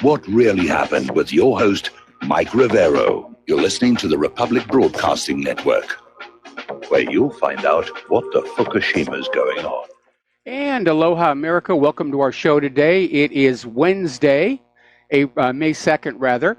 What really happened with your host, Mike Rivero. You're listening to the Republic Broadcasting Network, where you'll find out what the Fukushima's going on. And aloha, America. Welcome to our show today. It is Wednesday, May 2nd, rather.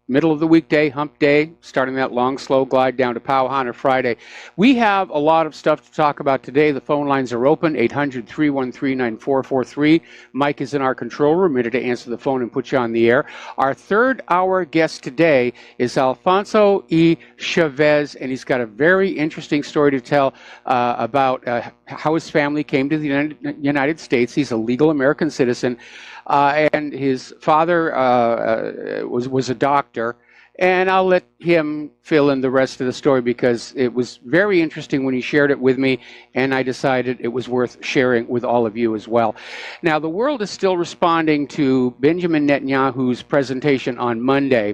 Middle of the weekday, hump day, starting that long, slow glide down to Pauhana Friday. We have a lot of stuff to talk about today. The phone lines are open, 800-313-9443. Mike is in our control room, ready to answer the phone and put you on the air. Our third hour guest today is Alfonso E. Chavez, and he's got a very interesting story to tell about how his family came to the United States. He's a legal American citizen. And his father was a doctor, and I'll let him fill in the rest of the story because it was very interesting when he shared it with me, and I decided it was worth sharing with all of you as well. Now, the world is still responding to Benjamin Netanyahu's presentation on Monday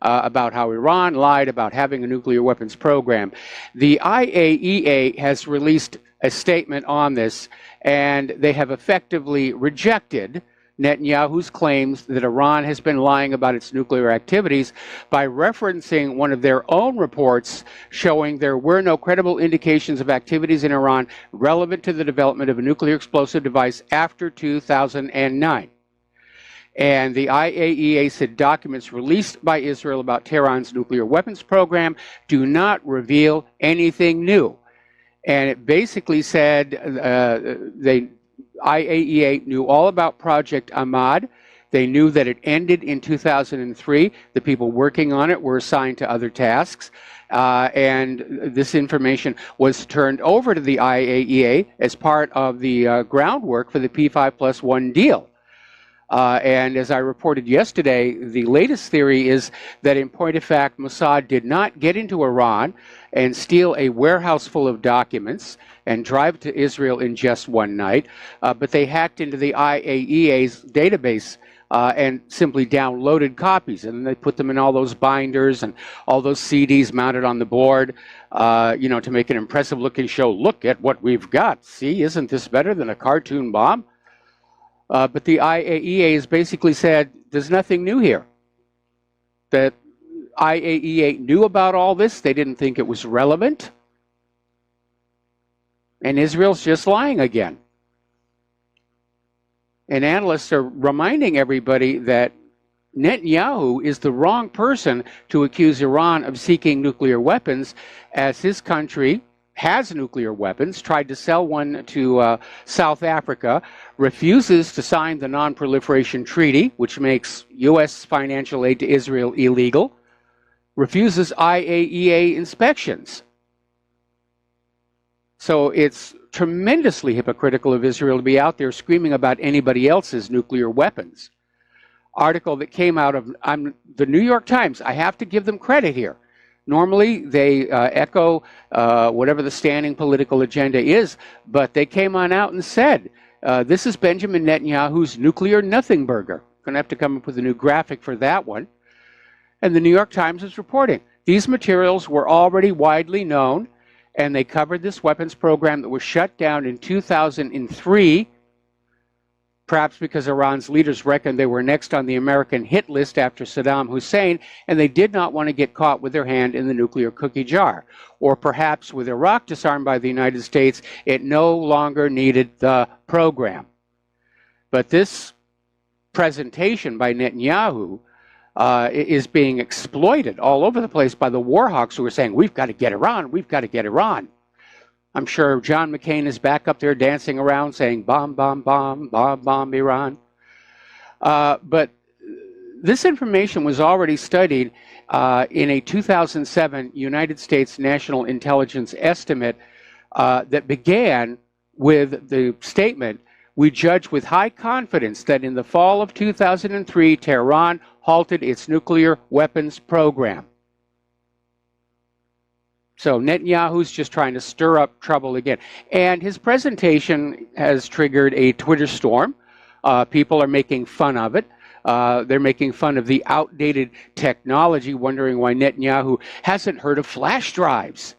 about how Iran lied about having a nuclear weapons program. The IAEA has released a statement on this, and they have effectively rejected Netanyahu's claims that Iran has been lying about its nuclear activities by referencing one of their own reports showing there were no credible indications of activities in Iran relevant to the development of a nuclear explosive device after 2009. And the IAEA said documents released by Israel about Tehran's nuclear weapons program do not reveal anything new. And it basically said IAEA knew all about Project Ahmad. They knew that it ended in 2003. The people working on it were assigned to other tasks. And this information was turned over to the IAEA as part of the groundwork for the P5+1 deal. And as I reported yesterday, the latest theory is that in point of fact, Mossad did not get into Iran and steal a warehouse full of documents and drive to Israel in just one night, but they hacked into the IAEA's database and simply downloaded copies, and they put them in all those binders and all those CDs mounted on the board, to make an impressive looking show. Look at what we've got. See, isn't this better than a cartoon bomb? But the IAEA has basically said there's nothing new here. That IAEA knew about all this. They didn't think it was relevant. And Israel's just lying again. And analysts are reminding everybody that Netanyahu is the wrong person to accuse Iran of seeking nuclear weapons, as his country has nuclear weapons, tried to sell one to South Africa, refuses to sign the Non-Proliferation Treaty, which makes U.S. financial aid to Israel illegal, refuses IAEA inspections. So it's tremendously hypocritical of Israel to be out there screaming about anybody else's nuclear weapons. Article that came out of the New York Times. I have to give them credit here. Normally, they echo whatever the standing political agenda is, but they came on out and said, this is Benjamin Netanyahu's nuclear nothing burger. Going to have to come up with a new graphic for that one. And the New York Times is reporting, these materials were already widely known, and they covered this weapons program that was shut down in 2003, perhaps because Iran's leaders reckoned they were next on the American hit list after Saddam Hussein, and they did not want to get caught with their hand in the nuclear cookie jar. Or perhaps with Iraq disarmed by the United States, it no longer needed the program. But this presentation by Netanyahu is being exploited all over the place by the war hawks who are saying, we've got to get Iran, we've got to get Iran. I'm sure John McCain is back up there dancing around saying, bomb, bomb, bomb, bomb, bomb, Iran. But this information was already studied in a 2007 United States National Intelligence Estimate that began with the statement, we judge with high confidence that in the fall of 2003, Tehran halted its nuclear weapons program. So Netanyahu's just trying to stir up trouble again. And his presentation has triggered a Twitter storm. People are making fun of it. They're making fun of the outdated technology, wondering why Netanyahu hasn't heard of flash drives,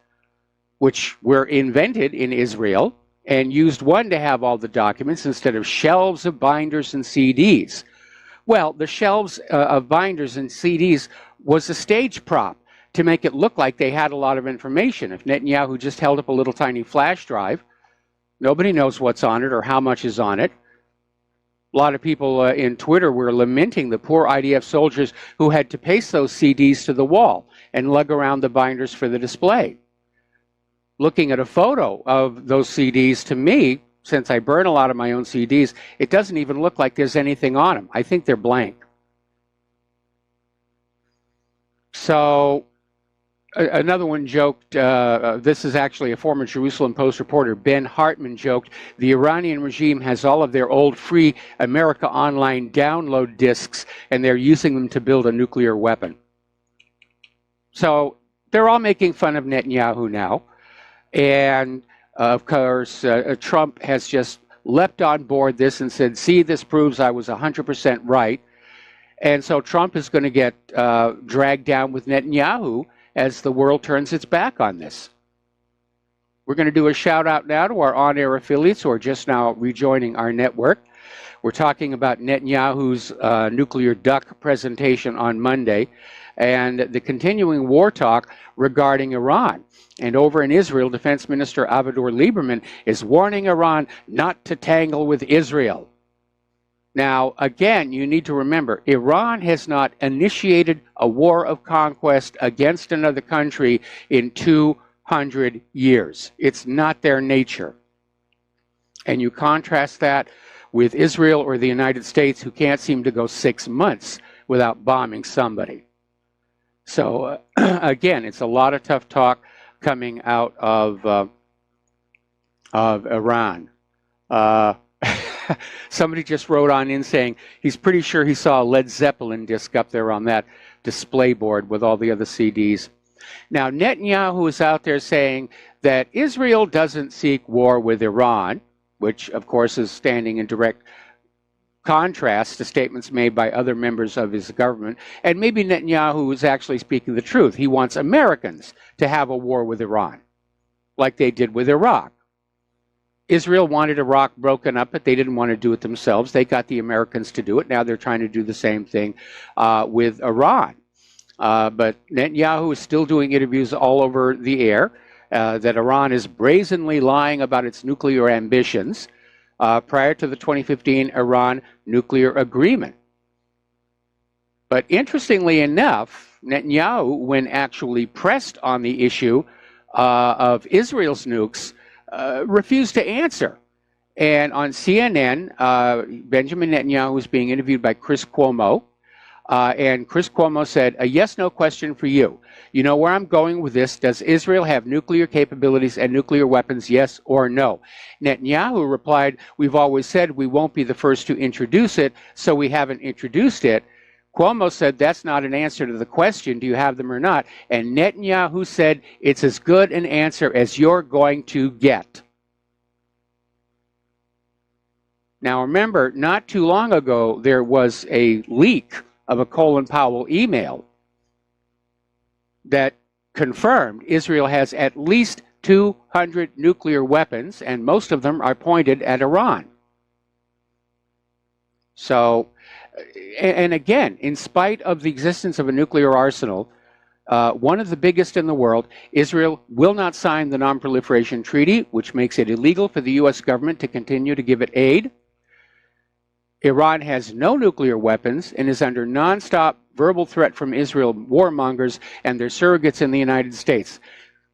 which were invented in Israel and used one to have all the documents instead of shelves of binders and CDs. Well, the shelves of binders and CDs was a stage prop to make it look like they had a lot of information. If Netanyahu just held up a little tiny flash drive, nobody knows what's on it or how much is on it. A lot of people in Twitter were lamenting the poor IDF soldiers who had to paste those CDs to the wall and lug around the binders for the display. Looking at a photo of those CDs, to me, since I burn a lot of my own CDs, it doesn't even look like there's anything on them. I think they're blank. So another one joked, this is actually a former Jerusalem Post reporter, Ben Hartman joked, the Iranian regime has all of their old free America Online download discs and they're using them to build a nuclear weapon. So they're all making fun of Netanyahu now. And of course, Trump has just leapt on board this and said, see, this proves I was 100% right. And so Trump is going to get dragged down with Netanyahu as the world turns its back on this. We're going to do a shout out now to our on-air affiliates who are just now rejoining our network. We're talking about Netanyahu's nuclear duck presentation on Monday and the continuing war talk regarding Iran. And over in Israel, Defense Minister Avigdor Lieberman is warning Iran not to tangle with Israel. Now, again, you need to remember, Iran has not initiated a war of conquest against another country in 200 years. It's not their nature. And you contrast that with Israel or the United States, who can't seem to go 6 months without bombing somebody. So, again, it's a lot of tough talk coming out of Iran. Somebody just wrote on in saying he's pretty sure he saw a Led Zeppelin disc up there on that display board with all the other CDs. Now, Netanyahu is out there saying that Israel doesn't seek war with Iran, which, of course, is standing in direct contrast to statements made by other members of his government. And maybe Netanyahu is actually speaking the truth. He wants Americans to have a war with Iran, like they did with Iraq. Israel wanted Iraq broken up, but they didn't want to do it themselves. They got the Americans to do it. Now they're trying to do the same thing with Iran. But Netanyahu is still doing interviews all over the air that Iran is brazenly lying about its nuclear ambitions prior to the 2015 Iran nuclear agreement. But interestingly enough, Netanyahu, when actually pressed on the issue of Israel's nukes, refused to answer. And on CNN, Benjamin Netanyahu was being interviewed by Chris Cuomo, and Chris Cuomo said, a yes-no question for you. You know where I'm going with this. Does Israel have nuclear capabilities and nuclear weapons, yes or no? Netanyahu replied, we've always said we won't be the first to introduce it, so we haven't introduced it. Cuomo said, that's not an answer to the question, do you have them or not? And Netanyahu said, it's as good an answer as you're going to get. Now remember, not too long ago, there was a leak of a Colin Powell email that confirmed Israel has at least 200 nuclear weapons, and most of them are pointed at Iran. So, and again, in spite of the existence of a nuclear arsenal, one of the biggest in the world, Israel will not sign the Non-Proliferation Treaty, which makes it illegal for the U.S. government to continue to give it aid. Iran has no nuclear weapons and is under nonstop verbal threat from Israel warmongers and their surrogates in the United States.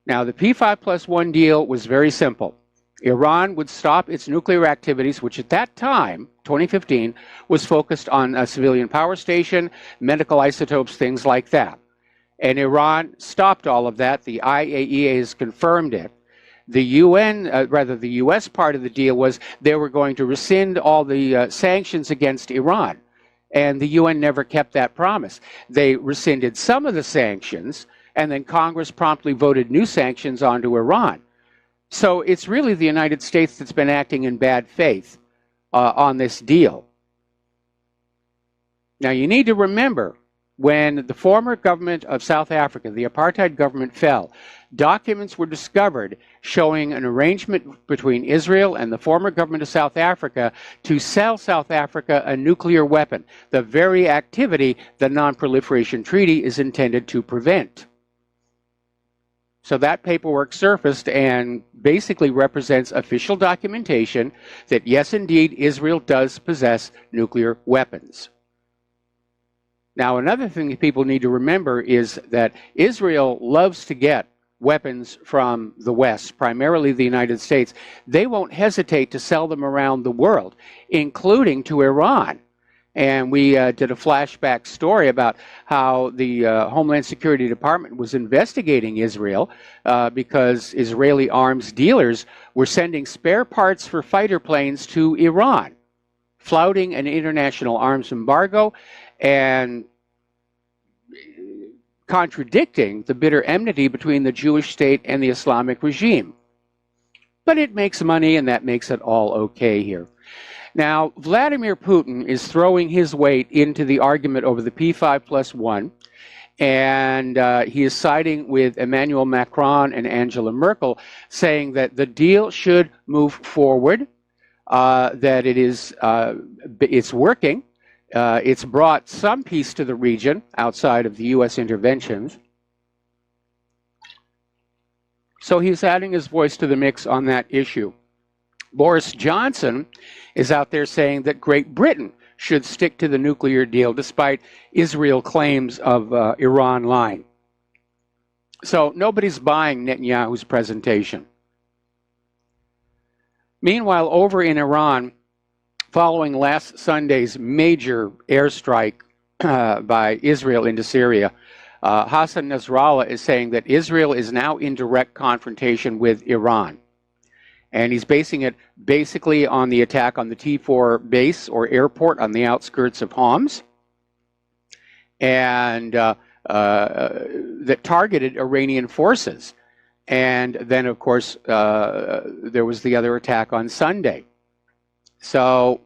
Now, the P5+1 deal was very simple. Iran would stop its nuclear activities, which at that time, 2015, was focused on a civilian power station, medical isotopes, things like that. And Iran stopped all of that. The IAEA has confirmed it. The the U.S. part of the deal was they were going to rescind all the sanctions against Iran. And the UN never kept that promise. They rescinded some of the sanctions, and then Congress promptly voted new sanctions onto Iran. So it's really the United States that's been acting in bad faith on this deal. Now, you need to remember, when the former government of South Africa, the apartheid government, fell, documents were discovered showing an arrangement between Israel and the former government of South Africa to sell South Africa a nuclear weapon, the very activity the Non-Proliferation Treaty is intended to prevent. So that paperwork surfaced and basically represents official documentation that, yes, indeed, Israel does possess nuclear weapons. Now, another thing that people need to remember is that Israel loves to get weapons from the West, primarily the United States. They won't hesitate to sell them around the world, including to Iran. And we did a flashback story about how the Homeland Security Department was investigating Israel because Israeli arms dealers were sending spare parts for fighter planes to Iran, flouting an international arms embargo and contradicting the bitter enmity between the Jewish state and the Islamic regime. But it makes money, and that makes it all okay here. Now, Vladimir Putin is throwing his weight into the argument over the P5+1, and he is siding with Emmanuel Macron and Angela Merkel, saying that the deal should move forward, that it's working. It's brought some peace to the region outside of the U.S. interventions. So he's adding his voice to the mix on that issue. Boris Johnson is out there saying that Great Britain should stick to the nuclear deal despite Israel claims of Iran lying. So nobody's buying Netanyahu's presentation. Meanwhile, over in Iran, following last Sunday's major airstrike by Israel into Syria, Hassan Nasrallah is saying that Israel is now in direct confrontation with Iran. And he's basing it basically on the attack on the T4 base or airport on the outskirts of Homs, and that targeted Iranian forces. And then, of course, there was the other attack on Sunday. So,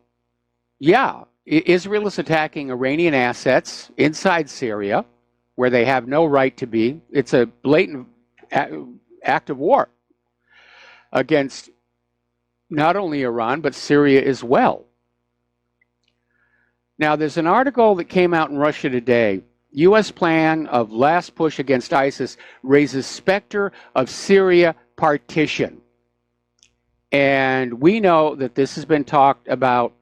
yeah, Israel is attacking Iranian assets inside Syria, where they have no right to be. It's a blatant act of war against not only Iran, but Syria as well. Now, there's an article that came out in Russia today. U.S. plan of last push against ISIS raises specter of Syria partition. And we know that this has been talked about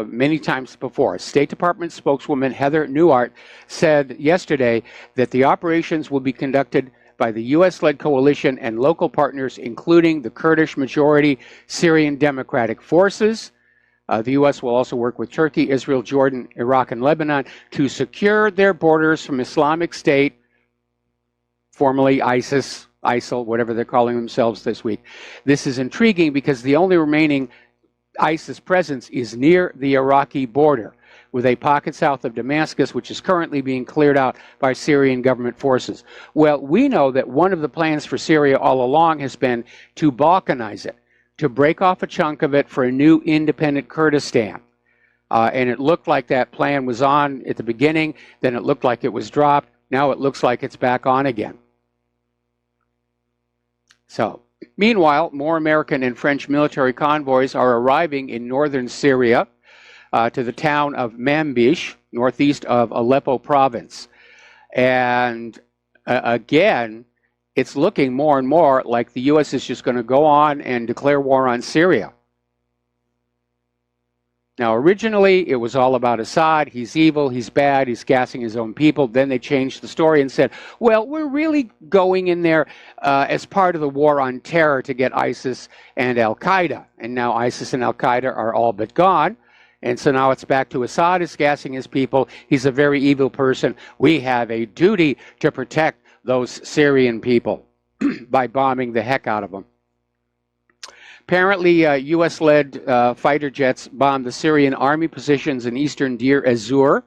many times before. State Department spokeswoman Heather Nauert said yesterday that the operations will be conducted by the U.S.-led coalition and local partners, including the Kurdish majority Syrian Democratic Forces. The U.S. will also work with Turkey, Israel, Jordan, Iraq, and Lebanon to secure their borders from Islamic State, formerly ISIS, ISIL, whatever they're calling themselves this week. This is intriguing because the only remaining ISIS presence is near the Iraqi border, with a pocket south of Damascus, which is currently being cleared out by Syrian government forces. Well, we know that one of the plans for Syria all along has been to balkanize it, to break off a chunk of it for a new independent Kurdistan. And it looked like that plan was on at the beginning, then it looked like it was dropped, now it looks like it's back on again. So, meanwhile, more American and French military convoys are arriving in northern Syria to the town of Manbij, northeast of Aleppo province. And again, it's looking more and more like the U.S. is just going to go on and declare war on Syria. Now, originally, it was all about Assad. He's evil, he's bad, he's gassing his own people. Then they changed the story and said, well, we're really going in there as part of the war on terror to get ISIS and Al-Qaeda. And now ISIS and Al-Qaeda are all but gone. And so now it's back to Assad is gassing his people. He's a very evil person. We have a duty to protect those Syrian people by bombing the heck out of them. Apparently, U.S.-led fighter jets bombed the Syrian army positions in eastern Deir ez-Zor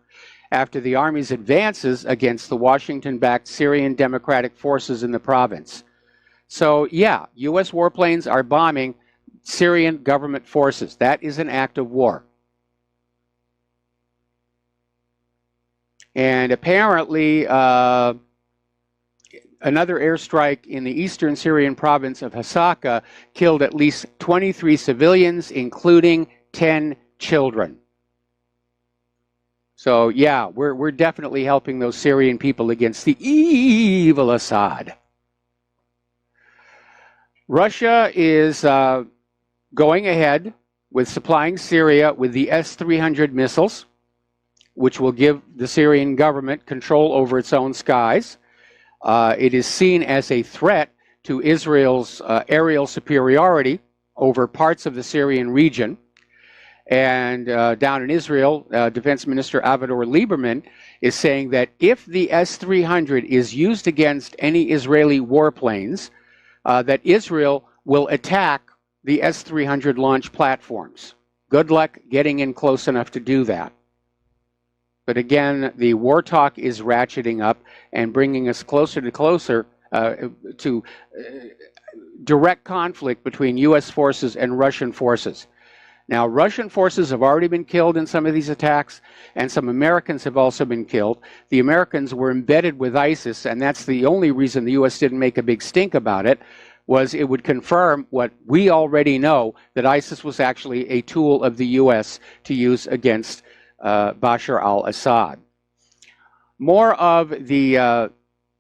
after the army's advances against the Washington-backed Syrian Democratic Forces in the province. So, yeah, U.S. warplanes are bombing Syrian government forces. That is an act of war. And apparently, another airstrike in the eastern Syrian province of Hasaka killed at least 23 civilians, including 10 children. So, yeah, we're definitely helping those Syrian people against the evil Assad. Russia is going ahead with supplying Syria with the S-300 missiles, which will give the Syrian government control over its own skies. It is seen as a threat to Israel's aerial superiority over parts of the Syrian region. And down in Israel, Defense Minister Avigdor Lieberman is saying that if the S-300 is used against any Israeli warplanes, that Israel will attack the S-300 launch platforms. Good luck getting in close enough to do that. But again, the war talk is ratcheting up and bringing us closer to direct conflict between U.S. forces and Russian forces. Now, Russian forces have already been killed in some of these attacks, and some Americans have also been killed. The Americans were embedded with ISIS, and that's the only reason the U.S. didn't make a big stink about it, was it would confirm what we already know, that ISIS was actually a tool of the U.S. to use against Bashar al-Assad. More of the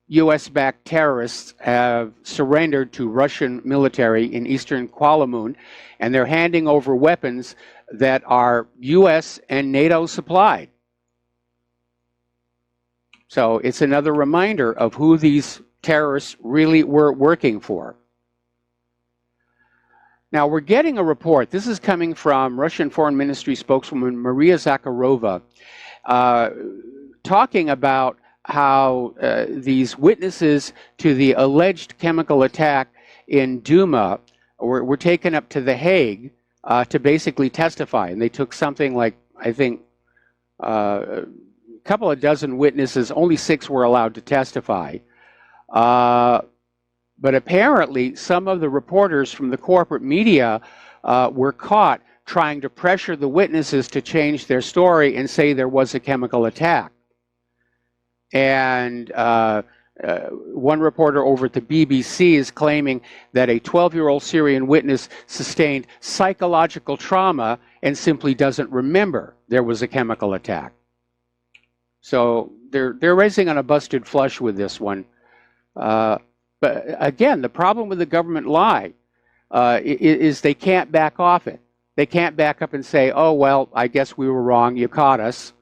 U.S.-backed terrorists have surrendered to Russian military in eastern Kwalamun, and they're handing over weapons that are U.S. and NATO supplied. So it's another reminder of who these terrorists really were working for. Now, we're getting a report. This is coming from Russian Foreign Ministry spokeswoman Maria Zakharova, talking about how these witnesses to the alleged chemical attack in Duma were taken up to The Hague to basically testify. And they took something like, I think, a couple of dozen witnesses. Only 6 were allowed to testify. But apparently, some of the reporters from the corporate media were caught trying to pressure the witnesses to change their story and say there was a chemical attack. And one reporter over at the BBC is claiming that a 12-year-old Syrian witness sustained psychological trauma and simply doesn't remember there was a chemical attack. So they're raising on a busted flush with this one. But again, the problem with the government lie is they can't back off it. They can't back up and say, oh, well, I guess we were wrong, you caught us.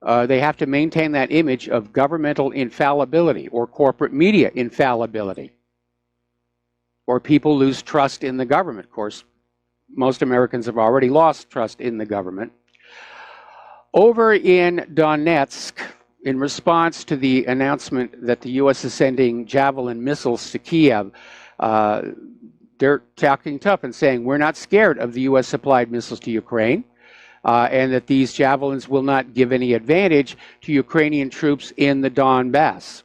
They have to maintain that image of governmental infallibility or corporate media infallibility, or people lose trust in the government. Of course, most Americans have already lost trust in the government. Over in Donetsk, in response to the announcement that the U.S. is sending Javelin missiles to Kiev, they're talking tough and saying, we're not scared of the U.S. supplied missiles to Ukraine. And that these javelins will not give any advantage to Ukrainian troops in the Donbass.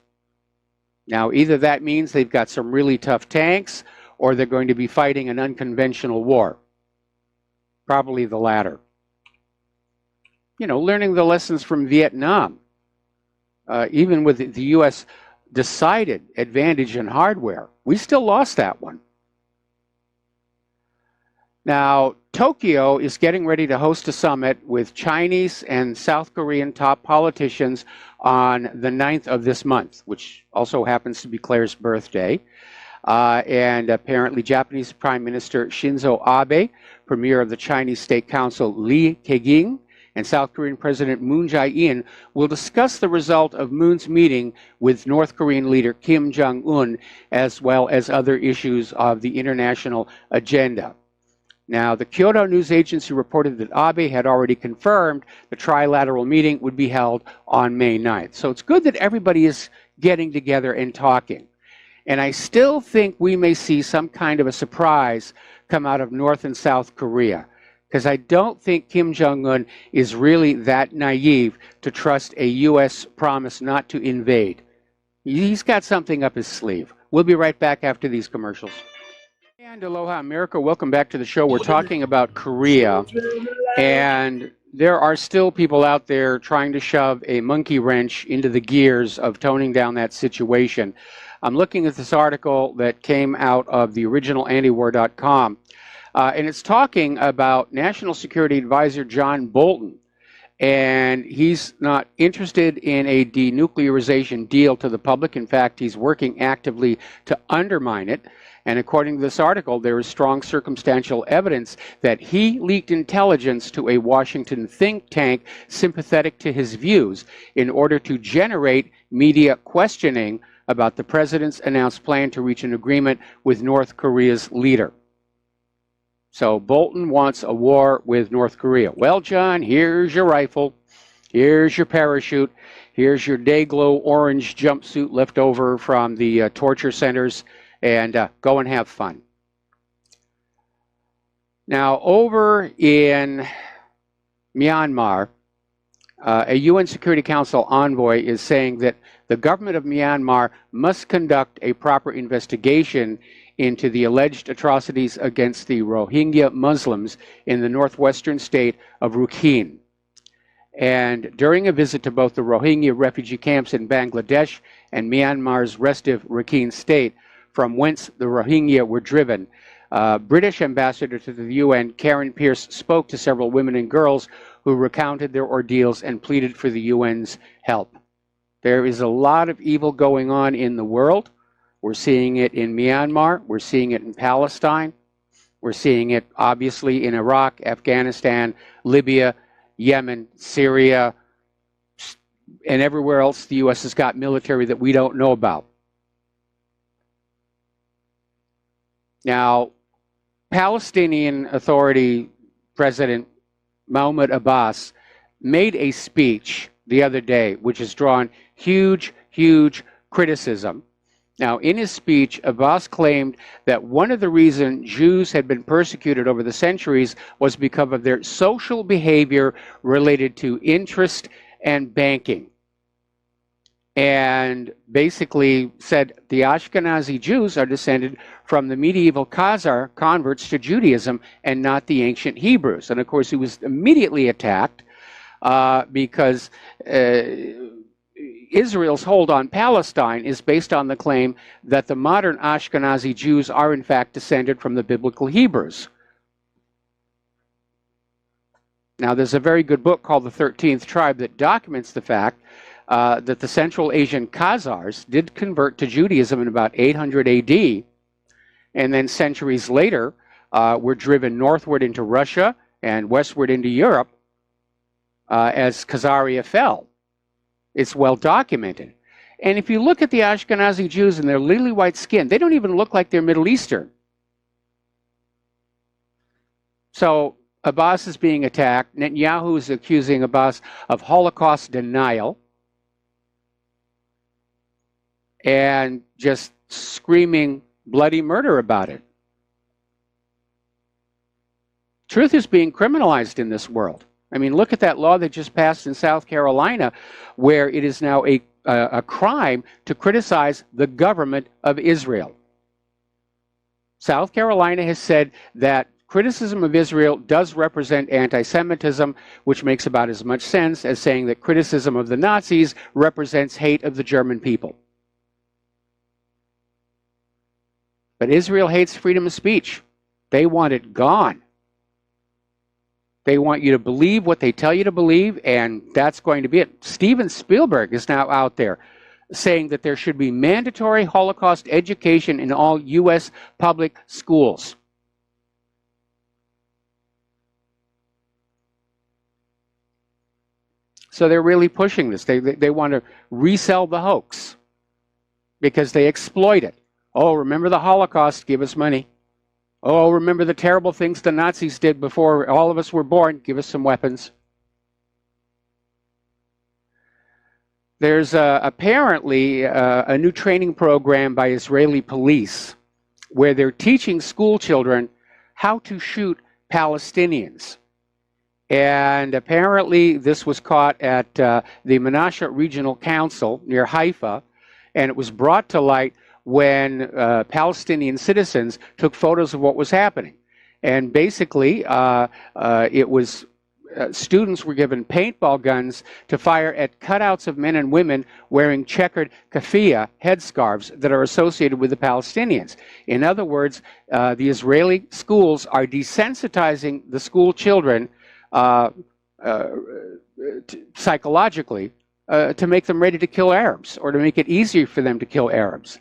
Now, either that means they've got some really tough tanks, or they're going to be fighting an unconventional war. Probably the latter. You know, learning the lessons from Vietnam. Even with the U.S. decided advantage in hardware, we still lost that one. Now, Tokyo is getting ready to host a summit with Chinese and South Korean top politicians on the 9th of this month, which also happens to be Claire's birthday. And apparently Japanese Prime Minister Shinzo Abe, Premier of the Chinese State Council Li Keqiang, and South Korean President Moon Jae-in will discuss the result of Moon's meeting with North Korean leader Kim Jong-un, as well as other issues of the international agenda. Now, the Kyodo News Agency reported that Abe had already confirmed the trilateral meeting would be held on May 9th. So it's good that everybody is getting together and talking. And I still think we may see some kind of a surprise come out of North and South Korea, because I don't think Kim Jong-un is really that naive to trust a U.S. promise not to invade. He's got something up his sleeve. We'll be right back after these commercials. And aloha, America. Welcome back to the show. We're talking about Korea, and there are still people out there trying to shove a monkey wrench into the gears of toning down that situation. I'm looking at this article that came out of the original antiwar.com, and it's talking about National Security Advisor John Bolton. And he's not interested in a denuclearization deal to the public. In fact, he's working actively to undermine it. And according to this article, there is strong circumstantial evidence that he leaked intelligence to a Washington think tank sympathetic to his views in order to generate media questioning about the president's announced plan to reach an agreement with North Korea's leader. So Bolton wants a war with North Korea. Well, John, here's your rifle. Here's your parachute. Here's your day-glow orange jumpsuit left over from the torture centers. And go and have fun. Now, over in Myanmar, a UN Security Council envoy is saying that the government of Myanmar must conduct a proper investigation into the alleged atrocities against the Rohingya Muslims in the northwestern state of Rakhine. And during a visit to both the Rohingya refugee camps in Bangladesh and Myanmar's restive Rakhine state, from whence the Rohingya were driven, British ambassador to the UN, Karen Pierce, spoke to several women and girls who recounted their ordeals and pleaded for the UN's help. There is a lot of evil going on in the world. We're seeing it in Myanmar. We're seeing it in Palestine. We're seeing it, obviously, in Iraq, Afghanistan, Libya, Yemen, Syria, and everywhere else the U.S. has got military that we don't know about. Now, Palestinian Authority President Mahmoud Abbas made a speech the other day which has drawn huge criticism. Now, in his speech, Abbas claimed that one of the reasons Jews had been persecuted over the centuries was because of their social behavior related to interest and banking. And basically said the Ashkenazi Jews are descended from the medieval Khazar converts to Judaism and not the ancient Hebrews. And of course, he was immediately attacked because Israel's hold on Palestine is based on the claim that the modern Ashkenazi Jews are in fact descended from the biblical Hebrews. Now, there's a very good book called The 13th Tribe that documents the fact that the Central Asian Khazars did convert to Judaism in about 800 AD, and then centuries later were driven northward into Russia and westward into Europe as Khazaria fell. It's well documented. And if you look at the Ashkenazi Jews and their lily white skin, they don't even look like they're Middle Eastern. So Abbas is being attacked. Netanyahu is accusing Abbas of Holocaust denial and just screaming bloody murder about it. Truth is being criminalized in this world. I mean, look at that law that just passed in South Carolina, where it is now a crime to criticize the government of Israel. South Carolina has said that criticism of Israel does represent anti-Semitism, which makes about as much sense as saying that criticism of the Nazis represents hate of the German people. But Israel hates freedom of speech. They want it gone. They want you to believe what they tell you to believe, and that's going to be it. Steven Spielberg is now out there saying that there should be mandatory Holocaust education in all U.S. public schools. So they're really pushing this. They want to resell the hoax because they exploit it. Oh, remember the Holocaust, give us money. Oh, remember the terrible things the Nazis did before all of us were born, give us some weapons. There's apparently a new training program by Israeli police where they're teaching school children how to shoot Palestinians. And apparently this was caught at the Menashe Regional Council near Haifa, and it was brought to light when Palestinian citizens took photos of what was happening. And basically, it was students were given paintball guns to fire at cutouts of men and women wearing checkered keffiyeh headscarves that are associated with the Palestinians. In other words, the Israeli schools are desensitizing the school children psychologically to make them ready to kill Arabs, or to make it easier for them to kill Arabs.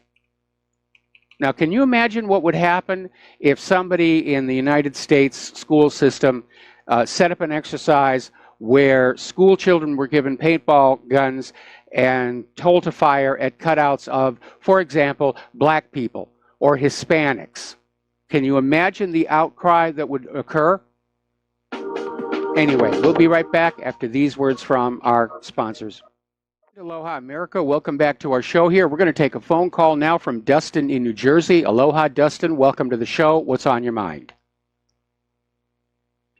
Now, can you imagine what would happen if somebody in the United States school system set up an exercise where school children were given paintball guns and told to fire at cutouts of, for example, black people or Hispanics? Can you imagine the outcry that would occur? Anyway, we'll be right back after these words from our sponsors. Aloha, America. Welcome back to our show here. We're going to take a phone call now from Dustin in New Jersey. Aloha, Dustin. Welcome to the show. What's on your mind?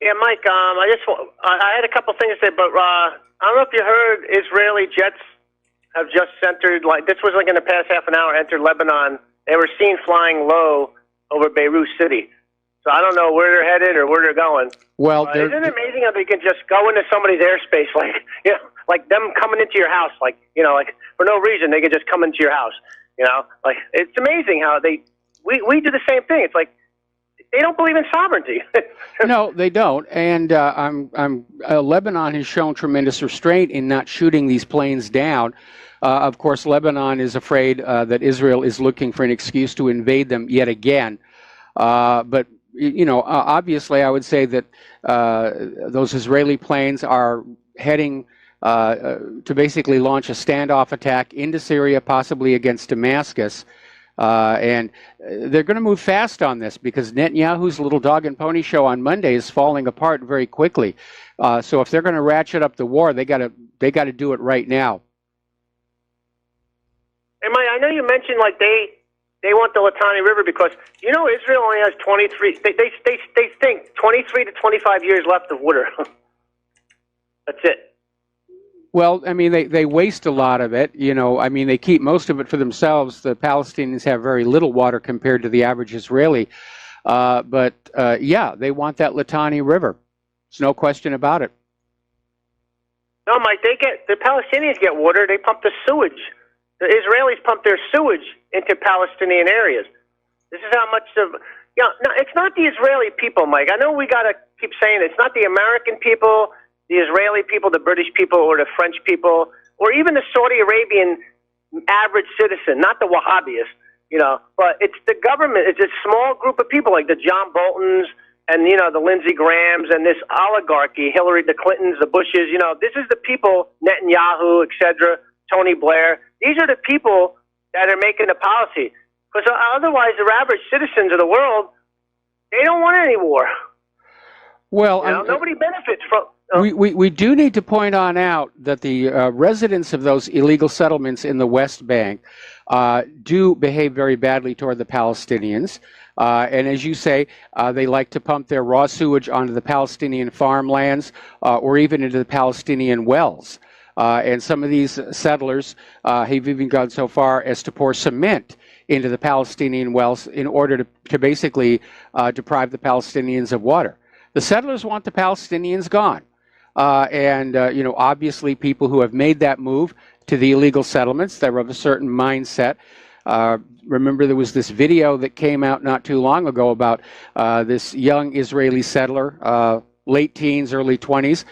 Yeah, Mike, I had a couple things to say, but I don't know if you heard Israeli jets have just entered, this was in the past half an hour, entered Lebanon. They were seen flying low over Beirut City. So I don't know where they're headed or where they're going. Well, isn't it amazing how they can just go into somebody's airspace, like them coming into your house, for no reason, they can just come into your house, it's amazing how we do the same thing. It's like, they don't believe in sovereignty. No, they don't. And Lebanon has shown tremendous restraint in not shooting these planes down. Of course, Lebanon is afraid that Israel is looking for an excuse to invade them yet again. But obviously, I would say that those Israeli planes are heading to basically launch a standoff attack into Syria, possibly against Damascus. And they're going to move fast on this because Netanyahu's little dog and pony show on Monday is falling apart very quickly. So if they're going to ratchet up the war, they got to do it right now. Hey, Mike, I know you mentioned they want the Litani River because Israel only has 23. They think 23 to 25 years left of water. That's it. Well, I mean, they waste a lot of it. They keep most of it for themselves. The Palestinians have very little water compared to the average Israeli. But they want that Litani River. There's no question about it. No, Mike, the Palestinians get water. They pump the sewage. The Israelis pump their sewage into Palestinian areas. This is how much of... no, it's not the Israeli people, Mike. I know we got to keep saying it. It's not the American people, the Israeli people, the British people, or the French people, or even the Saudi Arabian average citizen, not the Wahhabis, but it's the government. It's a small group of people like the John Boltons and, the Lindsey Grahams and this oligarchy, the Clintons, the Bushes. This is the people, Netanyahu, etc., Tony Blair. These are the people that are making the policy. Because otherwise, the average citizens of the world, they don't want any war. Well, nobody benefits from... We do need to point out that the residents of those illegal settlements in the West Bank do behave very badly toward the Palestinians. And as you say, they like to pump their raw sewage onto the Palestinian farmlands or even into the Palestinian wells. And some of these settlers have even gone so far as to pour cement into the Palestinian wells in order to basically deprive the Palestinians of water. The settlers want the Palestinians gone. Obviously people who have made that move to the illegal settlements, they're of a certain mindset. Remember, there was this video that came out not too long ago about this young Israeli settler, late teens, early 20s,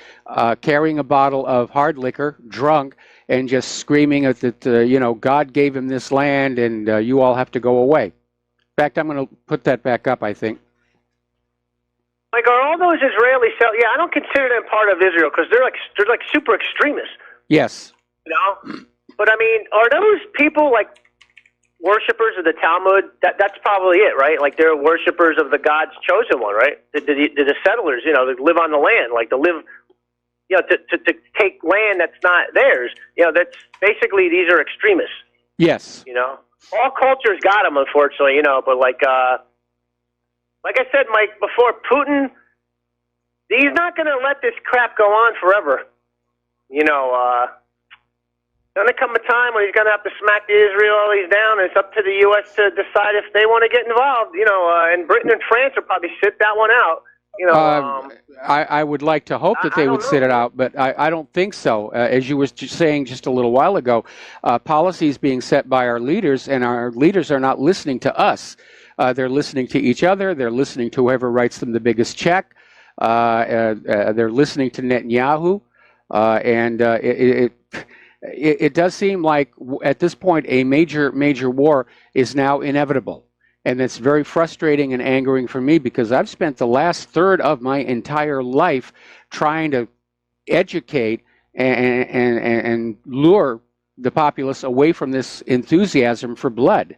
carrying a bottle of hard liquor, drunk, and just screaming that, God gave him this land and you all have to go away. In fact, I'm going to put that back up, I think. Like, are all those Israelis? Yeah, I don't consider them part of Israel because they're like super extremists. Yes. But I mean, are those people like worshippers of the Talmud? That's probably it, right? Like they're worshippers of the God's chosen one, right? The settlers, that live on the land, like to live, to take land that's not theirs. That's basically these are extremists. Yes. All cultures got them, unfortunately. But like I said, Mike, before, Putin, he's not going to let this crap go on forever. Going to come a time when he's going to have to smack the Israelis down, and it's up to the U.S. to decide if they want to get involved. And Britain and France will probably sit that one out. I would like to hope that they would sit it out, but I don't think so. As you were saying just a little while ago, policies being set by our leaders, and our leaders are not listening to us. They're listening to each other. They're listening to whoever writes them the biggest check. They're listening to Netanyahu, and it does seem like at this point a major war is now inevitable. And it's very frustrating and angering for me because I've spent the last third of my entire life trying to educate and lure the populace away from this enthusiasm for blood.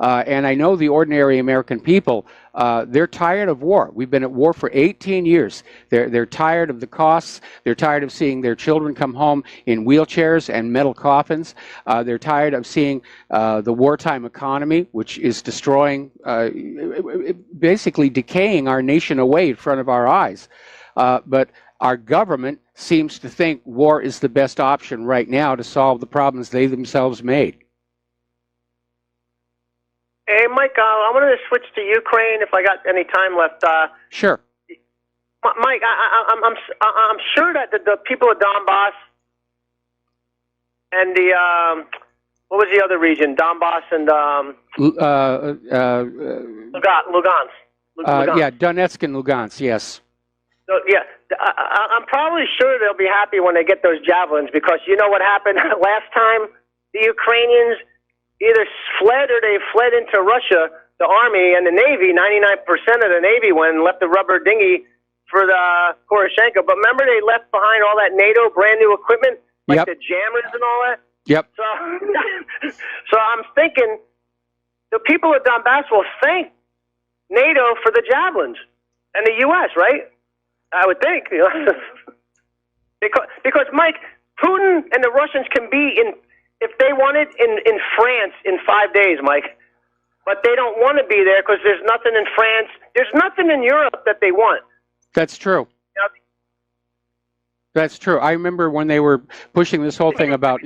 And I know the ordinary American people, they're tired of war. We've been at war for 18 years. They're tired of the costs. They're tired of seeing their children come home in wheelchairs and metal coffins. They're tired of seeing the wartime economy, which is destroying, basically decaying our nation away in front of our eyes. But our government seems to think war is the best option right now to solve the problems they themselves made. Hey, Mike, I wanted to switch to Ukraine if I got any time left. Sure. Mike, I'm sure that the people of Donbass and the what was the other region? Donbass and Lugansk. Yeah, Donetsk and Lugansk. Yes. So yeah, I'm probably sure they'll be happy when they get those javelins because you know what happened last time? The Ukrainians either fled or they fled into Russia, the army and the Navy. 99% of the Navy went and left the rubber dinghy for the Poroshenko. But remember, they left behind all that NATO brand new equipment, like the jammers and all that? Yep. So I'm thinking the people of Donbass will thank NATO for the javelins and the U.S., right? I would think. Because, Mike, Putin and the Russians can be in, if they wanted, in France in 5 days, Mike. But they don't want to be there because there's nothing in France. There's nothing in Europe that they want. That's true. That's true. I remember when they were pushing this whole thing about,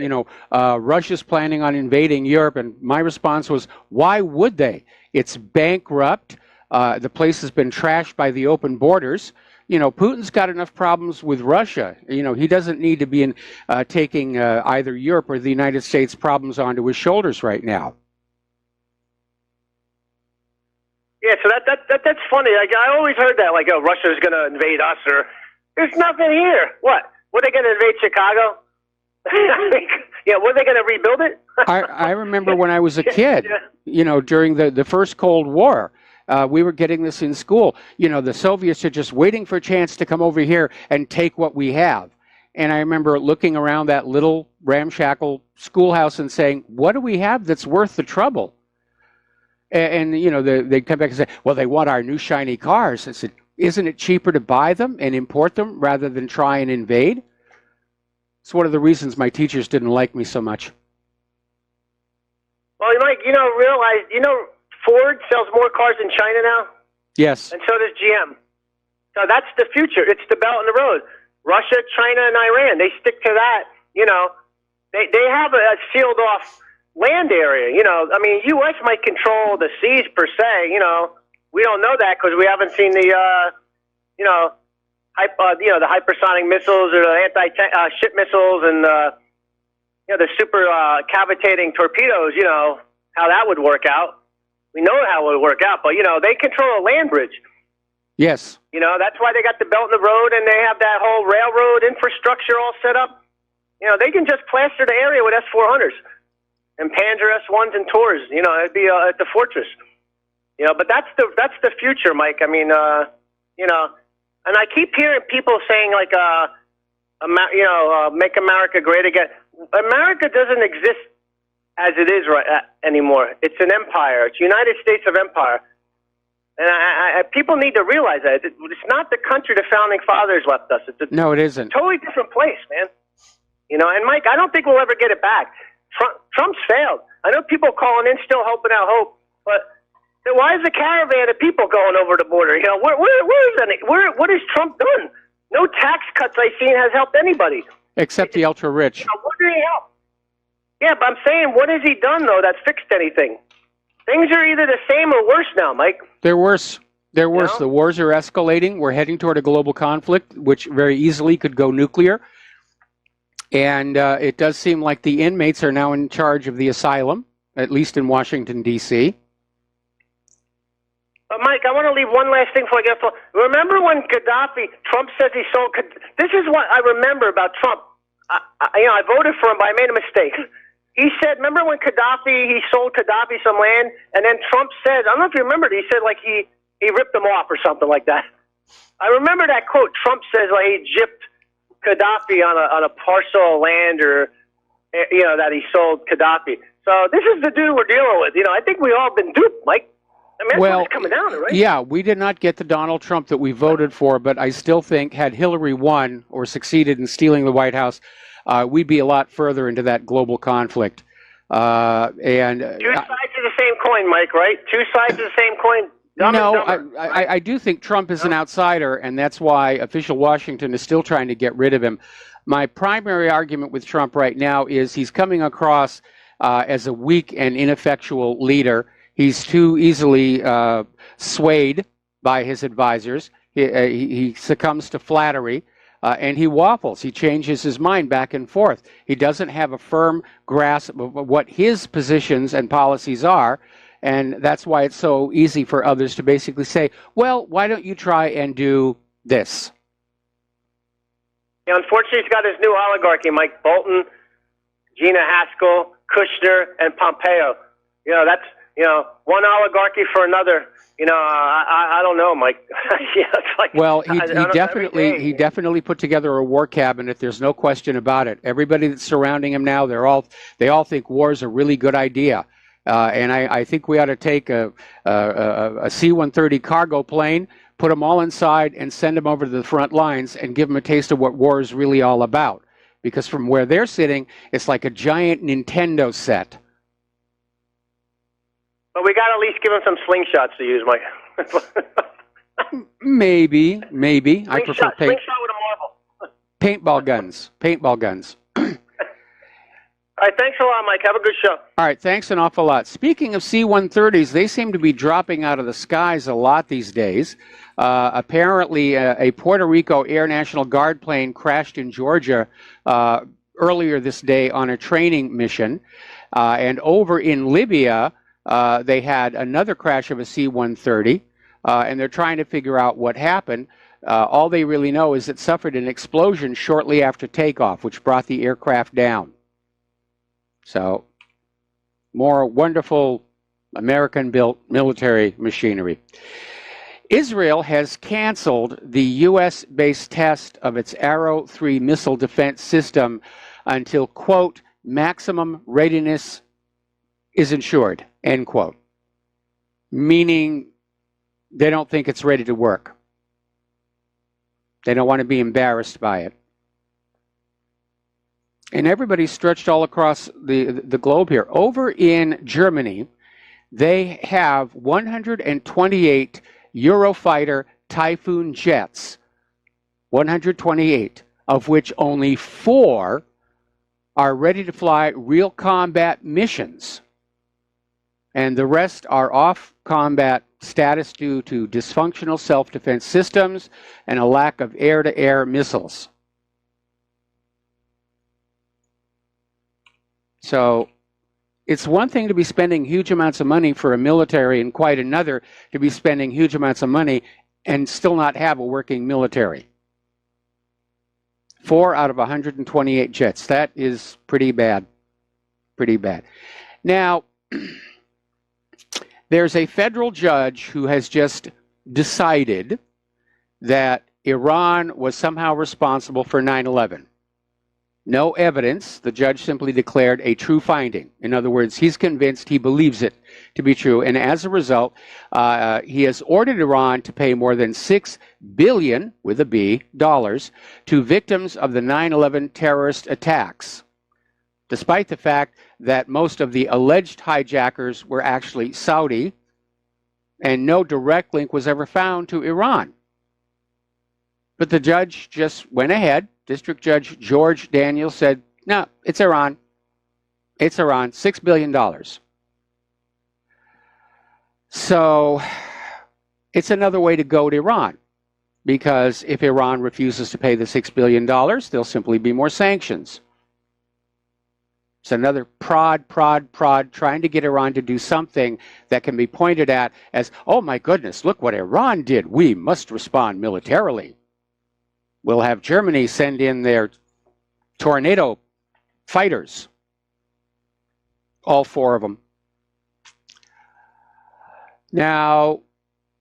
Russia's planning on invading Europe, and my response was, why would they? It's bankrupt. The place has been trashed by the open borders. Putin's got enough problems with Russia. He doesn't need to be taking either Europe or the United States problems onto his shoulders right now. Yeah, so that's funny. Like, I always heard that, like, Russia's going to invade us, or there's nothing here. What? Were they going to invade Chicago? Yeah, were they going to rebuild it? I remember when I was a kid, during the first Cold War, we were getting this in school. The Soviets are just waiting for a chance to come over here and take what we have. And I remember looking around that little ramshackle schoolhouse and saying, what do we have that's worth the trouble? And they'd come back and say, well, they want our new shiny cars. I said, isn't it cheaper to buy them and import them rather than try and invade? It's one of the reasons my teachers didn't like me so much. Well, Mike, realize, Ford sells more cars in China now? Yes. And so does GM. So that's the future. It's the Belt and the Road. Russia, China, and Iran, they stick to that. They have a sealed off land area. U.S. might control the seas per se. We don't know that because we haven't seen the, the hypersonic missiles or the anti-ship missiles and, the super cavitating torpedoes, how that would work out. We know how it would work out, but, they control a land bridge. Yes. That's why they got the Belt and the Road, and they have that whole railroad infrastructure all set up. They can just plaster the area with S-400s and Panzer S-1s and Tours. It'd be at the fortress. But that's the future, Mike. I mean, and I keep hearing people saying, like, make America great again. America doesn't exist as it is anymore. It's an empire. It's United States of Empire. And people need to realize that. It's not the country the founding fathers left us. No, it isn't. Totally different place, man. And Mike, I don't think we'll ever get it back. Trump's failed. I know people calling in still hoping out hope, but why is the caravan of people going over the border? What has Trump done? No tax cuts I've seen has helped anybody. Except the ultra-rich. What did he help? Yeah, but I'm saying, what has he done, though, that's fixed anything? Things are either the same or worse now, Mike. They're worse. They're worse. know? The wars are escalating. We're heading toward a global conflict, which very easily could go nuclear. And it does seem like the inmates are now in charge of the asylum, at least in Washington, D.C. But Mike, I want to leave one last thing before I get off. Remember when Gaddafi, Trump says he sold. This is what I remember about Trump. I voted for him, but I made a mistake. He said, remember when he sold Gaddafi some land, and then Trump said, I don't know if you remember, he said like he ripped them off or something like that. I remember that quote. Trump says like he gypped Gaddafi on a parcel of land, or that he sold Gaddafi. So this is the dude we're dealing with. I think we all been duped, Mike. I mean, that's what's coming down to, right? Yeah, we did not get the Donald Trump that we voted for, but I still think had Hillary won or succeeded in stealing the White House, we'd be a lot further into that global conflict. Two sides of the same coin, Mike, right? Two sides of the same coin. I do think Trump is an outsider, and that's why official Washington is still trying to get rid of him. My primary argument with Trump right now is he's coming across as a weak and ineffectual leader. He's too easily swayed by his advisors. He succumbs to flattery, and he waffles. He changes his mind back and forth. He doesn't have a firm grasp of what his positions and policies are, and that's why it's so easy for others to basically say, well, why don't you try and do this? Yeah, unfortunately, he's got his new oligarchy, Mike Bolton, Gina Haspel, Kushner, and Pompeo. That's one oligarchy for another. I don't know, Mike. It's like, well, he definitely put together a war cabinet. There's no question about it. Everybody that's surrounding him now, they all think war is a really good idea. And I think we ought to take a C-130 cargo plane, put them all inside, and send them over to the front lines and give them a taste of what war is really all about. Because from where they're sitting, it's like a giant Nintendo set. But we got to at least give them some slingshots to use, Mike. Maybe. I prefer slingshot with a marble. Paintball guns. All right, thanks a lot, Mike. Have a good show. All right, thanks an awful lot. Speaking of C-130s, they seem to be dropping out of the skies a lot these days. Apparently, a Puerto Rico Air National Guard plane crashed in Georgia earlier this day on a training mission. And over in Libya, they had another crash of a C-130, and they're trying to figure out what happened. All they really know is it suffered an explosion shortly after takeoff, which brought the aircraft down. So, more wonderful American-built military machinery. Israel has canceled the U.S.-based test of its Arrow 3 missile defense system until, quote, maximum readiness is ensured, end quote. Meaning they don't think it's ready to work. They don't want to be embarrassed by it. And everybody's stretched all across the globe here. Over in Germany, they have 128 Eurofighter Typhoon jets, 128, of which only 4 are ready to fly real combat missions. And the rest are off combat status due to dysfunctional self-defense systems and a lack of air-to-air missiles. So it's one thing to be spending huge amounts of money for a military and quite another to be spending huge amounts of money and still not have a working military. 4 out of 128 jets. That is pretty bad. Pretty bad. Now, there's a federal judge who has just decided that Iran was somehow responsible for 9/11. No evidence. The judge simply declared a true finding. In other words, he's convinced, he believes it to be true. And as a result, he has ordered Iran to pay more than $6 billion, with a B, dollars, to victims of the 9/11 terrorist attacks, despite the fact that most of the alleged hijackers were actually Saudi, and no direct link was ever found to Iran. But the judge just went ahead. District Judge George Daniels said, no, it's Iran. It's Iran, $6 billion. So it's another way to goad Iran, because if Iran refuses to pay the $6 billion, there'll simply be more sanctions. It's another prod, trying to get Iran to do something that can be pointed at as, oh my goodness, look what Iran did. We must respond militarily. We'll have Germany send in their Tornado fighters, all 4 of them. Now,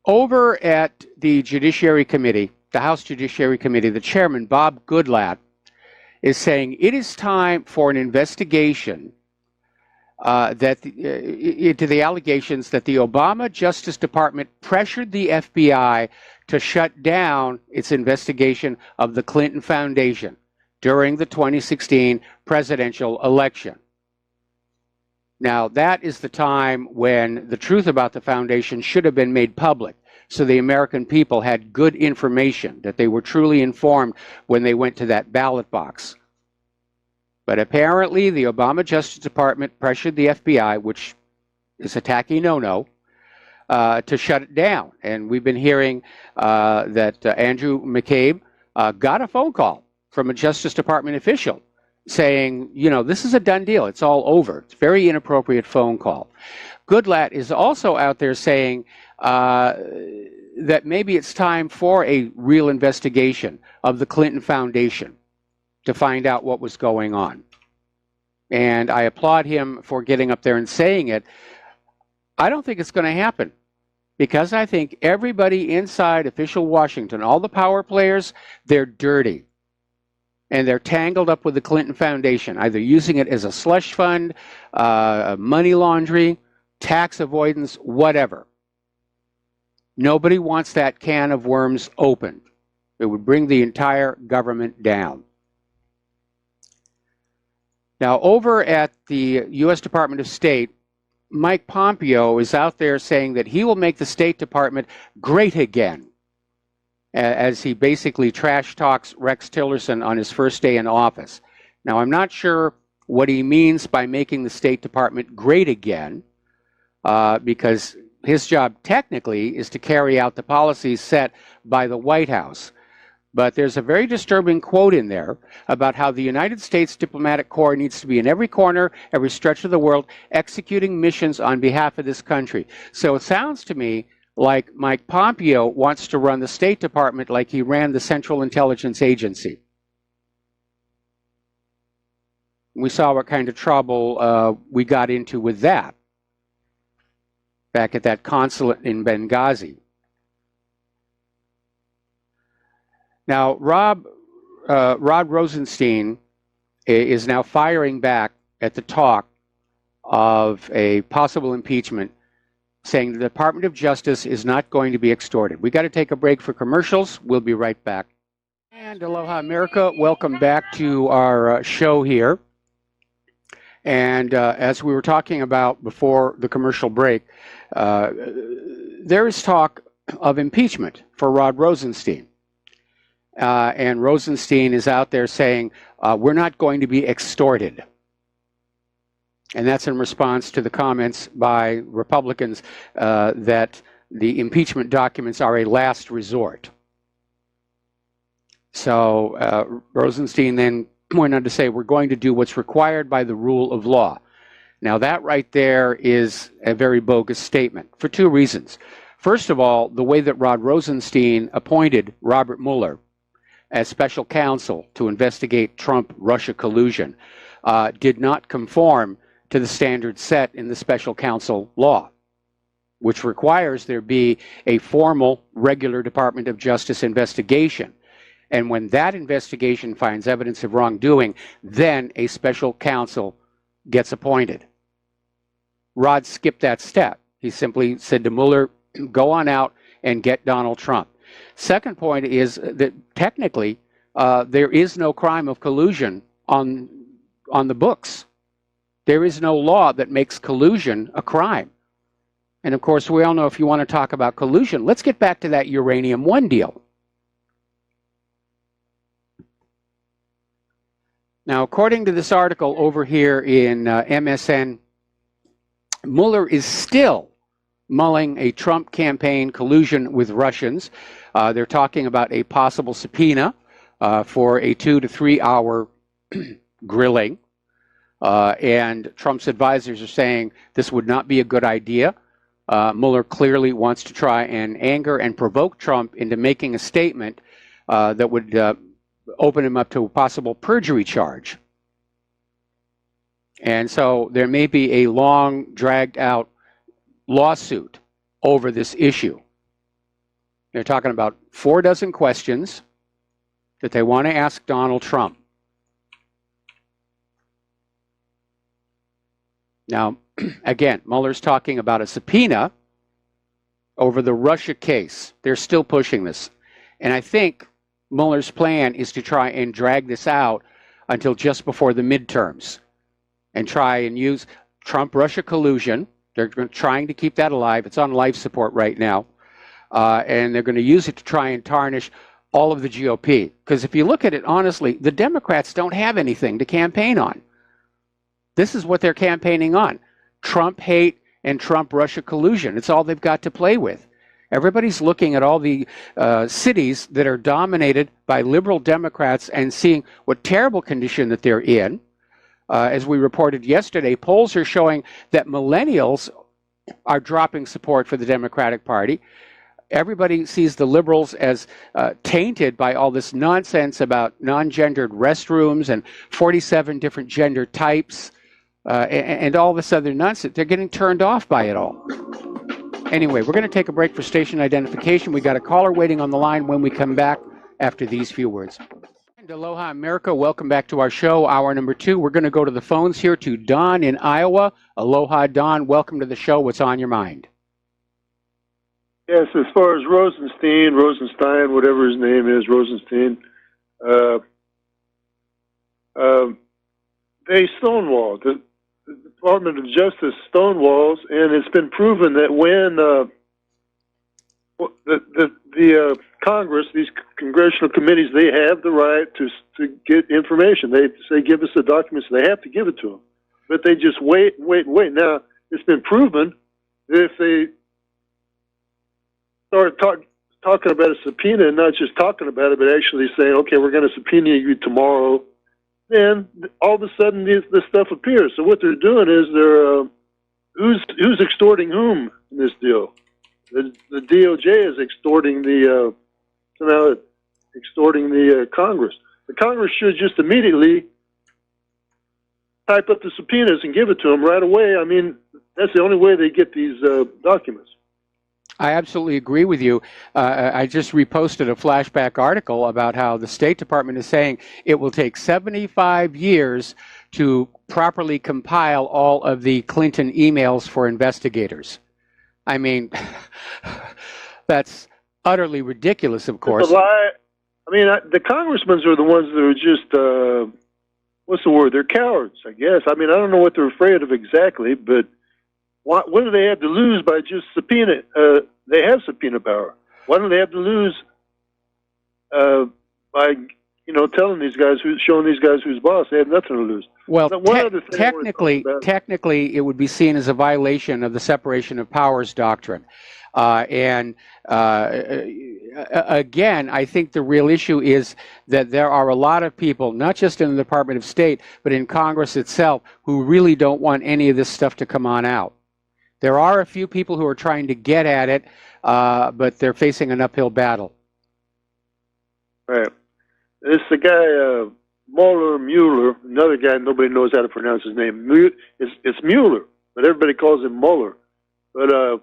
over at the Judiciary Committee, the House Judiciary Committee, the chairman, Bob Goodlatte, is saying it is time for an investigation into the allegations that the Obama Justice Department pressured the FBI to shut down its investigation of the Clinton Foundation during the 2016 presidential election. Now, that is the time when the truth about the foundation should have been made public, so the American people had good information, that they were truly informed when they went to that ballot box. But apparently, the Obama Justice Department pressured the FBI, which is a tacky no-no, to shut it down. And we've been hearing that Andrew McCabe got a phone call from a Justice Department official saying, you know, this is a done deal. It's all over. It's a very inappropriate phone call. Goodlatte is also out there saying that maybe it's time for a real investigation of the Clinton Foundation to find out what was going on. And I applaud him for getting up there and saying it. I don't think it's going to happen, because I think everybody inside official Washington, all the power players, they're dirty. And they're tangled up with the Clinton Foundation, either using it as a slush fund, money laundering, tax avoidance, whatever. Nobody wants that can of worms opened. It would bring the entire government down. Now, over at the U.S. Department of State, Mike Pompeo is out there saying that he will make the State Department great again, as he basically trash talks Rex Tillerson on his first day in office. Now, I'm not sure what he means by making the State Department great again, because his job technically is to carry out the policies set by the White House. But there's a very disturbing quote in there about how the United States Diplomatic Corps needs to be in every corner, every stretch of the world, executing missions on behalf of this country. So it sounds to me like Mike Pompeo wants to run the State Department like he ran the Central Intelligence Agency. We saw what kind of trouble we got into with that back at that consulate in Benghazi. Now, Rod Rosenstein is now firing back at the talk of a possible impeachment, saying the Department of Justice is not going to be extorted. We got to take a break for commercials. We'll be right back. And aloha, America. Welcome back to our show here. And as we were talking about before the commercial break, there is talk of impeachment for Rod Rosenstein. And Rosenstein is out there saying, we're not going to be extorted. And that's in response to the comments by Republicans that the impeachment documents are a last resort. So Rosenstein then went on to say, we're going to do what's required by the rule of law. Now that right there is a very bogus statement for 2 reasons. First of all, the way that Rod Rosenstein appointed Robert Mueller as special counsel to investigate Trump-Russia collusion did not conform to the standards set in the special counsel law, which requires there be a formal, regular Department of Justice investigation. And when that investigation finds evidence of wrongdoing, then a special counsel gets appointed. Rod skipped that step. He simply said to Mueller, go on out and get Donald Trump. Second point is that technically there is no crime of collusion on the books. There is no law that makes collusion a crime. And of course, we all know if you want to talk about collusion, let's get back to that Uranium One deal. Now, according to this article over here in MSN, Mueller is still mulling a Trump campaign collusion with Russians. They're talking about a possible subpoena for a 2 to 3 hour grilling. And Trump's advisors are saying this would not be a good idea. Mueller clearly wants to try and anger and provoke Trump into making a statement that would open him up to a possible perjury charge. And so there may be a long, dragged-out lawsuit over this issue. They're talking about 4 dozen questions that they want to ask Donald Trump. Now, again, Mueller's talking about a subpoena over the Russia case. They're still pushing this. And I think Mueller's plan is to try and drag this out until just before the midterms and try and use Trump-Russia collusion. They're trying to keep that alive. It's on life support right now. And they're going to use it to try and tarnish all of the GOP. Because if you look at it honestly, the Democrats don't have anything to campaign on. This is what they're campaigning on. Trump hate and Trump-Russia collusion. It's all they've got to play with. Everybody's looking at all the cities that are dominated by liberal Democrats and seeing what terrible condition that they're in. As we reported yesterday, polls are showing that millennials are dropping support for the Democratic Party. Everybody sees the liberals as tainted by all this nonsense about non-gendered restrooms and 47 different gender types and all this other nonsense. They're getting turned off by it all. Anyway, we're going to take a break for station identification. We got a caller waiting on the line when we come back after these few words. Aloha, America. Welcome back to our show, hour number 2. We're going to go to the phones here to Don in Iowa. Aloha, Don. Welcome to the show. What's on your mind? Yes, as far as Rosenstein, whatever his name is, Rosenstein, they stonewalled. The Department of Justice stonewalls, and it's been proven that when the Congress, these congressional committees, they have the right to get information. They say, give us the documents. They have to give it to them. But they just wait. Now, it's been proven that if they start talking about a subpoena and not just talking about it, but actually saying, okay, we're going to subpoena you tomorrow, then all of a sudden this stuff appears. So what they're doing is they're who's extorting whom in this deal? The DOJ is extorting the Congress. The Congress should just immediately type up the subpoenas and give it to them right away. I mean, that's the only way they get these documents. I absolutely agree with you. I just reposted a flashback article about how the State Department is saying it will take 75 years to properly compile all of the Clinton emails for investigators. I mean, that's utterly ridiculous, of course. It's a lie. I mean, the congressmen are the ones that are just, what's the word? They're cowards, I guess. I mean, I don't know what they're afraid of exactly, but what do they have to lose by just subpoena? They have subpoena power. Why don't they have to lose by, telling these guys, showing these guys who's boss? They have nothing to lose. Well, technically, it would be seen as a violation of the separation of powers doctrine. Again, I think the real issue is that there are a lot of people, not just in the Department of State, but in Congress itself, who really don't want any of this stuff to come on out. There are a few people who are trying to get at it, but they're facing an uphill battle. Right. It's the guy, Mueller, another guy, nobody knows how to pronounce his name. It's Mueller, but everybody calls him Mueller. But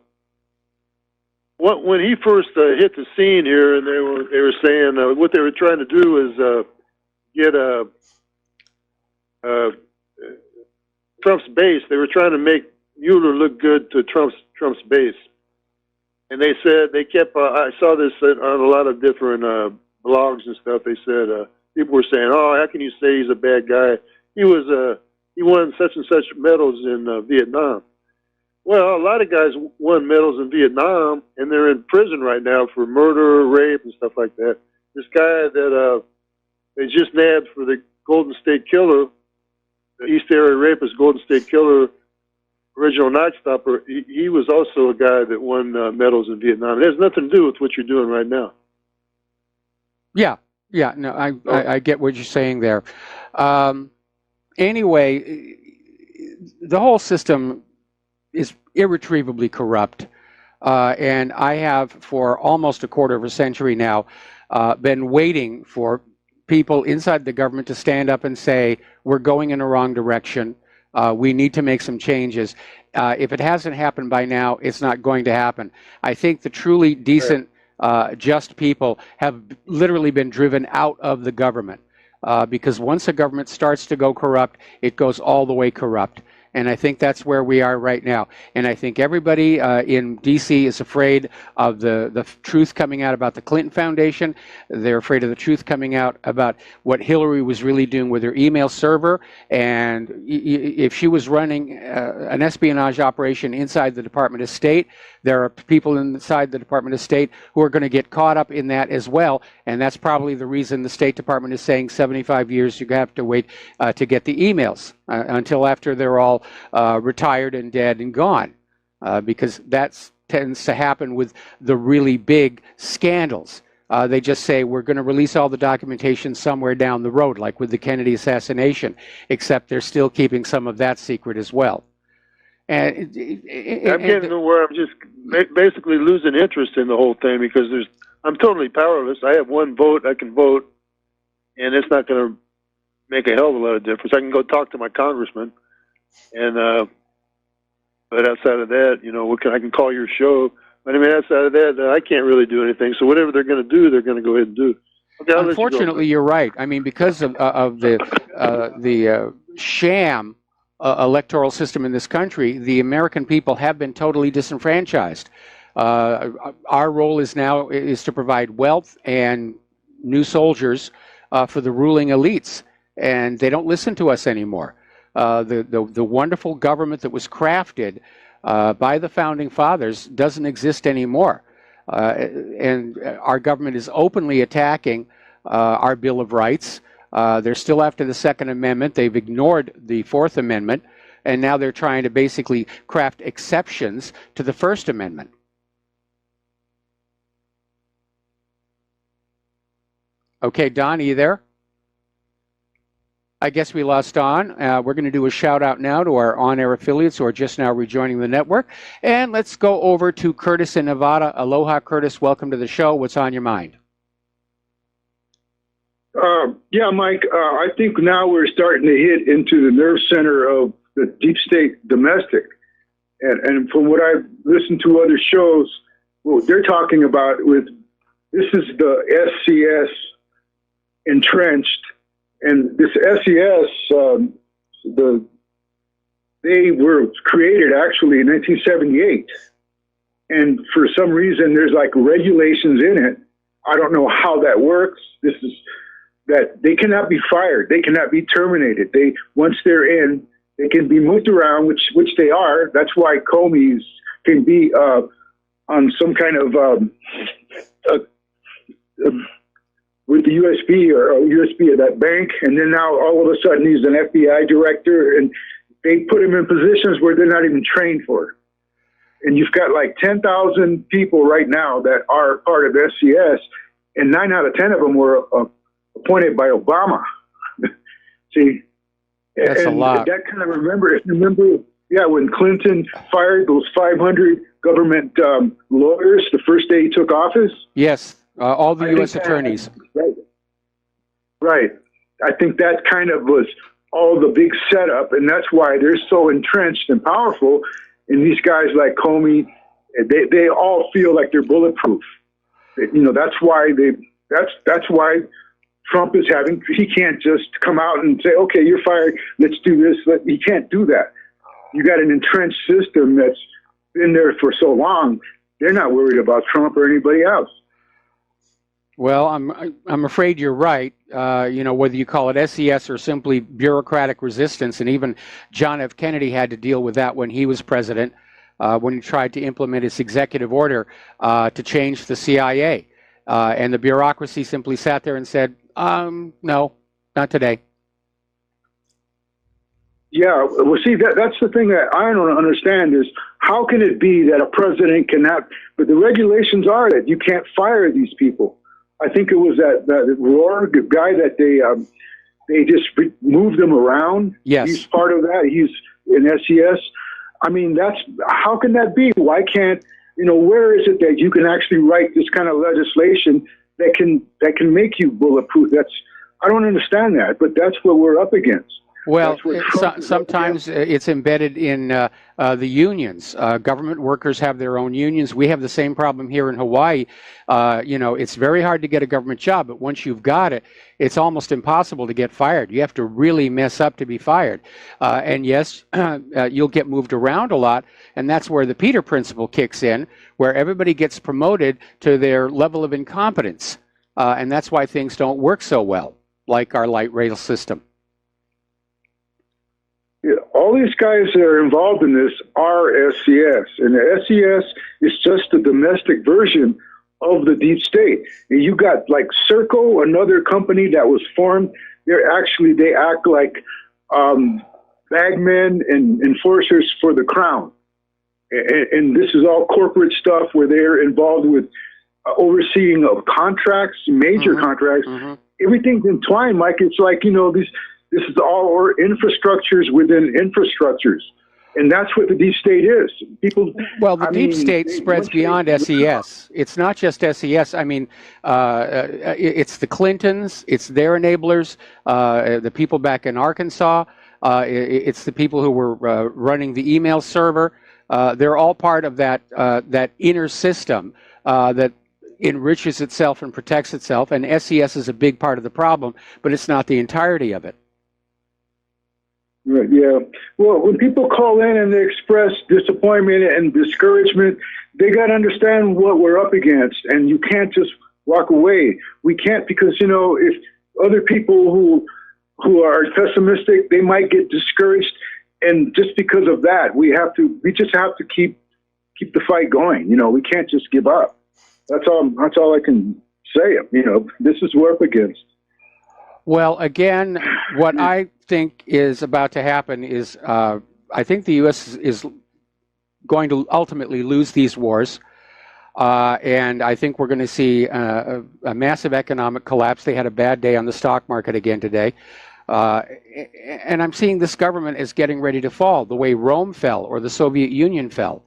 when he first hit the scene here, and they were saying what they were trying to do is get Trump's base. They were trying to make Mueller look good to Trump's base, and they said they kept. I saw this on a lot of different blogs and stuff. They said people were saying, "Oh, how can you say he's a bad guy? He won such and such medals in Vietnam." Well, a lot of guys won medals in Vietnam, and they're in prison right now for murder, rape, and stuff like that. This guy that they just nabbed for Golden State Killer, the East Area Rapist, Golden State Killer, original Night Stopper, he was also a guy that won medals in Vietnam. It has nothing to do with what you're doing right now. Yeah, no, I get what you're saying there. Anyway, the whole system is irretrievably corrupt. And I have, for almost a quarter of a century now, been waiting for people inside the government to stand up and say, we're going in the wrong direction. We need to make some changes. If it hasn't happened by now, it's not going to happen. I think the truly decent, just people have literally been driven out of the government. Because once a government starts to go corrupt, it goes all the way corrupt. And I think that's where we are right now. And I think everybody in D.C. is afraid of the truth coming out about the Clinton Foundation. They're afraid of the truth coming out about what Hillary was really doing with her email server. And if she was running an espionage operation inside the Department of State, there are people inside the Department of State who are going to get caught up in that as well. And that's probably the reason the State Department is saying 75 years you have to wait to get the emails until after they're all retired and dead and gone. Because that tends to happen with the really big scandals. They just say, we're going to release all the documentation somewhere down the road, like with the Kennedy assassination, except they're still keeping some of that secret as well. And I'm getting to where I'm just basically losing interest in the whole thing because I'm totally powerless. I have one vote. I can vote, and it's not going to make a hell of a lot of difference. I can go talk to my congressman, and but outside of that, you know, I can call your show. But I mean, outside of that, I can't really do anything. So whatever they're going to do, they're going to go ahead and do. Okay, unfortunately, you're right. I mean, because of the sham electoral system in this country, the American people have been totally disenfranchised. Our role is to provide wealth and new soldiers for the ruling elites, and they don't listen to us anymore. The wonderful government that was crafted by the founding fathers doesn't exist anymore, and our government is openly attacking our Bill of Rights. They're still after the Second Amendment. They've ignored the Fourth Amendment, and now they're trying to basically craft exceptions to the First Amendment. Okay, Don, are you there? I guess we lost Don. We're going to do a shout out now to our on-air affiliates who are just now rejoining the network. And let's go over to Curtis in Nevada. Aloha, Curtis. Welcome to the show. What's on your mind? Yeah, Mike, I think now we're starting to hit into the nerve center of the deep state domestic. And from what I've listened to other shows, what they're talking about this is the SCS entrenched. And this SCS, they were created actually in 1978. And for some reason, there's like regulations in it. I don't know how that works. This is that they cannot be fired. They cannot be terminated. Once they're in, they can be moved around, which they are. That's why Comey's can be on some kind of with the USB or USB of that bank, and then now all of a sudden he's an FBI director, and they put him in positions where they're not even trained for. And you've got like 10,000 people right now that are part of SCS, and 9 out of 10 of them were appointed by Obama. See, that's a lot. That kind of remember, yeah, when Clinton fired those 500 government lawyers the first day he took office. Yes, all the U.S. attorneys. Right. I think that kind of was all the big setup, and that's why they're so entrenched and powerful. And these guys like Comey, they all feel like they're bulletproof. You know, that's why Trump is he can't just come out and say, okay, you're fired, let's do this. He can't do that. You got an entrenched system that's been there for so long. They're not worried about Trump or anybody else. Well, I'm afraid you're right. You know, whether you call it SES or simply bureaucratic resistance, and even John F. Kennedy had to deal with that when he was president, when he tried to implement his executive order to change the CIA. And the bureaucracy simply sat there and said, no, not today. Yeah, well, see, that's the thing that I don't understand is how can it be that a president cannot, but the regulations are that you can't fire these people. I think it was that Roar guy that they just moved him around. Yes. He's part of that. He's in SES. I mean, how can that be? Why can't, where is it that you can actually write this kind of legislation that can make you bulletproof? I don't understand that, but that's what we're up against. Well, sometimes it's embedded in the unions. Government workers have their own unions. We have the same problem here in Hawaii. It's very hard to get a government job, but once you've got it, it's almost impossible to get fired. You have to really mess up to be fired. And yes, you'll get moved around a lot, and that's where the Peter principle kicks in, where everybody gets promoted to their level of incompetence. And that's why things don't work so well, like our light rail system. Yeah, all these guys that are involved in this are SCS, and the SCS is just the domestic version of the deep state. And you got like Serco, another company that was formed. They act like bagmen and enforcers for the crown. And this is all corporate stuff where they're involved with overseeing of contracts, major contracts. Everything's entwined, Mike. It's like, this is all infrastructures within infrastructures. And that's what the deep state is. Well, the deep state spreads beyond SES. It's not just SES. I mean, it's the Clintons, it's their enablers, the people back in Arkansas, it's the people who were running the email server. They're all part of that inner system that enriches itself and protects itself. And SES is a big part of the problem, but it's not the entirety of it. Right, yeah. Well, when people call in and they express disappointment and discouragement, they got to understand what we're up against, and you can't just walk away. We can't, because if other people who are pessimistic, they might get discouraged, and just because of that, we just have to keep the fight going. We can't just give up. That's all I can say. This is what we're up against. Well, again, what I think is about to happen is I think the U.S. is going to ultimately lose these wars, and I think we're going to see a massive economic collapse. They had a bad day on the stock market again today, and I'm seeing this government is getting ready to fall, the way Rome fell or the Soviet Union fell,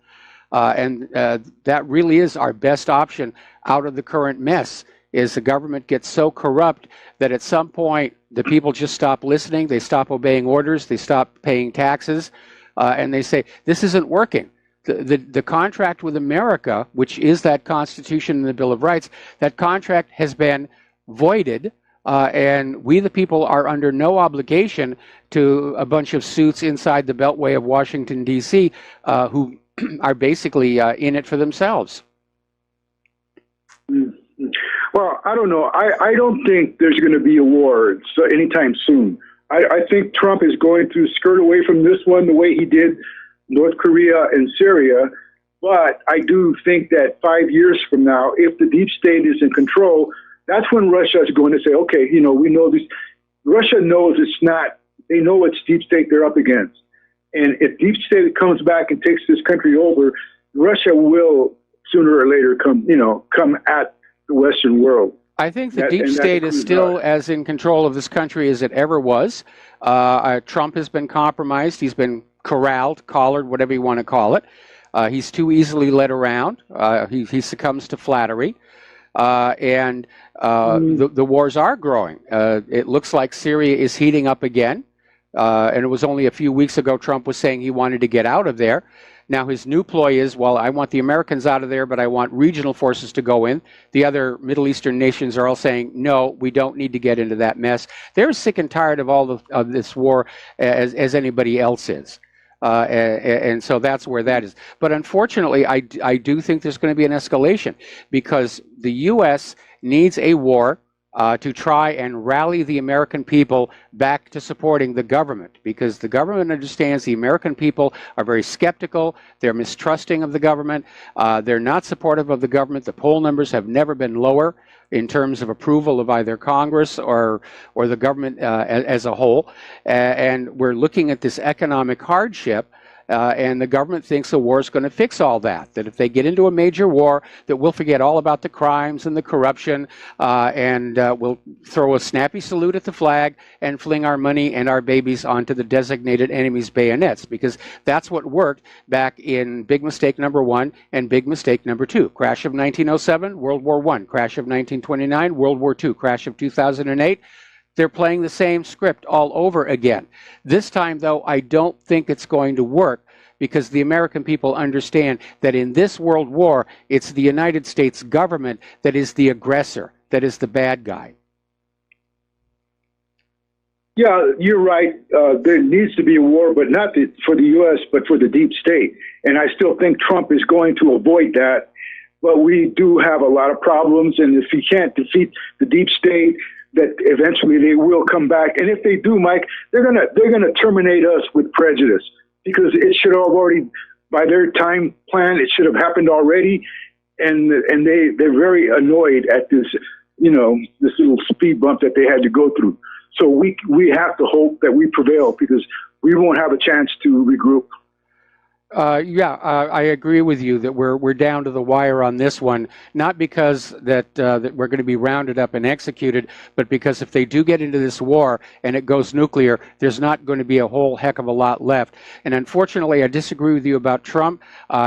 and that really is our best option out of the current mess. Is the government gets so corrupt that at some point the people just stop listening, they stop obeying orders, they stop paying taxes, and they say, this isn't working. The contract with America, which is that Constitution and the Bill of Rights, that contract has been voided, and we the people are under no obligation to a bunch of suits inside the Beltway of Washington, D.C., who are basically in it for themselves. Well, I don't know. I don't think there's going to be a war anytime soon. I think Trump is going to skirt away from this one the way he did North Korea and Syria. But I do think that 5 years from now, if the deep state is in control, that's when Russia is going to say, okay, we know this. Russia knows it's not, they know it's deep state they're up against. And if deep state comes back and takes this country over, Russia will sooner or later come at the Western world. I think the deep state is still as in control of this country as it ever was. Trump has been compromised. He's been corralled, collared, whatever you want to call it. He's too easily led around. He succumbs to flattery. And the wars are growing. It looks like Syria is heating up again. And it was only a few weeks ago Trump was saying he wanted to get out of there. Now his new ploy is, well, I want the Americans out of there, but I want regional forces to go in. The other Middle Eastern nations are all saying, no, we don't need to get into that mess. They're as sick and tired of all of this war as anybody else is. And so that's where that is. But unfortunately, I do think there's going to be an escalation because the U.S. needs a war to try and rally the American people back to supporting the government, because the government understands the American people are very skeptical. They're mistrusting of the government. They're not supportive of the government. The poll numbers have never been lower in terms of approval of either Congress or the government as a whole. And we're looking at this economic hardship. And the government thinks the war is going to fix all that. That if they get into a major war, that we'll forget all about the crimes and the corruption, and we'll throw a snappy salute at the flag and fling our money and our babies onto the designated enemy's bayonets, because that's what worked back in big mistake number 1 and big mistake number 2. Crash of 1907, World War I. Crash of 1929, World War II. Crash of 2008. They're playing the same script all over again. This time, though, I don't think it's going to work, because the American people understand that in this world war, it's the United States government that is the aggressor, that is the bad guy. Yeah, you're right. There needs to be a war, but not for the U.S., but for the deep state. And I still think Trump is going to avoid that. But we do have a lot of problems, and if he can't defeat the deep state, that eventually they will come back. And if they do, Mike, they're gonna terminate us with prejudice, because it should have already, by their time plan, it should have happened already. And they're very annoyed at this, this little speed bump that they had to go through. So we have to hope that we prevail, because we won't have a chance to regroup. I agree with you that we're down to the wire on this one, not because that we're going to be rounded up and executed, but because if they do get into this war and it goes nuclear, there's not going to be a whole heck of a lot left. And unfortunately, I disagree with you about Trump.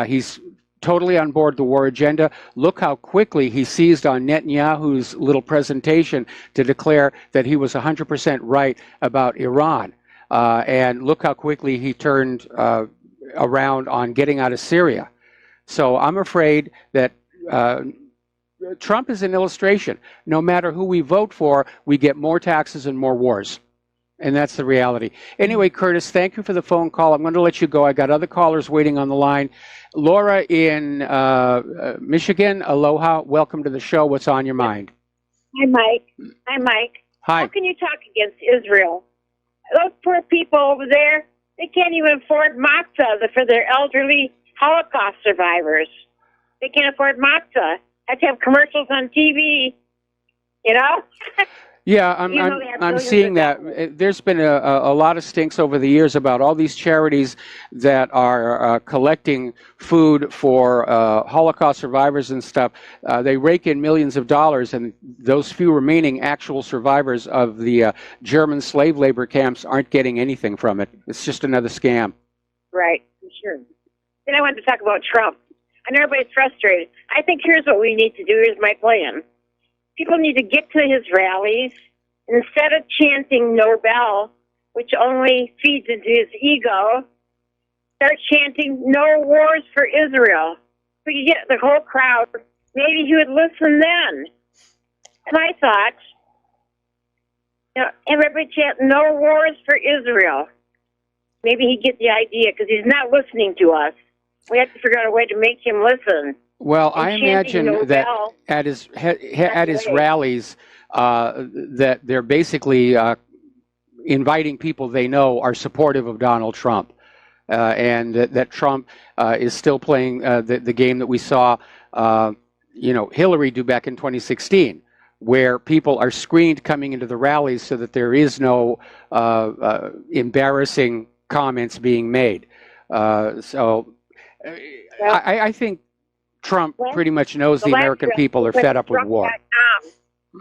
He's totally on board the war agenda. Look how quickly he seized on Netanyahu's little presentation to declare that he was 100% right about Iran. And look how quickly he turned around on getting out of Syria. So I'm afraid that Trump is an illustration. No matter who we vote for, we get more taxes and more wars. And that's the reality. Anyway, Curtis, thank you for the phone call. I'm going to let you go. I got other callers waiting on the line. Laura in Michigan, aloha. Welcome to the show. What's on your mind? Hi, Mike. Hi. How can you talk against Israel? Those poor people over there, they can't even afford matzah for their elderly Holocaust survivors. They can't afford matzah. Have to have commercials on TV, Yeah, I'm seeing that. There's been a lot of stinks over the years about all these charities that are collecting food for Holocaust survivors and stuff. They rake in millions of dollars, and those few remaining actual survivors of the German slave labor camps aren't getting anything from it. It's just another scam. Right, for sure. Then I wanted to talk about Trump. I know everybody's frustrated. I think here's what we need to do. Here's my plan. People need to get to his rallies, and instead of chanting Nobel, which only feeds into his ego, start chanting no wars for Israel. If we could get the whole crowd, maybe he would listen then. And I thought, everybody chant no wars for Israel. Maybe he'd get the idea, because he's not listening to us. We have to figure out a way to make him listen. Well, I imagine that at his rallies, that they're basically inviting people they know are supportive of Donald Trump, and that Trump is still playing the game that we saw, Hillary do back in 2016, where people are screened coming into the rallies so that there is no embarrassing comments being made. I think Trump pretty much knows the American people are fed up with war.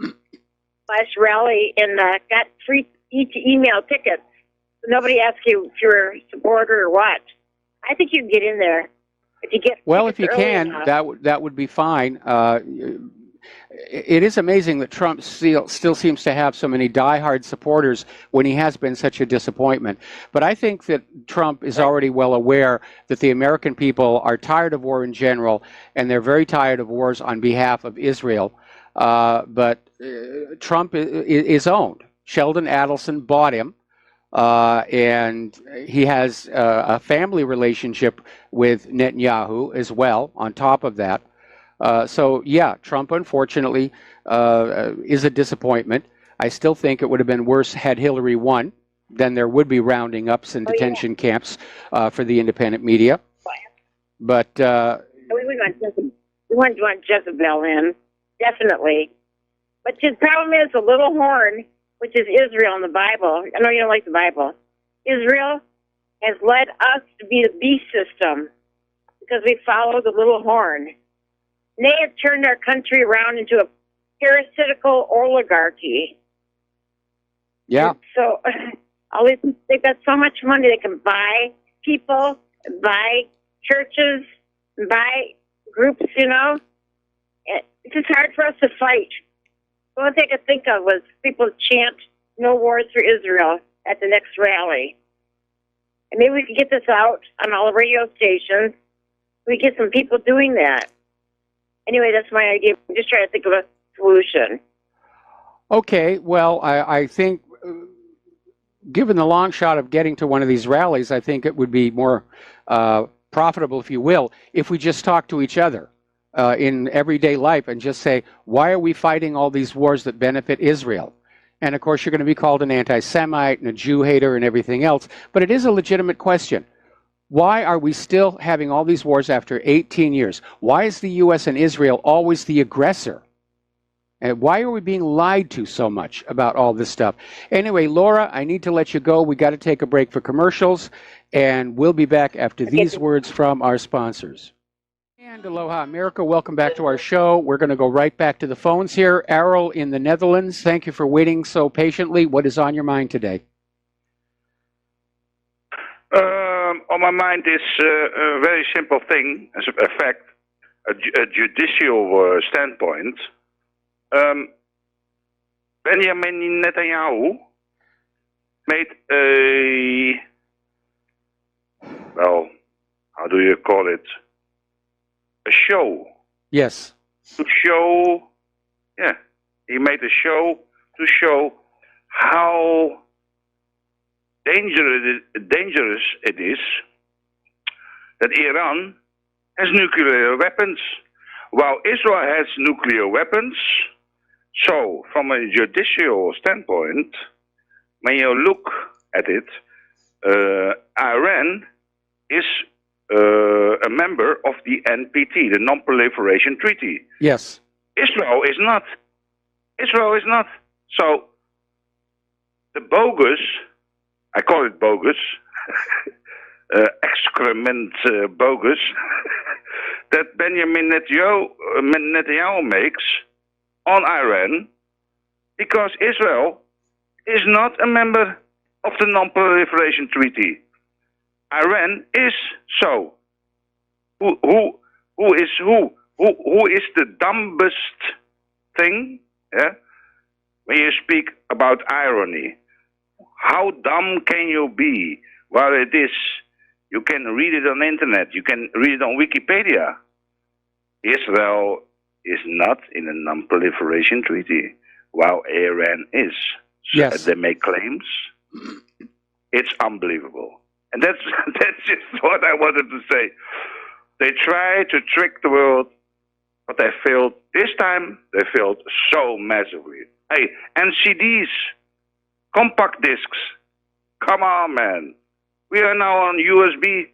Last rally and got free email tickets. Nobody asked you if you're a supporter or what. I think you can get in there. If you can, that would be fine. It is amazing that Trump still seems to have so many diehard supporters when he has been such a disappointment. But I think that Trump is already well aware that the American people are tired of war in general, and they're very tired of wars on behalf of Israel. But Trump is owned. Sheldon Adelson bought him, and he has a family relationship with Netanyahu as well, on top of that. So, yeah, Trump, unfortunately, is a disappointment. I still think it would have been worse had Hillary won. Then there would be rounding ups and detention camps for the independent media. But we wouldn't want Jezebel in, definitely. But the problem is the little horn, which is Israel in the Bible. I know you don't like the Bible. Israel has led us to be the beast system because we follow the little horn. And they have turned our country around into a parasitical oligarchy. Yeah. And so they've got so much money they can buy people, buy churches, buy groups, you know. It's just hard for us to fight. The only thing I could think of was people chant "No wars for Israel" at the next rally. And maybe we could get this out on all the radio stations. We get some people doing that. Anyway, that's my idea. I'm just trying to think of a solution. Okay, well, I think given the long shot of getting to one of these rallies, I think it would be more profitable, if you will, if we just talk to each other in everyday life and just say, why are we fighting all these wars that benefit Israel? And of course, you're going to be called an anti-Semite and a Jew hater and everything else, but it is a legitimate question. Why are we still having all these wars after 18 years? Why is the U.S. and Israel always the aggressor? And why are we being lied to so much about all this stuff? Anyway, Laura, I need to let you go. We got to take a break for commercials, and we'll be back after these words from our sponsors. And aloha, America. Welcome back to our show. We're going to go right back to the phones here. Errol in the Netherlands, thank you for waiting so patiently. What is on your mind today? On my mind is a very simple thing, as a fact, a judicial standpoint. Benjamin Netanyahu made a, well, how do you call it? A show. Yes. To show, yeah, he made a show to show how dangerous it is that Iran has nuclear weapons, while Israel has nuclear weapons. So, from a judicial standpoint, when you look at it, Iran is a member of the NPT, the Non-Proliferation Treaty. Yes. Israel is not. Israel is not. So, the bogus, I call it bogus, excrement bogus, that Benjamin Netanyahu makes on Iran, because Israel is not a member of the Non-Proliferation Treaty. Iran is so. Who is who? Who is the dumbest thing? Yeah? When you speak about irony, how dumb can you be? Well, it is. You can read it on the internet. You can read it on Wikipedia. Israel is not in a non-proliferation treaty, while Iran is. So yes. They make claims. It's unbelievable. And that's just what I wanted to say. They try to trick the world, but they failed. This time, they failed so massively. Hey, and CDs, compact discs. Come on, man. We are now on USB.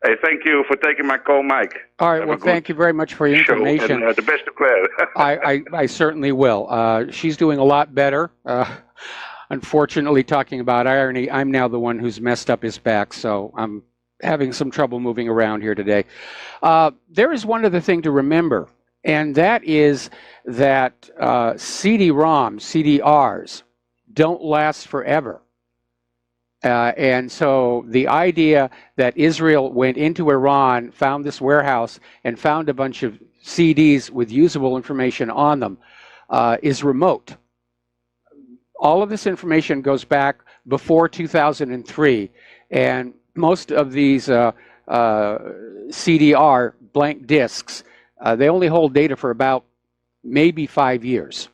Hey, thank you for taking my call, Mike. All right, well, thank you very much for your information. And, the best of Claire. I certainly will. She's doing a lot better. Unfortunately, talking about irony, I'm now the one who's messed up his back, so I'm having some trouble moving around here today. There is one other thing to remember, and that is that CD-ROMs, CDRs, don't last forever. And so the idea that Israel went into Iran, found this warehouse, and found a bunch of CDs with usable information on them is remote. All of this information goes back before 2003, and most of these CDR blank disks, they only hold data for about maybe 5 years.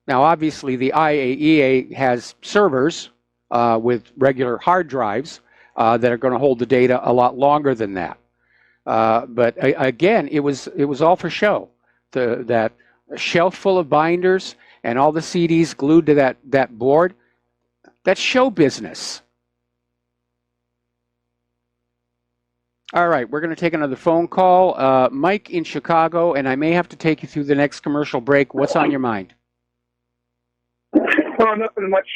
Now, obviously, the Aiea has servers with regular hard drives that are going to hold the data a lot longer than that. Again, it was all for show. That shelf full of binders and all the CDs glued to that board, that's show business. All right, we're going to take another phone call. Mike in Chicago, and I may have to take you through the next commercial break. What's on your mind? Well, nothing much.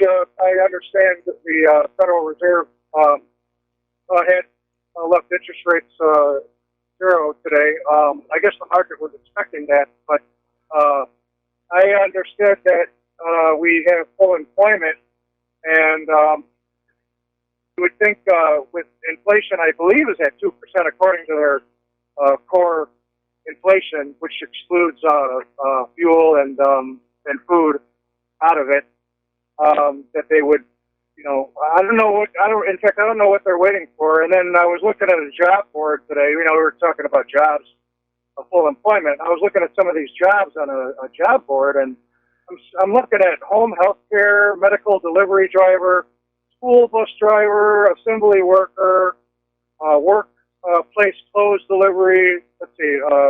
I understand that the Federal Reserve had left interest rates zero today. I guess the market was expecting that, but I understood that we have full employment, and you would think with inflation, I believe, is at 2% according to their core inflation, which excludes fuel and food out of it, that they would, I don't know what they're waiting for. And then I was looking at a job board today. We were talking about jobs of full employment. I was looking at some of these jobs on a job board, and I'm looking at home health care, medical delivery driver, school bus driver, assembly worker, workplace clothes delivery,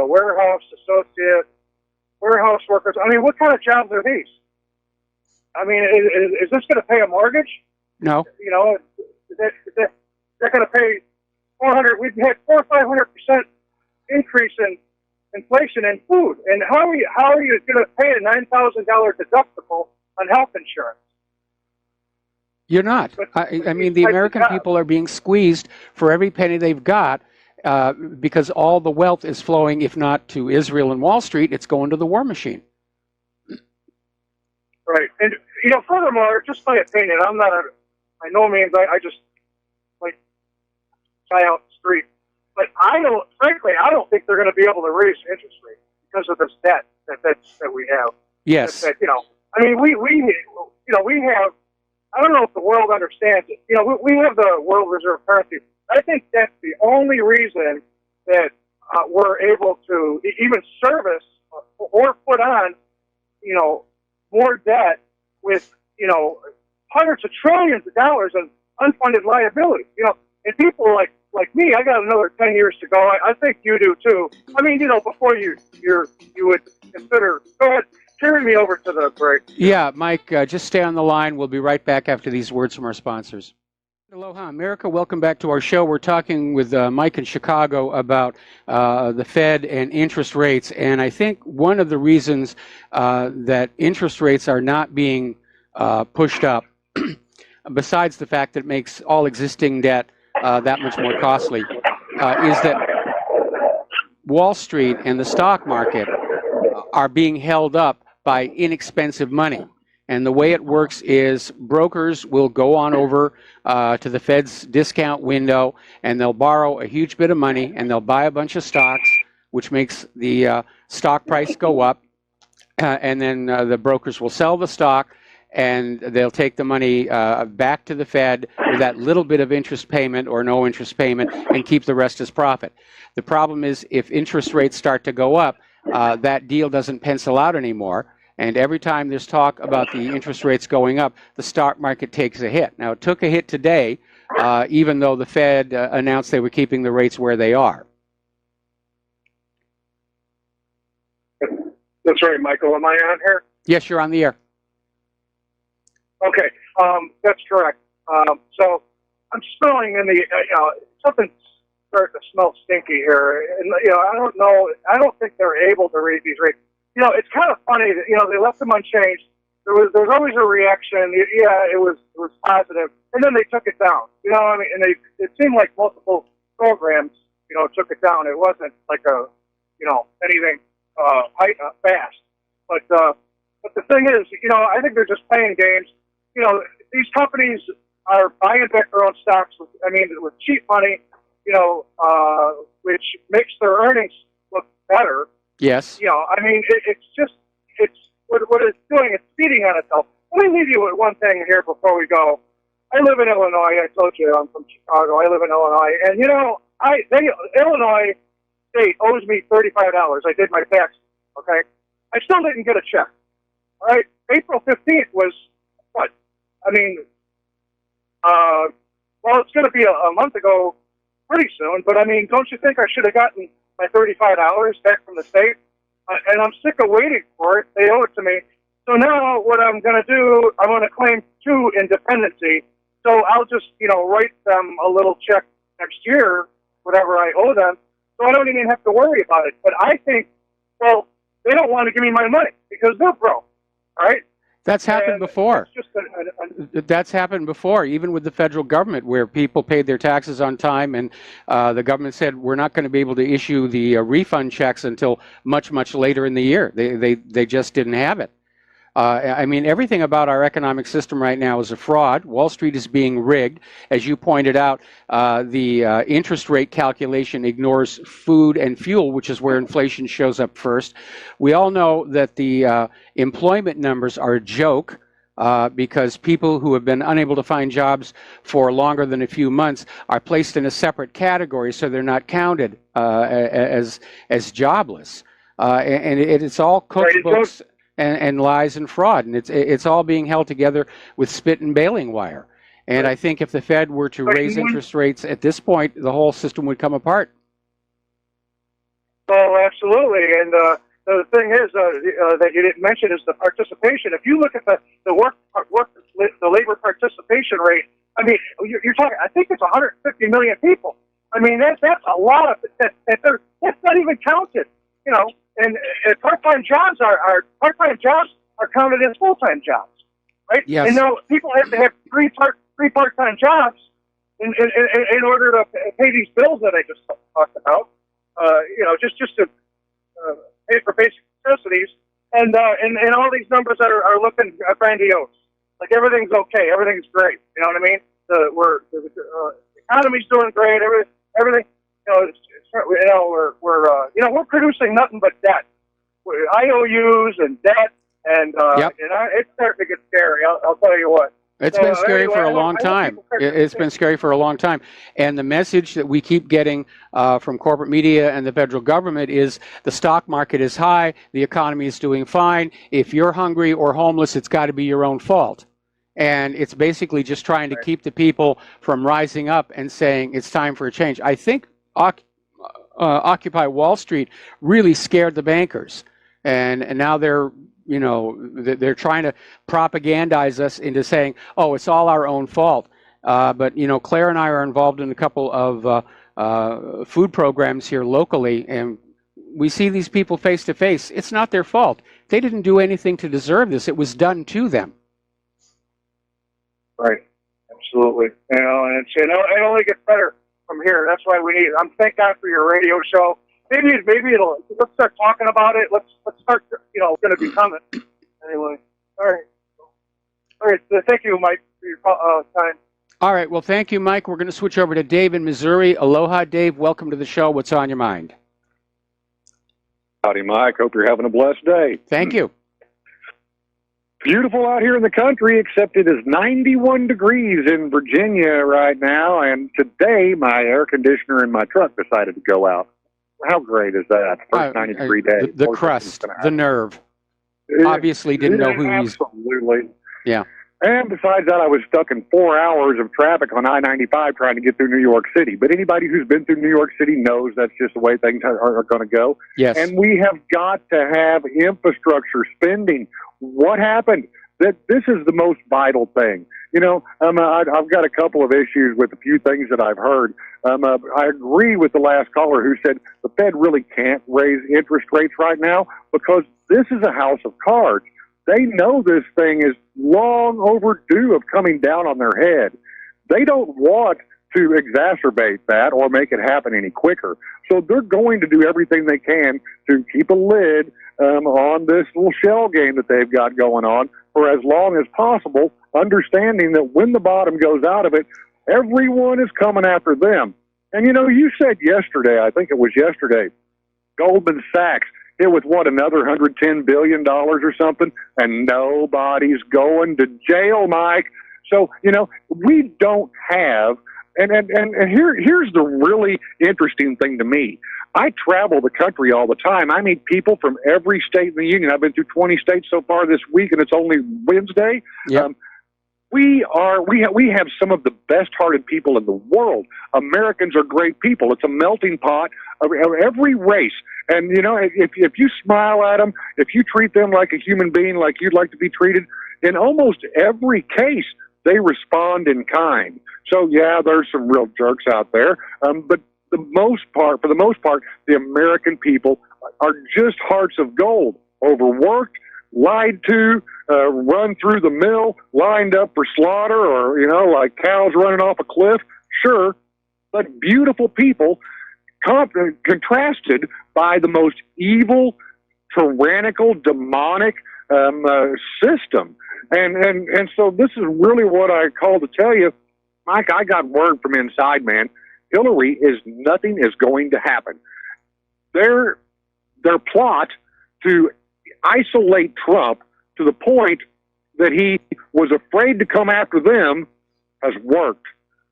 warehouse associate, warehouse workers. I mean, what kind of jobs are these? I mean, is this going to pay a mortgage? No. Is that going to pay 400? We've had 400 or 500% increase in inflation in food, and how are you going to pay a $9,000 deductible on health insurance? You're not. I mean, the American people are being squeezed for every penny they've got because all the wealth is flowing, if not to Israel and Wall Street, it's going to the war machine. Right. And, furthermore, just my opinion, I'm not by no means, I just like guy out the street. But I don't think they're going to be able to raise interest rates because of this debt that we have. Yes. I mean, we have, I don't know if the world understands it. We have the world reserve currency. I think that's the only reason that we're able to even service or put on, more debt with, hundreds of trillions of dollars in unfunded liability. And people like me, I got another 10 years to go. I think you do too. I mean, before you would consider. Go ahead, carry me over to the break. Yeah, Mike, just stay on the line. We'll be right back after these words from our sponsors. Aloha, America. Welcome back to our show. We're talking with Mike in Chicago about the Fed and interest rates. And I think one of the reasons that interest rates are not being pushed up, besides the fact that it makes all existing debt that much more costly, is that Wall Street and the stock market are being held up by inexpensive money. And the way it works is brokers will go on over to the Fed's discount window, and they'll borrow a huge bit of money, and they'll buy a bunch of stocks, which makes the stock price go up. And then the brokers will sell the stock, and they'll take the money back to the Fed with that little bit of interest payment or no interest payment and keep the rest as profit. The problem is if interest rates start to go up, that deal doesn't pencil out anymore. And every time there's talk about the interest rates going up, the stock market takes a hit. Now, it took a hit today, even though the Fed announced they were keeping the rates where they are. That's right, Michael. Am I on here? Yes, you're on the air. Okay, that's correct. So I'm smelling in the, something's starting to smell stinky here. And, I don't know. I don't think they're able to raise these rates. It's kind of funny that, they left them unchanged. There was always a reaction. Yeah, it was positive. And then they took it down. And it seemed like multiple programs, took it down. It wasn't like anything fast. But the thing is, I think they're just playing games. These companies are buying back their own stocks with cheap money, which makes their earnings look better. Yes. It's what it's doing. It's feeding on itself. Let me leave you with one thing here before we go. I live in Illinois. I told you I'm from Chicago. I live in Illinois, and Illinois State owes me $35. I did my taxes. Okay, I still didn't get a check. All right, April 15th was what? Well, it's going to be a month ago pretty soon. But I mean, don't you think I should have gotten my $35 back from the state? And I'm sick of waiting for it. They owe it to me. So now what I'm going to do, I'm going to claim 2 independency. So I'll just, write them a little check next year, whatever I owe them. So I don't even have to worry about it. But I think, well, they don't want to give me my money because they're broke, right? That's happened before. That's happened before, even with the federal government, where people paid their taxes on time, and the government said we're not going to be able to issue the refund checks until much, much later in the year. They just didn't have it. I mean, everything about our economic system right now is a fraud. Wall Street is being rigged. As you pointed out, the interest rate calculation ignores food and fuel, which is where inflation shows up first. We all know that the employment numbers are a joke because people who have been unable to find jobs for longer than a few months are placed in a separate category, so they're not counted as jobless. And it's all cookbooks. And lies and fraud, and it's all being held together with spit and baling wire. And I think if the Fed were to raise interest rates at this point, the whole system would come apart. Oh, absolutely. And the thing is that you didn't mention is the participation. If you look at the labor participation rate, I mean, you're talking. I think it's 150 million people. I mean, that's a lot of that's not even counted. And part-time jobs are counted as full-time jobs, right? Yes. And now people have to have three part-time jobs in order to pay these bills that I just talked about. Just to pay for basic necessities, and all these numbers that are looking grandiose. Like everything's okay, everything's great. You know what I mean? The economy's doing great. Everything. We're producing nothing but debt, IOUs and debt, and it's starting to get scary. I'll tell you what. It's been scary for a long time. It's been scary for a long time. And the message that we keep getting from corporate media and the federal government is the stock market is high, the economy is doing fine. If you're hungry or homeless, it's got to be your own fault. And it's basically just trying to keep the people from rising up and saying it's time for a change. I think Occupy Wall Street really scared the bankers, and now they're trying to propagandize us into saying, oh, it's all our own fault. But Claire and I are involved in a couple of food programs here locally, and we see these people face to face. It's not their fault. They didn't do anything to deserve this. It was done to them. Right. Absolutely. And it only gets better from here. That's why we need. I'm thank God for your radio show. Maybe let's start talking about it. Let's start. Going to be coming. Anyway. All right. So thank you, Mike, for your time. All right. Well, thank you, Mike. We're going to switch over to Dave in Missouri. Aloha, Dave. Welcome to the show. What's on your mind? Howdy, Mike. Hope you're having a blessed day. Thank you. Beautiful out here in the country, except it is 91 degrees in Virginia right now, and today my air conditioner in my truck decided to go out. How great is that? First 90-degree day. The crust, the nerve. Obviously didn't know who he's... Absolutely. Yeah. And besides that, I was stuck in 4 hours of traffic on I-95 trying to get through New York City. But anybody who's been through New York City knows that's just the way things are going to go. Yes. And we have got to have infrastructure spending. What happened? This is the most vital thing. I've got a couple of issues with a few things that I've heard. I agree with the last caller who said the Fed really can't raise interest rates right now because this is a house of cards. They know this thing is long overdue of coming down on their head. They don't want to exacerbate that or make it happen any quicker. So they're going to do everything they can to keep a lid on this little shell game that they've got going on for as long as possible, understanding that when the bottom goes out of it, everyone is coming after them. And, you said yesterday, I think it was yesterday, Goldman Sachs hit with another $110 billion or something, and nobody's going to jail, Mike. So, we don't have, and here's the really interesting thing to me. I travel the country all the time. I meet people from every state in the union. I've been through 20 states so far this week, and it's only Wednesday. Yep. we have some of the best-hearted people in the world. Americans are great people. It's a melting pot of every race. And, you know, if you smile at them, if you treat them like a human being, like you'd like to be treated, in almost every case, they respond in kind. So, yeah, there's some real jerks out there. But for the most part, the American people are just hearts of gold, overworked, lied to, run through the mill, lined up for slaughter, or, you know, like cows running off a cliff. Sure, but beautiful people contrasted by the most evil, tyrannical, demonic system. And so this is really what I called to tell you. Mike, I got word from inside, man. Nothing is going to happen. Their plot to isolate Trump to the point that he was afraid to come after them has worked.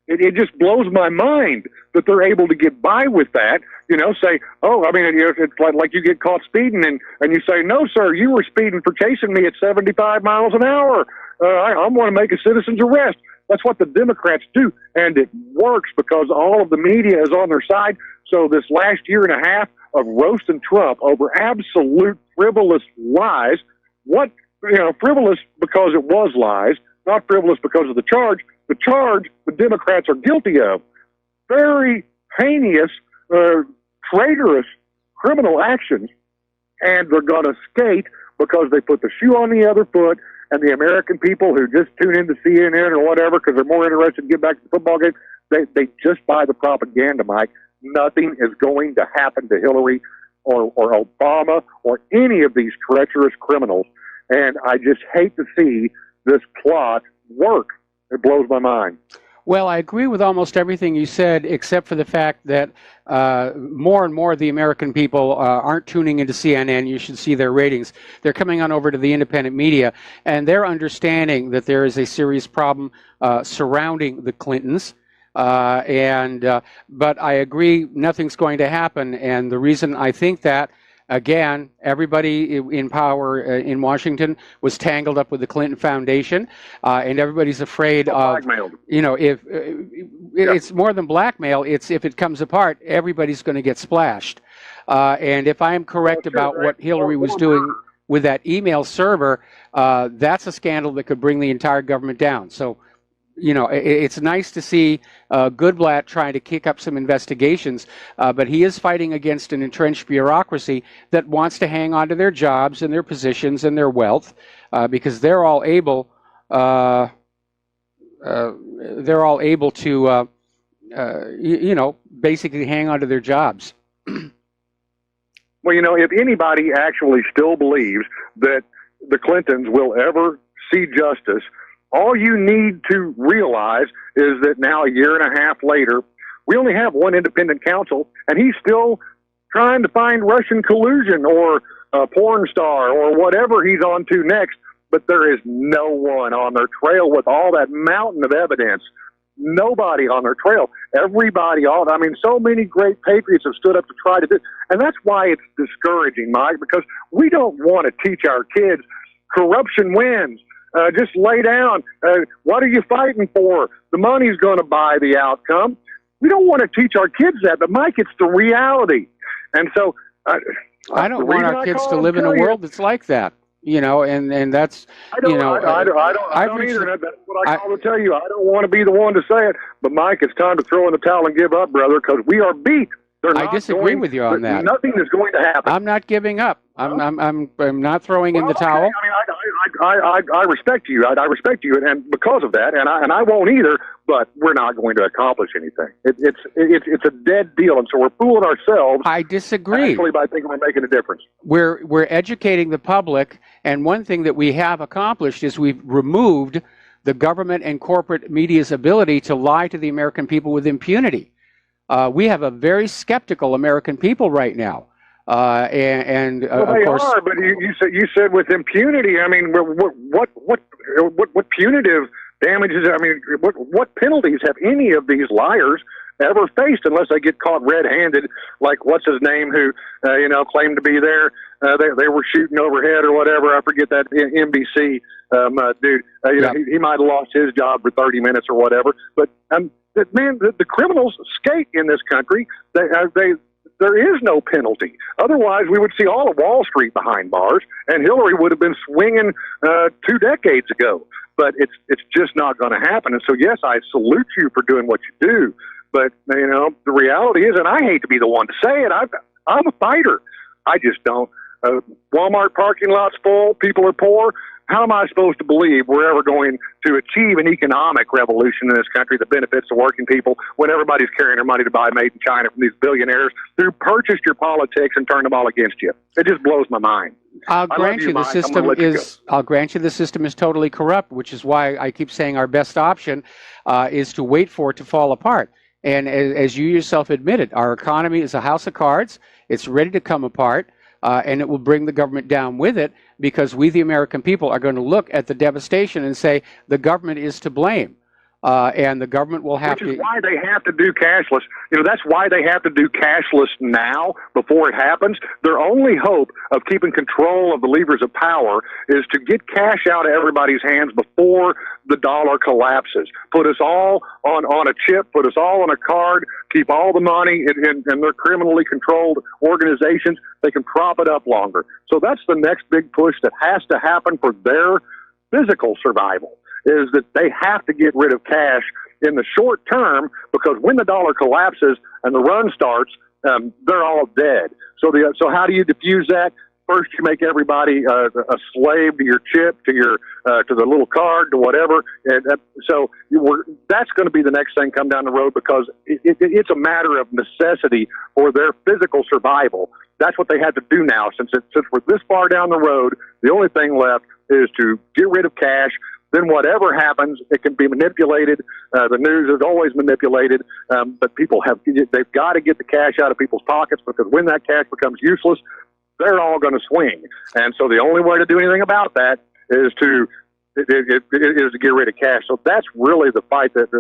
It just blows my mind that they're able to get by with that. You know, say, oh, I mean, it's like you get caught speeding and you say, no, sir, you were speeding for chasing me at 75 miles an hour. I want to make a citizen's arrest. That's what the Democrats do, and it works because all of the media is on their side. So this last year and a half of roasting Trump over absolute frivolous lies, frivolous because it was lies, not frivolous because of the charge. The charge the Democrats are guilty of. Very heinous, traitorous criminal actions, and they're going to skate because they put the shoe on the other foot, and the American people who just tune into CNN or whatever because they're more interested in getting back to the football game, they just buy the propaganda, Mike. Nothing is going to happen to Hillary or Obama or any of these treacherous criminals, and I just hate to see this plot work. It blows my mind. Well, I agree with almost everything you said, except for the fact that more and more of the American people aren't tuning into CNN. You should see their ratings. They're coming on over to the independent media, and they're understanding that there is a serious problem surrounding the Clintons. But I agree, nothing's going to happen. And the reason I think that, again, everybody in power in Washington was tangled up with the Clinton Foundation, and everybody's afraid of, you know, it's more than blackmail. It's if it comes apart, everybody's going to get splashed. And if I'm correct about what Hillary was doing with that email server, that's a scandal that could bring the entire government down. So, you know, it's nice to see Goodblatt trying to kick up some investigations, but he is fighting against an entrenched bureaucracy that wants to hang on to their jobs and their positions and their wealth because they're all able to basically hang on to their jobs. Well, you know, if anybody actually still believes that the Clintons will ever see justice, all you need to realize is that now, a year and a half later, we only have one independent counsel, and he's still trying to find Russian collusion or a porn star or whatever he's on to next. But there is no one on their trail with all that mountain of evidence. Nobody on their trail. Everybody, so many great patriots have stood up to try to do, and that's why it's discouraging, Mike, because we don't want to teach our kids corruption wins. Just lay down. What are you fighting for? The money's going to buy the outcome. We don't want to teach our kids that, but Mike, it's the reality. And so, I don't want our kids to live in a world that's like that. You know, and that's, I don't either. That's what I call to tell you. I don't want to be the one to say it, but Mike, it's time to throw in the towel and give up, brother, because we are beat. I disagree with you on that. Nothing is going to happen. I'm not giving up. I'm not throwing in the towel. I respect you. I respect you, and because of that, and I won't either. But we're not going to accomplish anything. It's a dead deal, and so we're fooling ourselves. I disagree. Actually, by thinking we're making a difference. We're educating the public, and one thing that we have accomplished is we've removed the government and corporate media's ability to lie to the American people with impunity. We have a very skeptical American people right now. Of course, are, but you said with impunity. I mean, what punitive damages? I mean, what penalties have any of these liars ever faced unless they get caught red-handed, like what's his name, who claimed to be there. They were shooting overhead or whatever. I forget that NBC dude. He might have lost his job for 30 minutes or whatever. But the criminals skate in this country. There is no penalty. Otherwise, we would see all of Wall Street behind bars, and Hillary would have been swinging 2 decades ago. But it's just not going to happen. And so, yes, I salute you for doing what you do. But, the reality is, and I hate to be the one to say it, I'm a fighter. I just don't. Walmart parking lot's full. People are poor. How am I supposed to believe we're ever going to achieve an economic revolution in this country that benefits the working people when everybody's carrying their money to buy made in China from these billionaires who purchased your politics and turned them all against you? It just blows my mind. I'll grant you the system is totally corrupt, which is why I keep saying our best option is to wait for it to fall apart. And as you yourself admitted, our economy is a house of cards. It's ready to come apart. And it will bring the government down with it, because we, the American people, are going to look at the devastation and say the government is to blame. And the government will have to... Which is why they have to do cashless. That's why they have to do cashless now before it happens. Their only hope of keeping control of the levers of power is to get cash out of everybody's hands before the dollar collapses. Put us all on a chip, put us all on a card, keep all the money in their criminally controlled organizations. They can prop it up longer. So that's the next big push that has to happen for their physical survival, is that they have to get rid of cash in the short term, because when the dollar collapses and the run starts, they're all dead. So how do you diffuse that? First, you make everybody a slave to your chip, to the little card, to whatever. And that's going to be the next thing come down the road, because it's a matter of necessity for their physical survival. That's what they have to do now. Since we're this far down the road, the only thing left is to get rid of cash. Then whatever happens, it can be manipulated. The news is always manipulated, but they've got to get the cash out of people's pockets, because when that cash becomes useless, they're all going to swing. And so the only way to do anything about that is to get rid of cash. So that's really the fight that's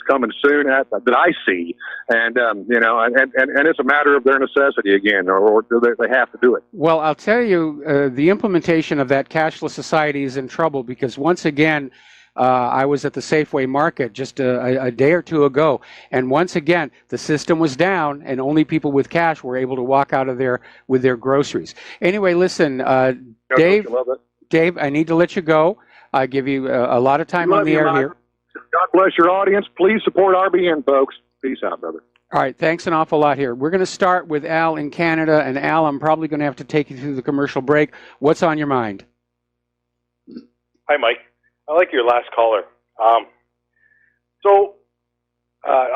coming soon that I see. And and it's a matter of their necessity again, or they have to do it. Well, I'll tell you, the implementation of that cashless society is in trouble, because once again, I was at the Safeway market just a day or two ago, and once again, the system was down, and only people with cash were able to walk out of there with their groceries. Anyway, listen, Dave, I need to let you go. I give you a lot of time on the air here. God bless your audience. Please support RBN, folks. Peace out, brother. All right, thanks an awful lot here. We're going to start with Al in Canada, and Al, I'm probably going to have to take you through the commercial break. What's on your mind? Hi, Mike. I like your last caller.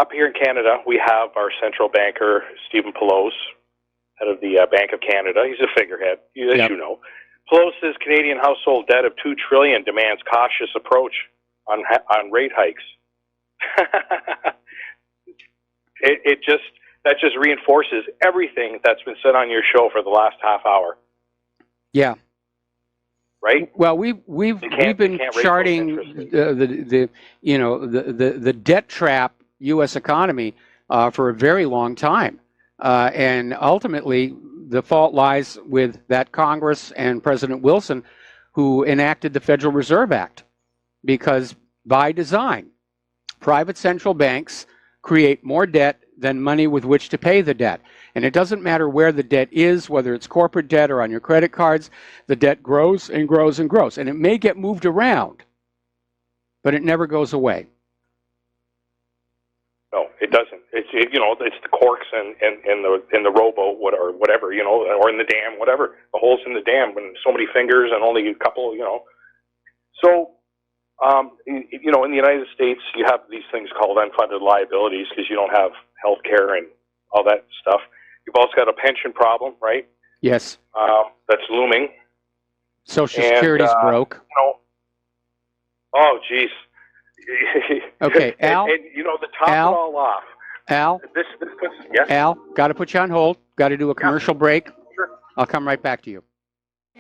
Up here in Canada, we have our central banker, Stephen Pelosi, head of the Bank of Canada. He's a figurehead, as you know. Pelosi's Canadian household debt of $2 trillion demands cautious approach on rate hikes. That just reinforces everything that's been said on your show for the last half hour. Yeah. Right. Well, we've been charting the debt trap U.S. economy for a very long time, and ultimately the fault lies with that Congress and President Wilson, who enacted the Federal Reserve Act, because by design, private central banks create more debt than money with which to pay the debt. And it doesn't matter where the debt is, whether it's corporate debt or on your credit cards, the debt grows and grows and grows. And it may get moved around, but it never goes away. No, it doesn't. It's the corks and the rowboat or whatever, or in the dam, whatever. The holes in the dam when so many fingers and only a couple, So, in the United States, you have these things called unfunded liabilities because you don't have health care and all that stuff. You've also got a pension problem, right? Yes. That's looming. Social Security's broke. Oh, geez. Okay, Al. And to top it all off. Al. Yes. Al, got to put you on hold. Got to do a commercial break. Sure. I'll come right back to you.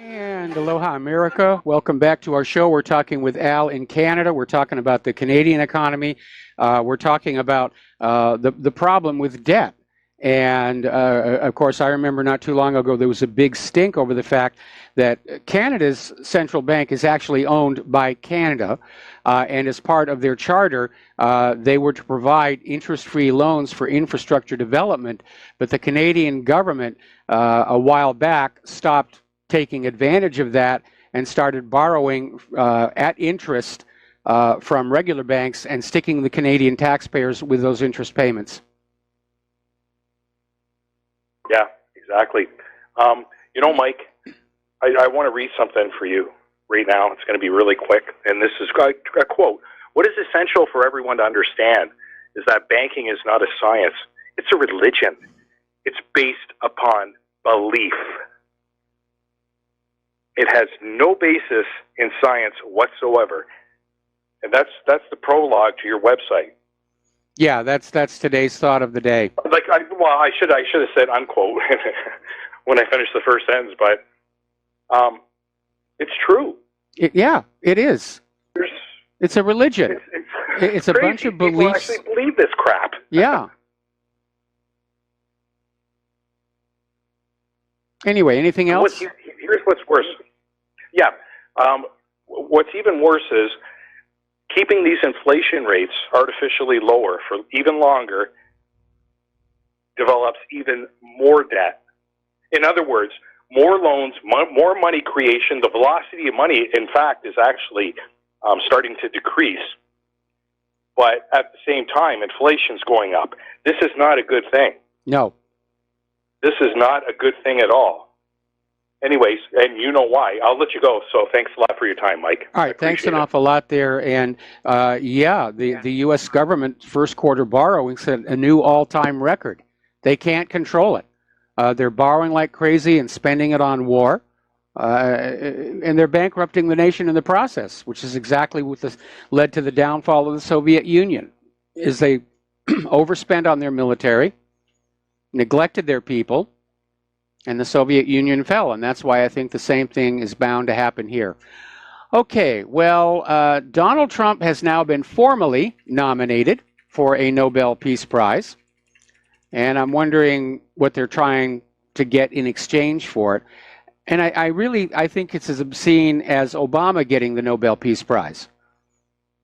And aloha, America. Welcome back to our show. We're talking with Al in Canada. We're talking about the Canadian economy. We're talking about the problem with debt. And, of course, I remember not too long ago there was a big stink over the fact that Canada's central bank is actually owned by Canada. And as part of their charter, they were to provide interest-free loans for infrastructure development. But the Canadian government, a while back, stopped taking advantage of that and started borrowing at interest from regular banks and sticking the Canadian taxpayers with those interest payments. Yeah, exactly. Mike, I want to read something for you right now. It's going to be really quick, and this is a quote. What is essential for everyone to understand is that banking is not a science. It's a religion. It's based upon belief. It has no basis in science whatsoever. And that's the prologue to your website. Yeah, that's today's thought of the day. I should have said unquote when I finished the first sentence, but it's true. It is. It's a religion. It's a bunch of beliefs. People actually believe this crap. Yeah. Anyway, anything else? Here's what's worse. Yeah. What's even worse is keeping these inflation rates artificially lower for even longer develops even more debt. In other words, more loans, more money creation. The velocity of money, in fact, is actually starting to decrease. But at the same time, inflation's going up. This is not a good thing. No. This is not a good thing at all. Anyways, and you know why. I'll let you go. So thanks a lot for your time, Mike. All right, thanks an awful lot there. And the U.S. government first quarter borrowing set a new all-time record. They can't control it. They're borrowing like crazy and spending it on war. And they're bankrupting the nation in the process, which is exactly what led to the downfall of the Soviet Union, is they overspent on their military, neglected their people, and the Soviet Union fell. And that's why I think the same thing is bound to happen here. Okay, well, Donald Trump has now been formally nominated for a Nobel Peace Prize. And I'm wondering what they're trying to get in exchange for it. And I think it's as obscene as Obama getting the Nobel Peace Prize,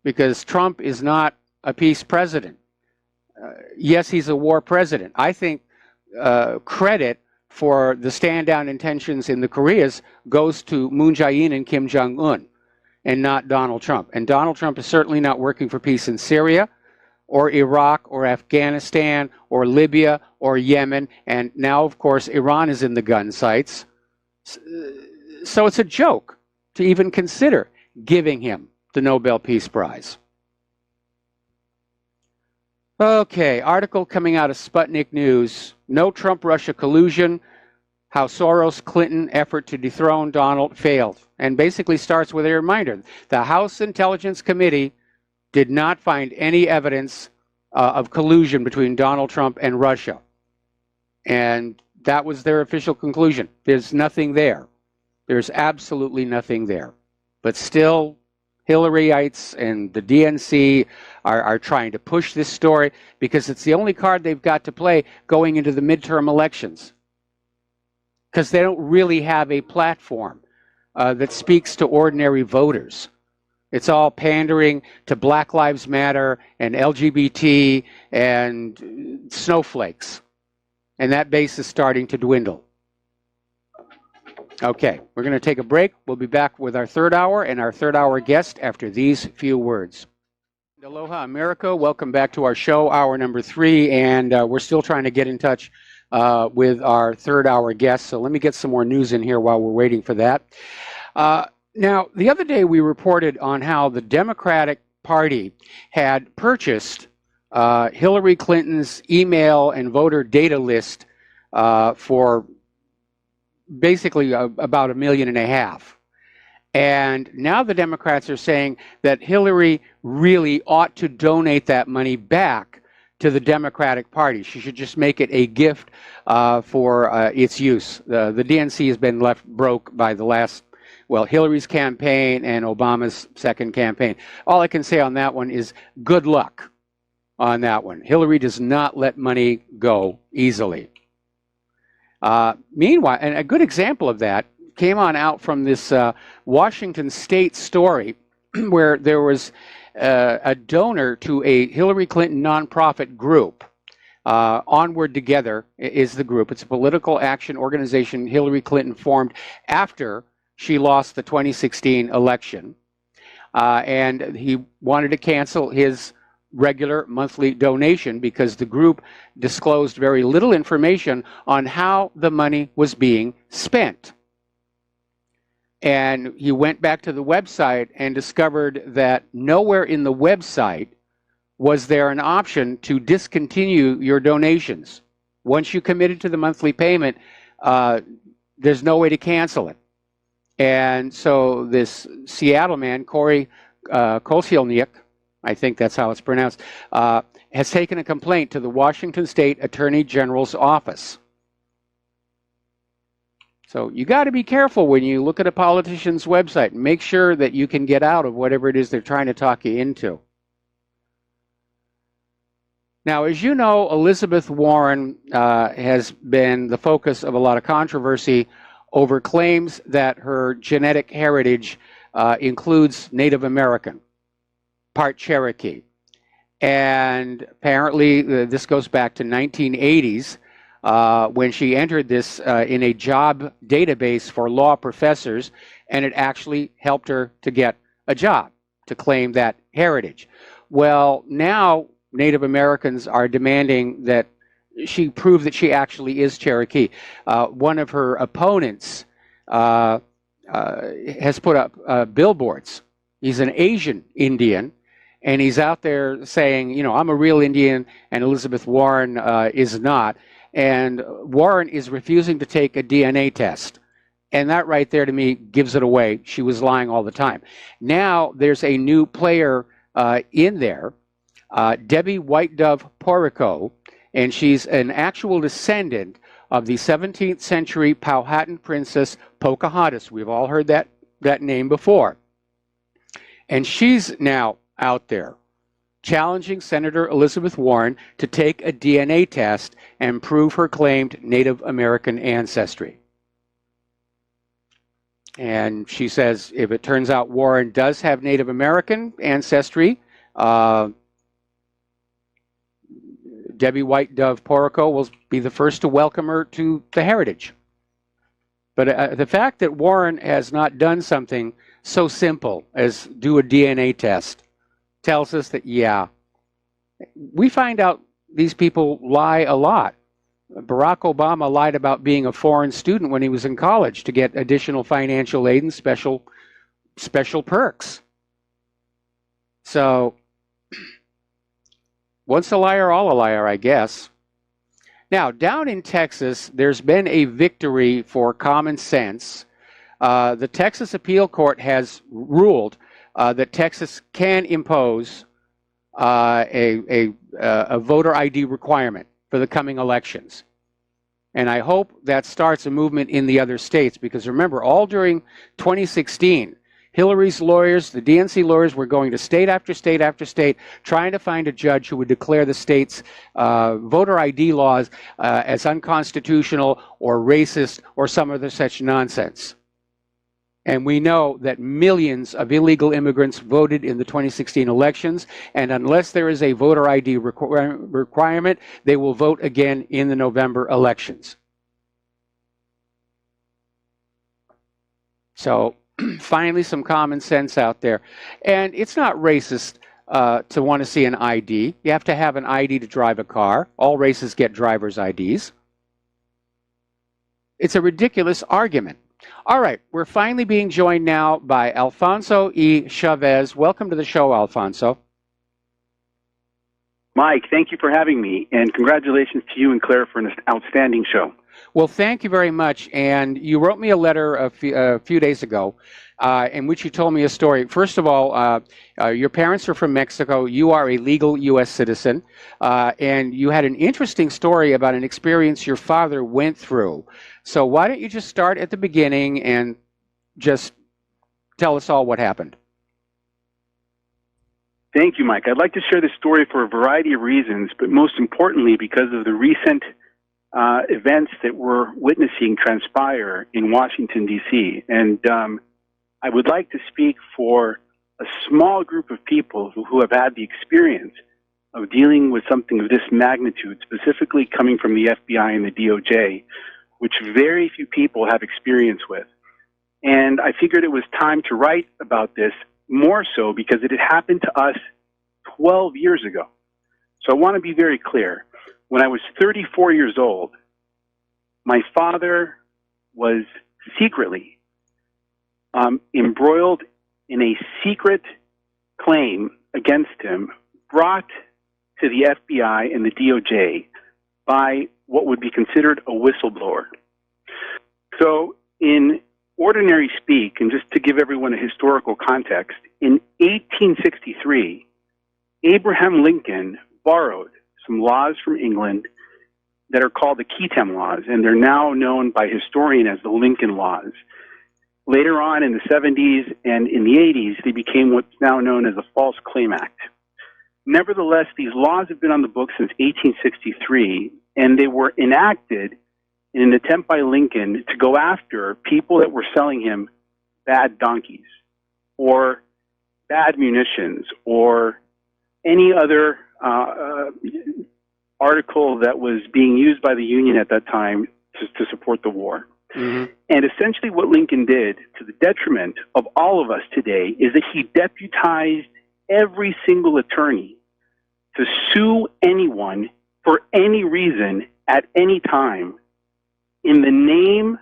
because Trump is not a peace president. Yes, he's a war president. I think credit for the stand-down intentions in the Koreas goes to Moon Jae-in and Kim Jong-un, and not Donald Trump. And Donald Trump is certainly not working for peace in Syria, or Iraq, or Afghanistan, or Libya, or Yemen, and now, of course, Iran is in the gun sights. So it's a joke to even consider giving him the Nobel Peace Prize. Okay, article coming out of Sputnik News. No Trump-Russia collusion, how Soros-Clinton effort to dethrone Donald failed. And basically starts with a reminder. The House Intelligence Committee did not find any evidence of collusion between Donald Trump and Russia. And that was their official conclusion. There's nothing there. There's absolutely nothing there. But still, Hillaryites and the DNC are trying to push this story because it's the only card they've got to play going into the midterm elections. Because they don't really have a platform that speaks to ordinary voters. It's all pandering to Black Lives Matter and LGBT and snowflakes. And that base is starting to dwindle. Okay, we're going to take a break. We'll be back with our third hour and our third hour guest after these few words. Aloha, America. Welcome back to our show, hour number 3. And we're still trying to get in touch with our third hour guest. So let me get some more news in here while we're waiting for that. Now, the other day we reported on how the Democratic Party had purchased Hillary Clinton's email and voter data list for basically about $1.5 million. And now the Democrats are saying that Hillary really ought to donate that money back to the Democratic Party. She should just make it a gift for its use. The DNC has been left broke by the last, well, Hillary's campaign and Obama's second campaign. All I can say on that one is good luck on that one. Hillary does not let money go easily. Meanwhile, and a good example of that came on out from this Washington State story where there was a donor to a Hillary Clinton nonprofit group. Onward Together is the group. It's a political action organization Hillary Clinton formed after she lost the 2016 election. And he wanted to cancel his regular monthly donation because the group disclosed very little information on how the money was being spent. And he went back to the website and discovered that nowhere in the website was there an option to discontinue your donations. Once you committed to the monthly payment, there's no way to cancel it. And so this Seattle man, Corey Kosielniak, I think that's how it's pronounced, has taken a complaint to the Washington State Attorney General's office. So you got to be careful when you look at a politician's website and make sure that you can get out of whatever it is they're trying to talk you into. Now, as you know, Elizabeth Warren has been the focus of a lot of controversy over claims that her genetic heritage includes Native American, part Cherokee. And apparently this goes back to 1980s. When she entered this in a job database for law professors, and it actually helped her to get a job, to claim that heritage. Well, now Native Americans are demanding that she prove that she actually is Cherokee. One of her opponents has put up billboards. He's an Asian Indian, and he's out there saying, you know, I'm a real Indian, and Elizabeth Warren is not. And Warren is refusing to take a DNA test. And that right there to me gives it away. She was lying all the time. Now there's a new player in there, Debbie White Dove Porrico, and she's an actual descendant of the 17th century Powhatan princess Pocahontas. We've all heard that name before. And she's now out there challenging Senator Elizabeth Warren to take a DNA test and prove her claimed Native American ancestry. And she says if it turns out Warren does have Native American ancestry, Debbie White Dove Porrico will be the first to welcome her to the heritage. But the fact that Warren has not done something so simple as do a DNA test tells us that, yeah, we find out these people lie a lot. Barack Obama lied about being a foreign student when he was in college to get additional financial aid and special perks. So, once a liar, all a liar, I guess. Now, down in Texas, there's been a victory for common sense. The Texas Appeal Court has ruled that Texas can impose a voter ID requirement for the coming elections. And I hope that starts a movement in the other states, because remember, all during 2016, Hillary's lawyers, the DNC lawyers, were going to state after state after state, trying to find a judge who would declare the state's voter ID laws as unconstitutional or racist or some other such nonsense. And we know that millions of illegal immigrants voted in the 2016 elections, and unless there is a voter ID requirement, they will vote again in the November elections. So, finally, some common sense out there. And it's not racist to want to see an ID. You have to have an ID to drive a car. All races get driver's IDs. It's a ridiculous argument. All right, we're finally being joined now by Alfonso E. Chavez. Welcome to the show, Alfonso. Mike, thank you for having me, and congratulations to you and Claire for an outstanding show. Well, thank you very much. And you wrote me a letter a few days ago in which you told me a story. First of all, your parents are from Mexico. You are a legal U.S. citizen. And you had an interesting story about an experience your father went through. So why don't you just start at the beginning and just tell us all what happened? Thank you, Mike. I'd like to share this story for a variety of reasons, but most importantly because of the recent events that we're witnessing transpire in Washington, D.C. And I would like to speak for a small group of people who have had the experience of dealing with something of this magnitude, specifically coming from the FBI and the DOJ, which very few people have experience with. And I figured it was time to write about this, more so because it had happened to us 12 years ago. So I want to be very clear. When I was 34 years old, my father was secretly embroiled in a secret claim against him brought to the FBI and the DOJ by what would be considered a whistleblower. So in ordinary speak, and just to give everyone a historical context, in 1863, Abraham Lincoln borrowed some laws from England that are called the Keatem Laws, and they're now known by historians as the Lincoln Laws. Later on in the 70s and in the 80s, they became what's now known as the False Claim Act. Nevertheless, these laws have been on the books since 1863, and they were enacted in an attempt by Lincoln to go after people that were selling him bad donkeys or bad munitions or any other article that was being used by the Union at that time to support the war. Mm-hmm. And essentially what Lincoln did, to the detriment of all of us today, is that he deputized every single attorney to sue anyone for any reason at any time in the name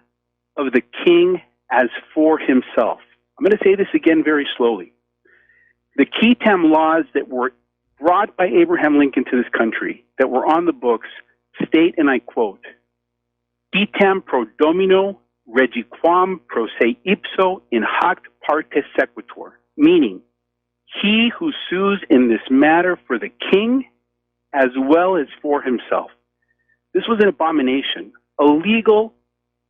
of the king as for himself. I'm going to say this again very slowly. The Keatem Laws that were brought by Abraham Lincoln to this country, that were on the books, state, and I quote, Keatem pro domino regiquam pro se ipso in hoc parte sequitur, meaning, he who sues in this matter for the king as well as for himself. This was an abomination, a legal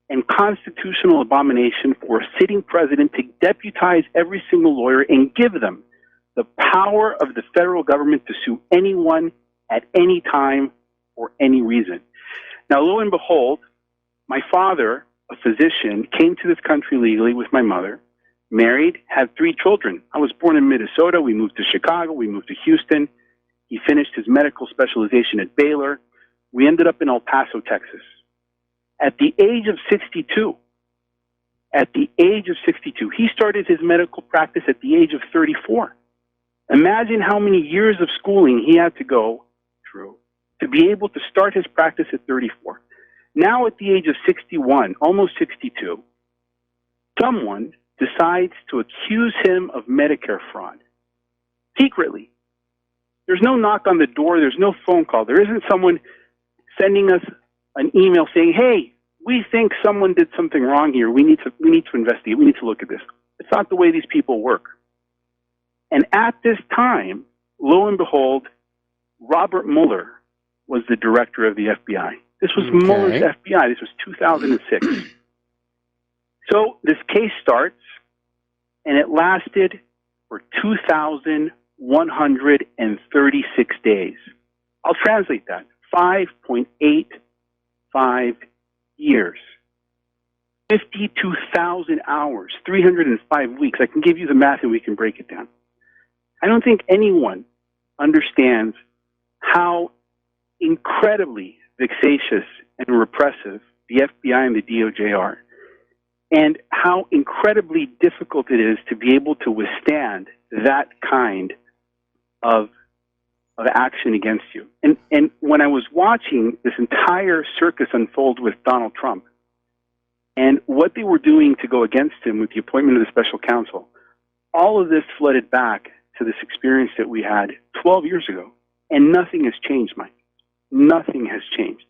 and constitutional abomination for a sitting president to deputize every single lawyer and give them the power of the federal government to sue anyone at any time for any reason. Now, lo and behold, my father, a physician, came to this country legally with my mother, married, had 3 children. I was born in Minnesota. We moved to Chicago. We moved to Houston. He finished his medical specialization at Baylor. We ended up in El Paso, Texas. At the age of 62, he started his medical practice at the age of 34. Imagine how many years of schooling he had to go through to be able to start his practice at 34. Now at the age of 61, almost 62, someone decides to accuse him of Medicare fraud. Secretly. There's no knock on the door. There's no phone call. There isn't someone sending us an email saying, hey, we think someone did something wrong here. We need to investigate. We need to look at this. It's not the way these people work. And at this time, lo and behold, Robert Mueller was the director of the FBI. This was Mueller's FBI. This was 2006. So this case starts, and it lasted for 2,136 days. I'll translate that. 5.85 years. 52,000 hours. 305 weeks. I can give you the math and we can break it down. I don't think anyone understands how incredibly vexatious and repressive the FBI and the DOJ are, and how incredibly difficult it is to be able to withstand that kind of action against you. And when I was watching this entire circus unfold with Donald Trump and what they were doing to go against him with the appointment of the special counsel, all of this flooded back to this experience that we had 12 years ago. And nothing has changed, Mike. Nothing has changed.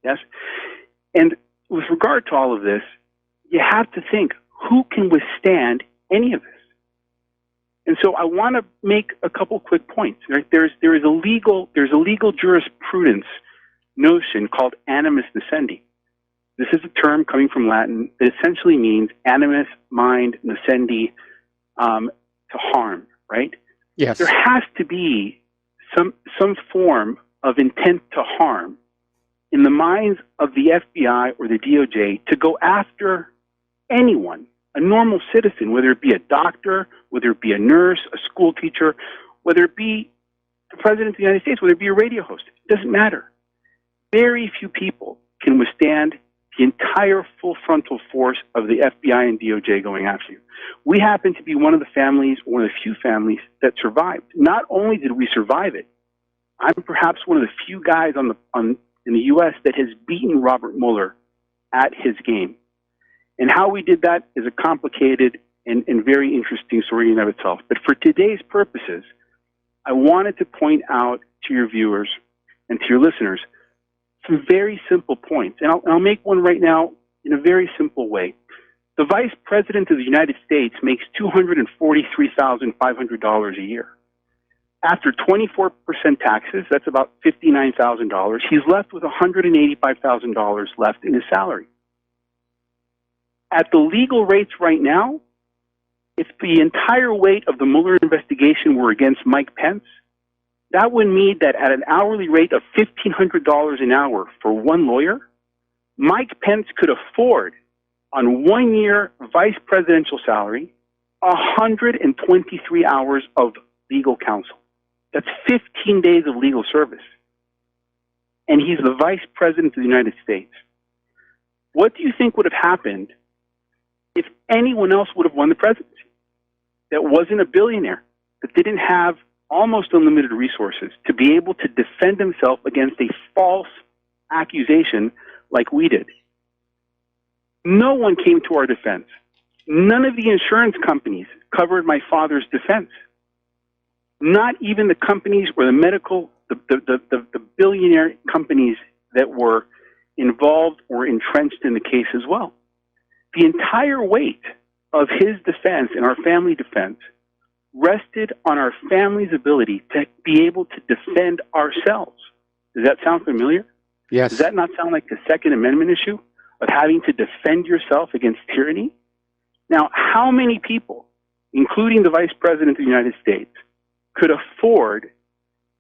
Yes? And with regard to all of this, you have to think, who can withstand any of this? And so I want to make a couple quick points. Right? There's a legal jurisprudence notion called animus nascendi. This is a term coming from Latin that essentially means animus, mind, nascendi, to harm, right? Yes. There has to be some form of intent to harm in the minds of the FBI or the DOJ to go after anyone, a normal citizen, whether it be a doctor, whether it be a nurse, a school teacher, whether it be the President of the United States, whether it be a radio host. It doesn't matter. Very few people can withstand the entire full frontal force of the FBI and DOJ going after you. We happen to be one of the families, one of the few families that survived. Not only did we survive it, I'm perhaps one of the few guys in the U.S. that has beaten Robert Mueller at his game. And how we did that is a complicated and very interesting story in and of itself. But for today's purposes, I wanted to point out to your viewers and to your listeners some very simple points. And I'll make one right now in a very simple way. The Vice President of the United States makes $243,500 a year. After 24% taxes, that's about $59,000. He's left with $185,000 left in his salary. At the legal rates right now, if the entire weight of the Mueller investigation were against Mike Pence, that would mean that at an hourly rate of $1,500 an hour for one lawyer, Mike Pence could afford, on 1 year vice presidential salary, 123 hours of legal counsel. That's 15 days of legal service. And he's the Vice President of the United States. What do you think would have happened if anyone else would have won the presidency that wasn't a billionaire, that didn't have almost unlimited resources to be able to defend himself against a false accusation like we did? No one came to our defense. None of the insurance companies covered my father's defense. Not even the companies or the billionaire companies that were involved or entrenched in the case as well. The entire weight of his defense and our family defense rested on our family's ability to be able to defend ourselves. Does that sound familiar? Yes. Does that not sound like the Second Amendment issue of having to defend yourself against tyranny? Now, how many people, including the Vice President of the United States, could afford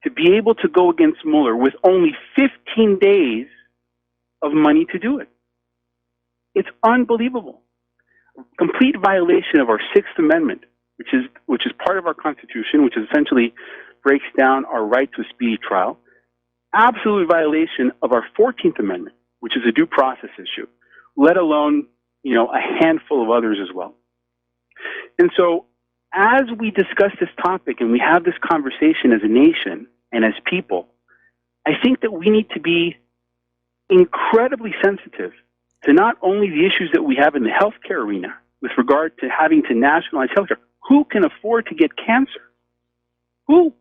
to be able to go against Mueller with only 15 days of money to do it? It's unbelievable. Complete violation of our Sixth Amendment, which is part of our Constitution, which essentially breaks down our right to a speedy trial. Absolute violation of our 14th Amendment, which is a due process issue, let alone, a handful of others as well. And so as we discuss this topic and we have this conversation as a nation and as people, I think that we need to be incredibly sensitive to not only the issues that we have in the healthcare arena with regard to having to nationalize healthcare. Who can afford to get cancer? Who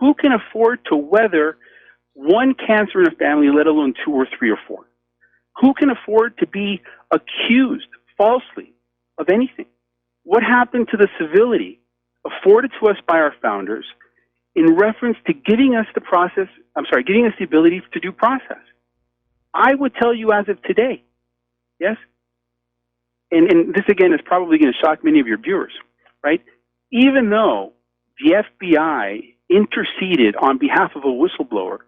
can afford to weather one cancer in a family, let alone 2 or 3 or 4? Who can afford to be accused falsely of anything? What happened to the civility afforded to us by our founders in reference to giving us the ability to due process? I would tell you as of today, yes? And this again is probably going to shock many of your viewers, right? Even though the FBI interceded on behalf of a whistleblower,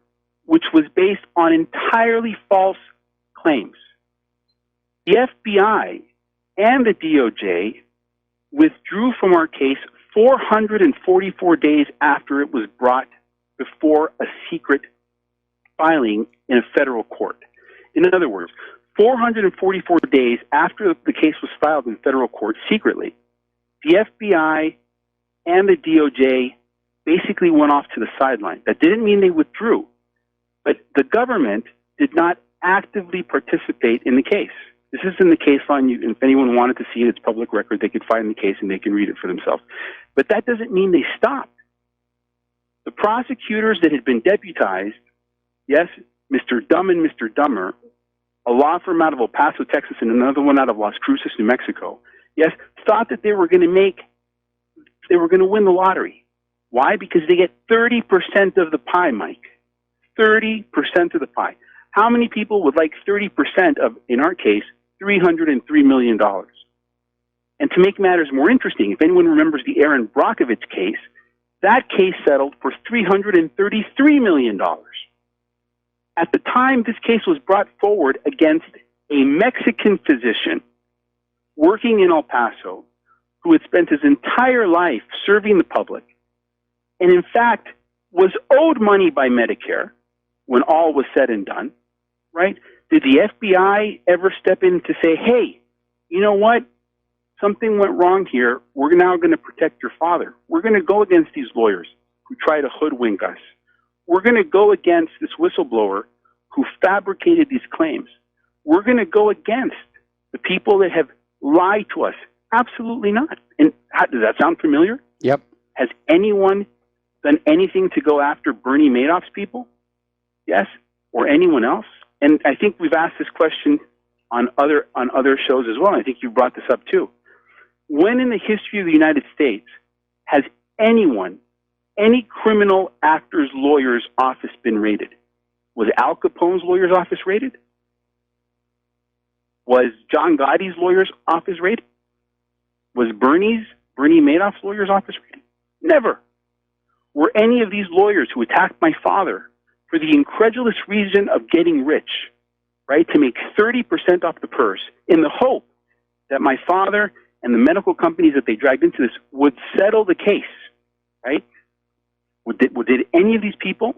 which was based on entirely false claims, the FBI and the DOJ withdrew from our case 444 days after it was brought before a secret filing in a federal court. In other words, 444 days after the case was filed in federal court secretly, the FBI and the DOJ basically went off to the sideline. That didn't mean they withdrew, but the government did not actively participate in the case. This is in the case file. If anyone wanted to see it, it's public record. They could find the case and they can read it for themselves. But that doesn't mean they stopped. The prosecutors that had been deputized, yes, Mr. Dumb and Mr. Dumber, a law firm out of El Paso, Texas, and another one out of Las Cruces, New Mexico, yes, thought that they were going to win the lottery. Why? Because they get 30% of the pie, Mike. 30% of the pie. How many people would like 30% of, in our case, $303 million? And to make matters more interesting, if anyone remembers the Aaron Brockovich case, that case settled for $333 million. At the time this case was brought forward against a Mexican physician working in El Paso who had spent his entire life serving the public and, in fact, was owed money by Medicare when all was said and done, right? Did the FBI ever step in to say, hey, you know what? Something went wrong here. We're now going to protect your father. We're going to go against these lawyers who try to hoodwink us. We're going to go against this whistleblower who fabricated these claims. We're going to go against the people that have lied to us. Absolutely not. And does that sound familiar? Yep. Has anyone done anything to go after Bernie Madoff's people? Yes, or anyone else? And I think we've asked this question on other shows as well. I think you brought this up too. When in the history of the United States has anyone, any criminal actor's lawyer's office been raided? Was Al Capone's lawyer's office raided? Was John Gotti's lawyer's office raided? Was Bernie Madoff's lawyer's office raided? Never. Were any of these lawyers who attacked my father for the incredulous reason of getting rich, right, to make 30% off the purse in the hope that my father and the medical companies that they dragged into this would settle the case, right? Did any of these people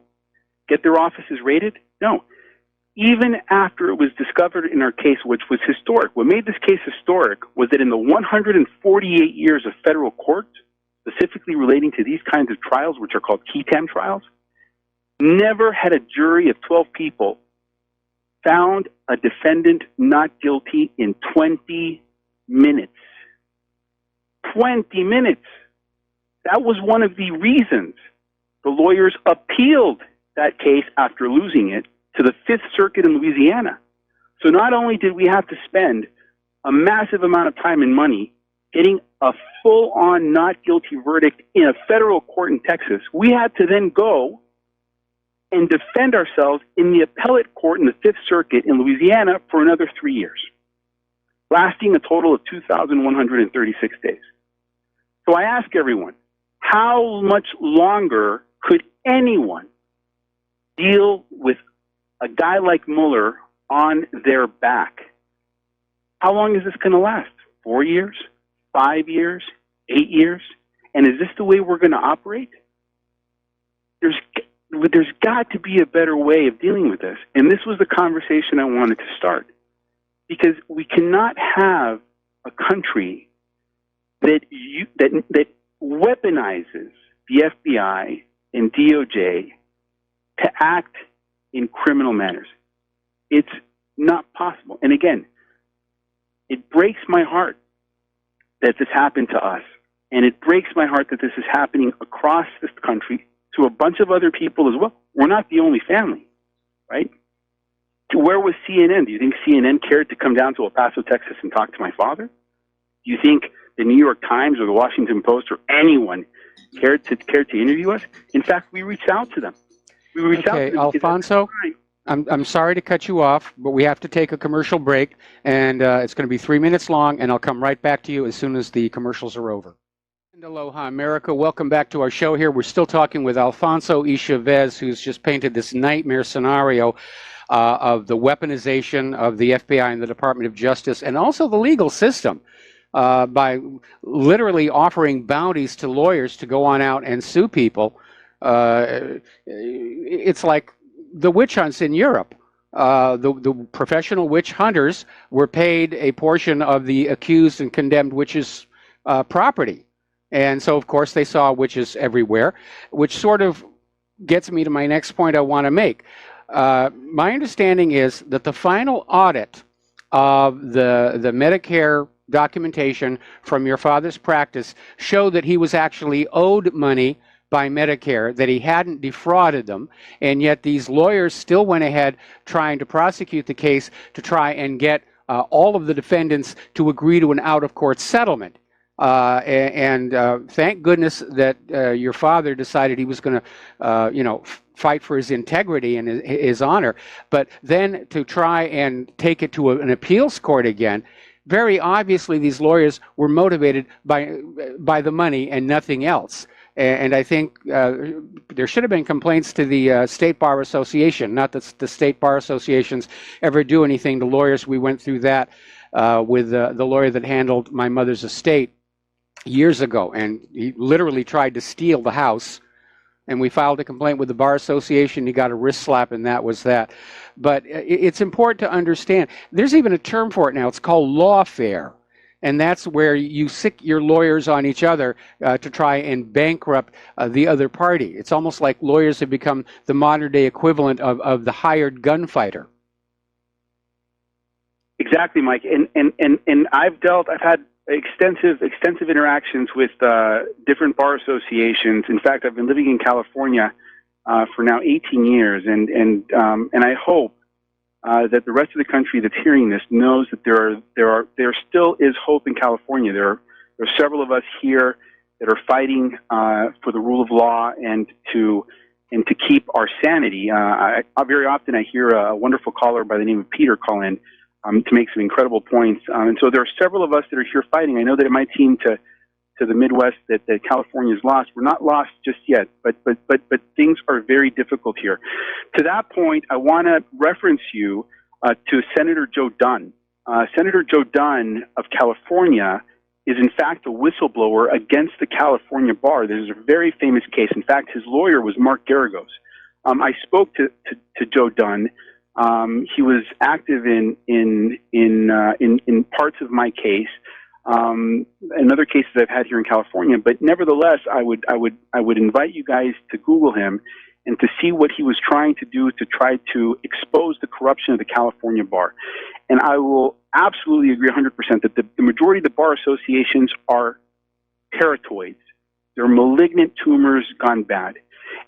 get their offices raided? No. Even after it was discovered in our case, which was historic, what made this case historic was that in the 148 years of federal court, specifically relating to these kinds of trials, which are called Ketam trials, never had a jury of 12 people found a defendant not guilty in 20 minutes. 20 minutes. That was one of the reasons the lawyers appealed that case after losing it to the Fifth Circuit in Louisiana. So not only did we have to spend a massive amount of time and money getting a full-on not guilty verdict in a federal court in Texas, we had to then go and defend ourselves in the appellate court in the Fifth Circuit in Louisiana for another 3 years, lasting a total of 2,136 days. So I ask everyone, how much longer could anyone deal with a guy like Mueller on their back? How long is this going to last? 4 years? 5 years? 8 years? And is this the way we're going to operate? There's got to be a better way of dealing with this. And this was the conversation I wanted to start. Because we cannot have a country that weaponizes the FBI and DOJ to act in criminal manners. It's not possible. And again, it breaks my heart that this happened to us. And it breaks my heart that this is happening across this country to a bunch of other people as well. We're not the only family, right? Where was CNN? Do you think CNN cared to come down to El Paso, Texas and talk to my father? Do you think the New York Times or the Washington Post or anyone cared to interview us? In fact, we reached out to them. Okay, Alfonso, I'm sorry to cut you off, but we have to take a commercial break, and it's going to be 3 minutes long, and I'll come right back to you as soon as the commercials are over. And aloha, America. Welcome back to our show here. We're still talking with Alfonso Y. Chavez, who's just painted this nightmare scenario of the weaponization of the FBI and the Department of Justice, and also the legal system, by literally offering bounties to lawyers to go on out and sue people. It's like the witch hunts in Europe. The professional witch hunters were paid a portion of the accused and condemned witches' property. And so, of course, they saw witches everywhere, which sort of gets me to my next point I want to make. My understanding is that the final audit of the Medicare documentation from your father's practice showed that he was actually owed money by Medicare, that he hadn't defrauded them, and yet these lawyers still went ahead trying to prosecute the case to try and get all of the defendants to agree to an out-of-court settlement. Thank goodness that your father decided he was going to, fight for his integrity and his honor. But then to try and take it to an appeals court again, very obviously these lawyers were motivated by the money and nothing else. And I think there should have been complaints to the State Bar Association. Not that the State Bar Associations ever do anything to lawyers. We went through that with the lawyer that handled my mother's estate years ago, and he literally tried to steal the house. And we filed a complaint with the Bar Association. He got a wrist slap, and that was that. But it's important to understand. There's even a term for it now. It's called lawfare. And that's where you sick your lawyers on each other to try and bankrupt the other party. It's almost like lawyers have become the modern-day equivalent of the hired gunfighter. Exactly, Mike. And I've had extensive interactions with different bar associations. In fact, I've been living in California for now 18 years, and I hope that the rest of the country that's hearing this knows that there still is hope in California. There are several of us here that are fighting for the rule of law and to keep our sanity. Very often I hear a wonderful caller by the name of Peter call in to make some incredible points. And so there are several of us that are here fighting. I know that it might seem to the Midwest that California is lost. We're not lost just yet, but things are very difficult here. To that point, I want to reference you to Senator Joe Dunn. Senator Joe Dunn of California is in fact a whistleblower against the California bar. There's a very famous case. In fact, his lawyer was Mark Garagos. I spoke to Joe Dunn. He was active in parts of my case, and other cases I've had here in California. But nevertheless, I would invite you guys to Google him and to see what he was trying to do to try to expose the corruption of the California bar. And I will absolutely agree 100% that the majority of the bar associations are paratoids. They're malignant tumors gone bad.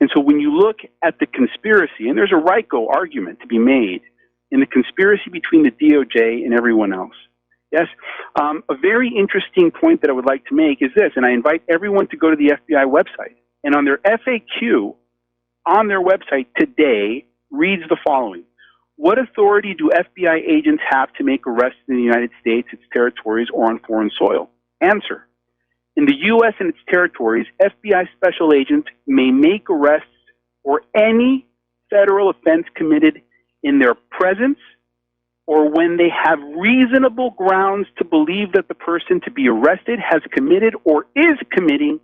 And so when you look at the conspiracy, and there's a RICO argument to be made in the conspiracy between the DOJ and everyone else. Yes, a very interesting point that I would like to make is this, and I invite everyone to go to the FBI website. And on their FAQ on their website today reads the following. What authority do FBI agents have to make arrests in the United States, its territories, or on foreign soil? Answer. In the U.S. and its territories, FBI special agents may make arrests for any federal offense committed in their presence or when they have reasonable grounds to believe that the person to be arrested has committed or is committing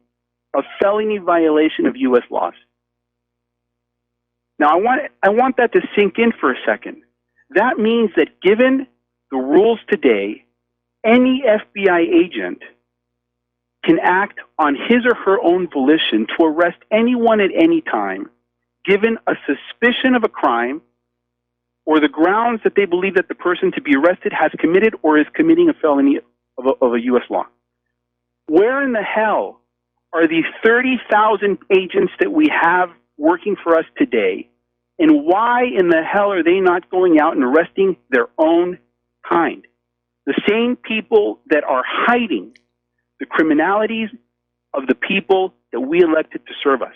a felony violation of U.S. laws. Now, I want that to sink in for a second. That means that given the rules today, any FBI agent can act on his or her own volition to arrest anyone at any time, given a suspicion of a crime or the grounds that they believe that the person to be arrested has committed or is committing a felony of a U.S. law. Where in the hell are these 30,000 agents that we have working for us today, and why in the hell are they not going out and arresting their own kind? The same people that are hiding the criminalities of the people that we elected to serve us.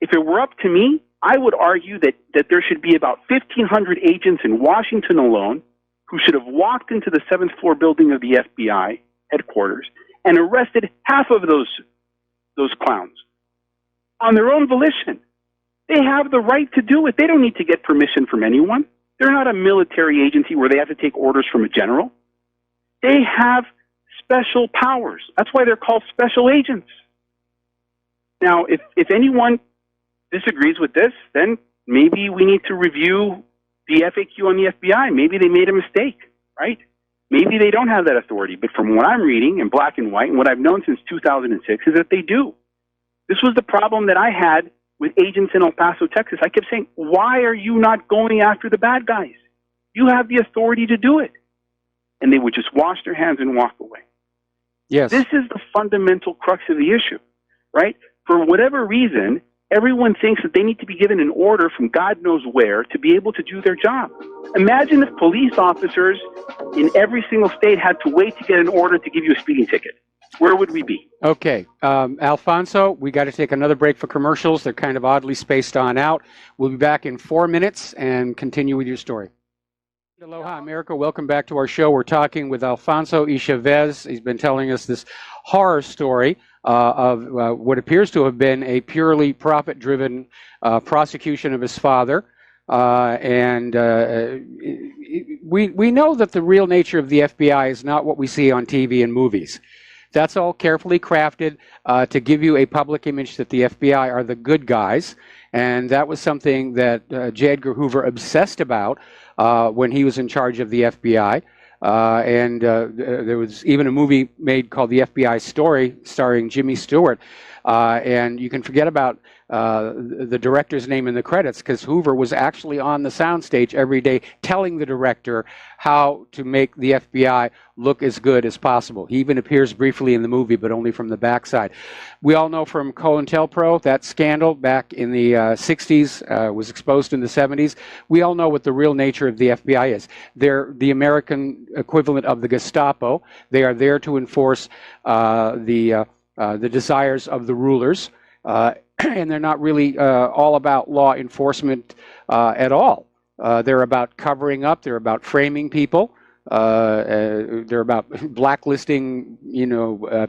If it were up to me, I would argue that there should be about 1,500 agents in Washington alone who should have walked into the 7th floor building of the FBI headquarters and arrested half of those clowns on their own volition. They have the right to do it. They don't need to get permission from anyone. They're not a military agency where they have to take orders from a general. They have special powers. That's why they're called special agents. Now, if anyone disagrees with this, then maybe we need to review the FAQ on the FBI. Maybe they made a mistake, right? Maybe they don't have that authority. But from what I'm reading in black and white and what I've known since 2006 is that they do. This was the problem that I had with agents in El Paso, Texas. I kept saying, why are you not going after the bad guys? You have the authority to do it. And they would just wash their hands and walk away. Yes. This is the fundamental crux of the issue, right? for whatever reason, everyone thinks that they need to be given an order from God knows where to be able to do their job. Imagine if police officers in every single state had to wait to get an order to give you a speeding ticket. Where would we be? Okay, Alfonso, we got to take another break for commercials. They're kind of oddly spaced on out. We'll be back in 4 minutes and continue with your story. Aloha, America. Welcome back to our show. We're talking with Alfonso Y Chavez. He's been telling us this horror story of what appears to have been a purely profit-driven prosecution of his father. We know that the real nature of the FBI is not what we see on TV and movies. That's all carefully crafted to give you a public image that the FBI are the good guys. And that was something that J. Edgar Hoover obsessed about when he was in charge of the FBI. There was even a movie made called The FBI Story starring Jimmy Stewart. And you can forget about the director's name in the credits because Hoover was actually on the soundstage every day telling the director how to make the FBI look as good as possible. He even appears briefly in the movie, but only from the backside. We all know from COINTELPRO, that scandal back in the 60s was exposed in the 70s. We all know what the real nature of the FBI is. They're the American equivalent of the Gestapo. They are there to enforce the desires of the rulers, and they're not really all about law enforcement at all. They're about covering up. They're about framing people. They're about blacklisting,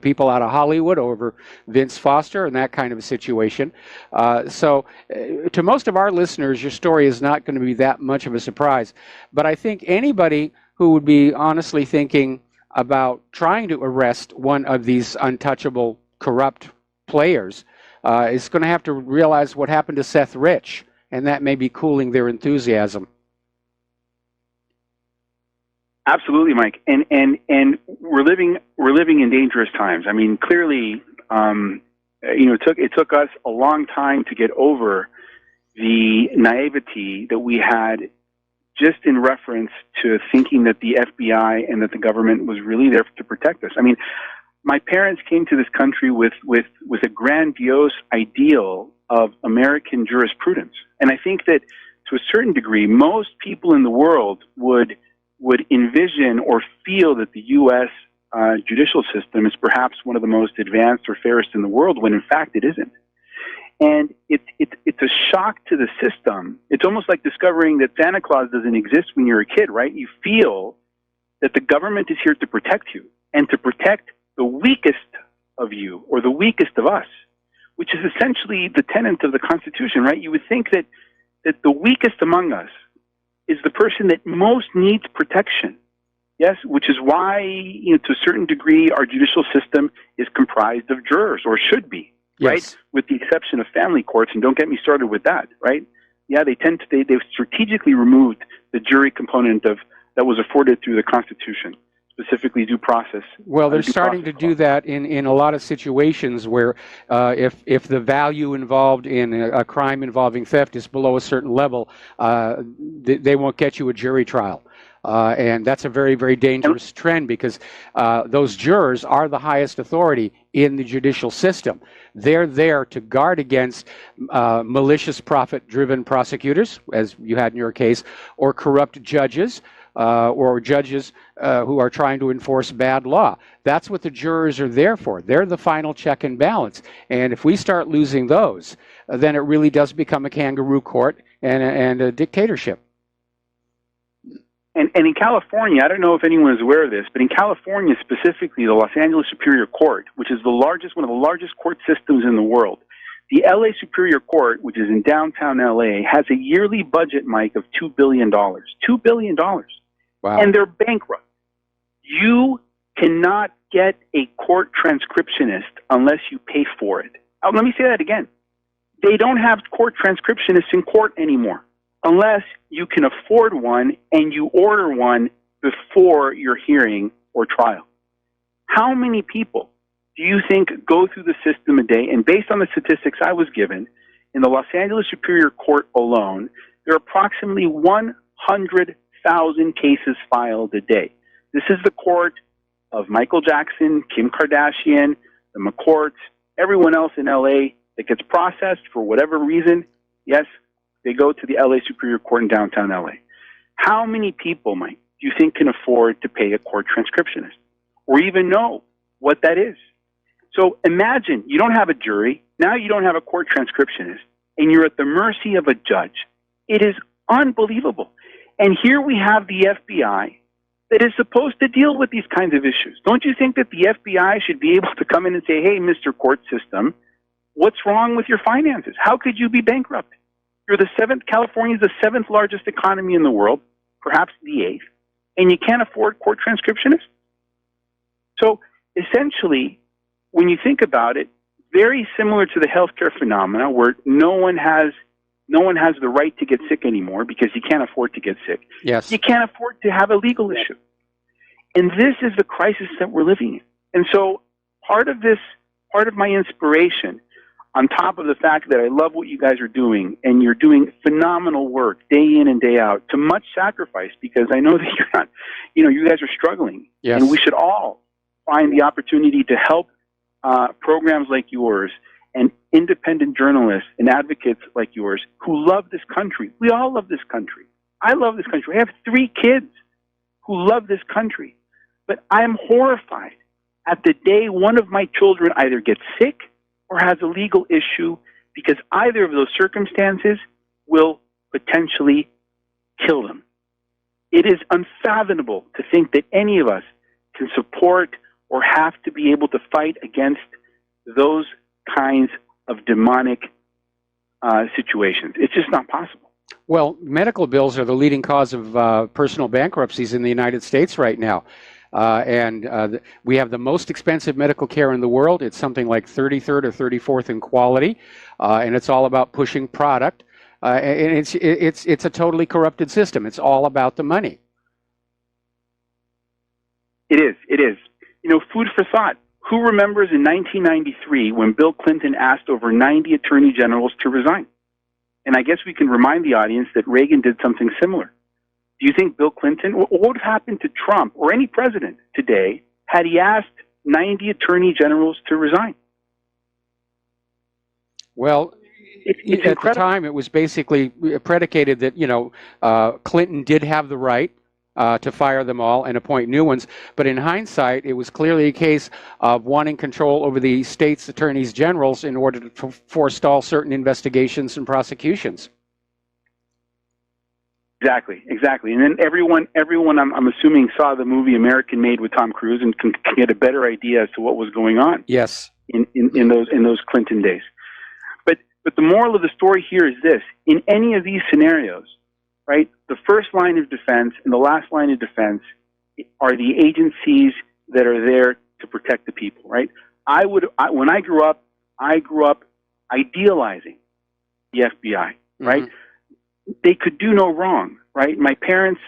people out of Hollywood over Vince Foster and that kind of a situation. So to most of our listeners, your story is not going to be that much of a surprise. But I think anybody who would be honestly thinking about trying to arrest one of these untouchable, corrupt players is going to have to realize what happened to Seth Rich, and that may be cooling their enthusiasm. Absolutely, Mike, and we're living in dangerous times. I mean, clearly, it took us a long time to get over the naivety that we had just in reference to thinking that the FBI and that the government was really there to protect us. I mean, my parents came to this country with a grandiose ideal of American jurisprudence, and I think that to a certain degree, most people in the world would envision or feel that the U.S. Judicial system is perhaps one of the most advanced or fairest in the world, when in fact it isn't. And it's a shock to the system. It's almost like discovering that Santa Claus doesn't exist when you're a kid, right? You feel that the government is here to protect you and to protect the weakest of you or the weakest of us, which is essentially the tenet of the Constitution, right? You would think that the weakest among us is the person that most needs protection. Yes, which is why, to a certain degree, our judicial system is comprised of jurors, or should be, right? Yes. With the exception of family courts, and don't get me started with that, right? Yeah, they've strategically removed the jury component that was afforded through the Constitution, specifically due process. Well, they're starting to do that in a lot of situations where if the value involved in a crime involving theft is below a certain level, they won't get you a jury trial. And that's a very, very dangerous trend because those jurors are the highest authority in the judicial system. They're there to guard against malicious, profit-driven prosecutors, as you had in your case, or corrupt judges, or judges who are trying to enforce bad law. That's what the jurors are there for. They're the final check and balance. And if we start losing those, then it really does become a kangaroo court and a dictatorship. And in California, I don't know if anyone is aware of this, but in California specifically, the Los Angeles Superior Court, which is one of the largest court systems in the world, the LA Superior Court, which is in downtown LA, has a yearly budget, Mike, of $2 billion. $2 billion. Wow. And they're bankrupt. You cannot get a court transcriptionist unless you pay for it. Let me say that again. They don't have court transcriptionists in court anymore, unless you can afford one and you order one before your hearing or trial. How many people do you think go through the system a day? And based on the statistics I was given, in the Los Angeles Superior Court alone, there are approximately 100,000 cases filed a day. This is the court of Michael Jackson, Kim Kardashian, the McCourts, everyone else in LA that gets processed for whatever reason, yes, they go to the LA Superior Court in downtown LA. How many people, Mike, do you think can afford to pay a court transcriptionist or even know what that is? So imagine you don't have a jury, now you don't have a court transcriptionist, and you're at the mercy of a judge. It is unbelievable. And here we have the FBI that is supposed to deal with these kinds of issues. Don't you think that the FBI should be able to come in and say, hey, Mr. Court System, what's wrong with your finances? How could you be bankrupt? You're the seventh, California is the seventh largest economy in the world, perhaps the eighth, and you can't afford court transcriptionists? So essentially, when you think about it, very similar to the healthcare phenomena where no one has the right to get sick anymore because you can't afford to get sick. Yes. You can't afford to have a legal issue. And this is the crisis that we're living in. And so part of my inspiration, on top of the fact that I love what you guys are doing, and you're doing phenomenal work day in and day out, to much sacrifice, because I know that you're not, you guys are struggling. Yes. And we should all find the opportunity to help programs like yours and independent journalists and advocates like yours who love this country. We all love this country. I love this country. I have 3 kids who love this country. But I am horrified at the day one of my children either gets sick or has a legal issue, because either of those circumstances will potentially kill them. It is unfathomable to think that any of us can support or have to be able to fight against those kinds of demonic situations. It's just not possible. Well, medical bills are the leading cause of personal bankruptcies in the United States right now. We have the most expensive medical care in the world. It's something like 33rd or 34th in quality, and it's all about pushing product. And it's a totally corrupted system. It's all about the money. It is. Food for thought. Who remembers in 1993 when Bill Clinton asked over 90 attorney generals to resign? And I guess we can remind the audience that Reagan did something similar. Do you think Bill Clinton, what would have happened to Trump or any president today had he asked 90 attorney generals to resign? Well, it's at the time, it was basically predicated that, Clinton did have the right to fire them all and appoint new ones. But in hindsight, it was clearly a case of wanting control over the state's attorneys generals in order to forestall certain investigations and prosecutions. Exactly. And then everyone I'm assuming saw the movie American Made with Tom Cruise and can get a better idea as to what was going on. Yes. In those Clinton days. But the moral of the story here is this: in any of these scenarios, right, the first line of defense and the last line of defense are the agencies that are there to protect the people, right? When I grew up idealizing the FBI, right? Mm-hmm. They could do no wrong, right? My parents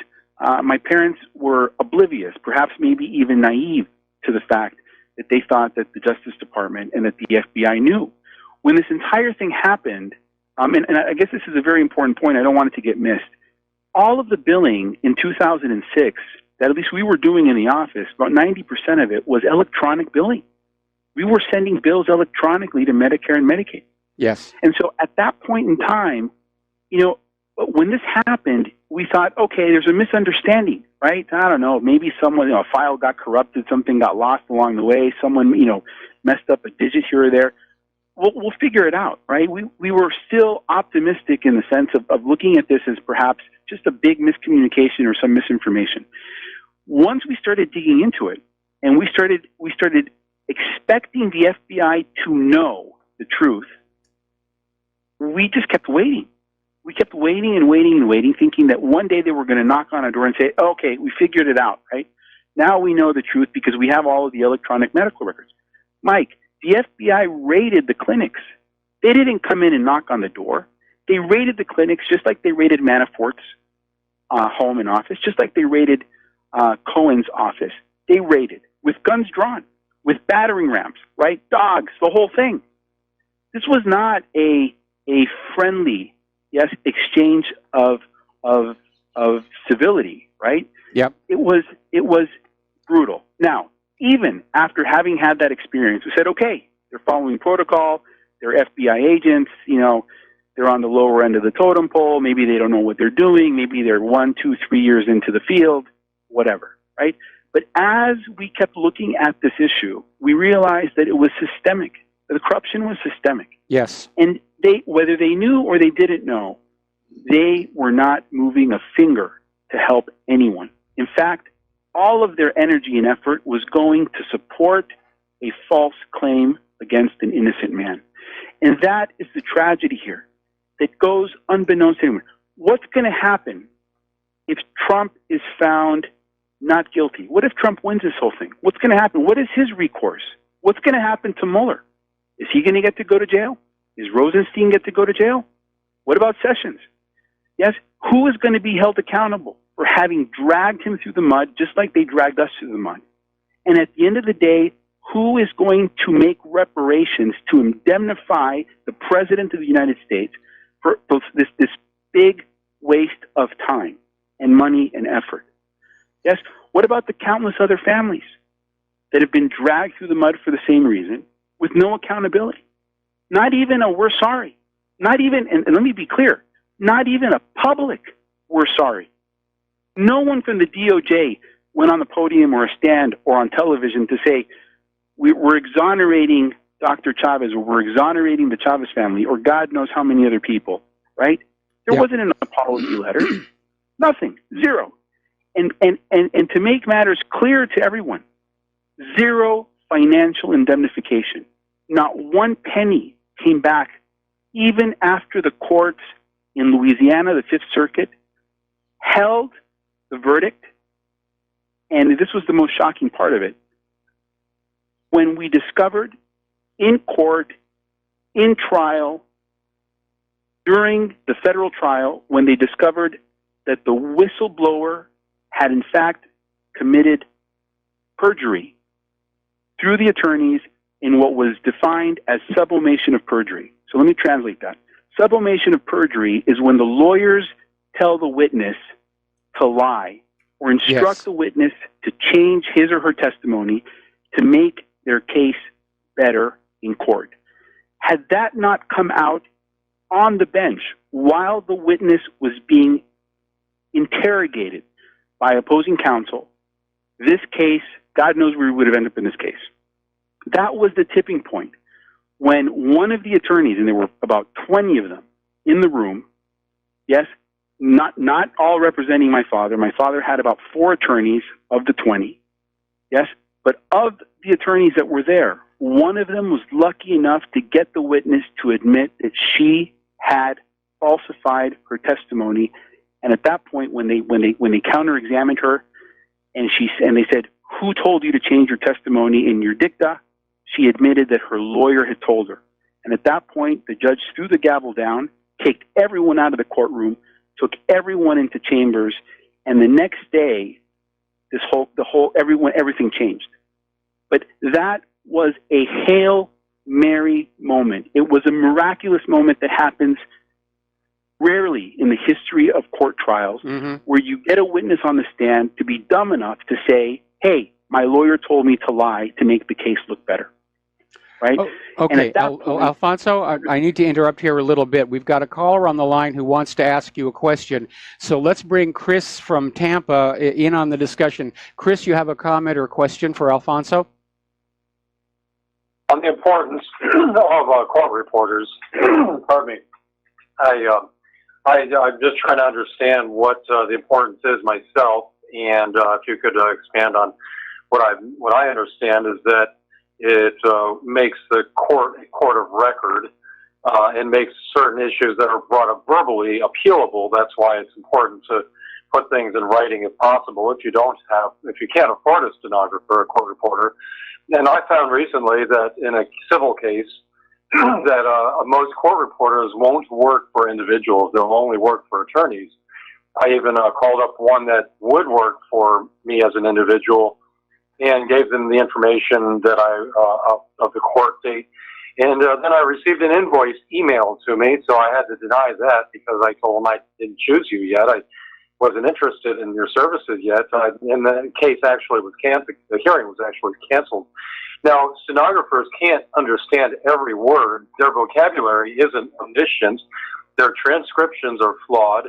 were oblivious, perhaps maybe even naive to the fact that they thought that the Justice Department and that the FBI knew. When this entire thing happened, and I guess this is a very important point, I don't want it to get missed. All of the billing in 2006 that at least we were doing in the office, about 90% of it was electronic billing. We were sending bills electronically to Medicare and Medicaid. Yes. And so at that point in time, when this happened, we thought, okay, there's a misunderstanding, right? I don't know, maybe someone, a file got corrupted, something got lost along the way, someone, messed up a digit here or there. We'll figure it out, right? We were still optimistic in the sense of looking at this as perhaps just a big miscommunication or some misinformation. Once we started digging into it, and we started expecting the FBI to know the truth, we just kept waiting. We kept waiting and waiting and waiting, thinking that one day they were going to knock on our door and say, okay, we figured it out, right? Now we know the truth because we have all of the electronic medical records. Mike, the FBI raided the clinics. They didn't come in and knock on the door. They raided the clinics just like they raided Manafort's home and office, just like they raided Cohen's office. They raided with guns drawn, with battering rams, right? Dogs, the whole thing. This was not a friendly, exchange of civility, right? Yep. It was brutal. Now, even after having had that experience, we said, okay, they're following protocol, they're FBI agents, they're on the lower end of the totem pole. Maybe they don't know what they're doing. Maybe they're 1, 2, 3 years into the field, whatever, right? But as we kept looking at this issue, we realized that it was systemic. The corruption was systemic. Yes. And whether they knew or they didn't know, they were not moving a finger to help anyone. In fact, all of their energy and effort was going to support a false claim against an innocent man. And that is the tragedy here that goes unbeknownst to anyone. What's going to happen if Trump is found not guilty? What if Trump wins this whole thing? What's going to happen? What is his recourse? What's going to happen to Mueller? Is he going to get to go to jail? Is Rosenstein get to go to jail? What about Sessions? Yes, who is going to be held accountable for having dragged him through the mud just like they dragged us through the mud? And at the end of the day, who is going to make reparations to indemnify the President of the United States for this big waste of time and money and effort? Yes, what about the countless other families that have been dragged through the mud for the same reason with no accountability? Not even a "we're sorry." Not even, and let me be clear, not even a public "we're sorry." No one from the DOJ went on the podium or a stand or on television to say, we're exonerating Dr. Chavez, or we're exonerating the Chavez family, or God knows how many other people, right? There wasn't an apology letter. Nothing. Zero. And to make matters clear to everyone, zero financial indemnification. Not one penny came back, even after the courts in Louisiana, the Fifth Circuit, held the verdict. And this was the most shocking part of it. When we discovered in court, in trial, during the federal trial, when they discovered that the whistleblower had in fact committed perjury through the attorneys in what was defined as sublimation of perjury. So let me translate that. Sublimation of perjury is when the lawyers tell the witness to lie or instruct the witness to change his or her testimony to make their case better in court. Had that not come out on the bench while the witness was being interrogated by opposing counsel, this case, God knows where we would have ended up in this case. That was the tipping point when one of the attorneys, and there were about 20 of them in the room, yes, not all representing my father. My father had about 4 attorneys of the 20, yes, but of the attorneys that were there, one of them was lucky enough to get the witness to admit that she had falsified her testimony. And at that point, when they counter-examined her, and they said, "Who told you to change your testimony in your dicta?" she admitted that her lawyer had told her. And at that point, the judge threw the gavel down, kicked everyone out of the courtroom, took everyone into chambers, and the next day, everything changed. But that was a Hail Mary moment. It was a miraculous moment that happens rarely in the history of court trials, where you get a witness on the stand to be dumb enough to say, "Hey, my lawyer told me to lie to make the case look better." Right? Oh, okay, Alfonso, I need to interrupt here a little bit. We've got a caller on the line who wants to ask you a question. So let's bring Chris from Tampa in on the discussion. Chris, you have a comment or question for Alfonso? On the importance of court reporters, pardon me, I'm just trying to understand what the importance is myself, and if you could expand on what I understand is that it makes the court a court of record and makes certain issues that are brought up verbally appealable. That's why it's important to put things in writing if possible. If you can't afford a stenographer, a court reporter. And I found recently that in a civil case that most court reporters won't work for individuals. They'll only work for attorneys. I even called up one that would work for me as an individual and gave them the information that of the court date. And then I received an invoice emailed to me, so I had to deny that because I told them I didn't choose you yet. wasn't interested in your services yet, and the case actually was canceled. The hearing was actually canceled. Now, stenographers can't understand every word. Their vocabulary isn't omniscient. Their transcriptions are flawed,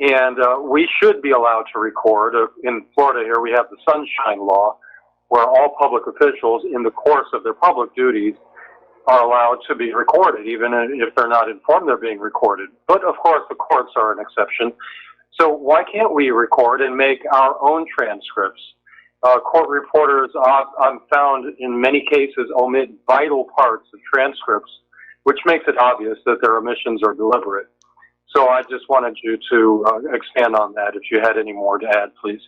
and we should be allowed to record. In Florida here, we have the Sunshine Law, where all public officials, in the course of their public duties, are allowed to be recorded, even if they're not informed they're being recorded. But, of course, the courts are an exception. So why can't we record and make our own transcripts? Court reporters, I've found in many cases, omit vital parts of transcripts, which makes it obvious that their omissions are deliberate. So I just wanted you to expand on that. If you had any more to add, please.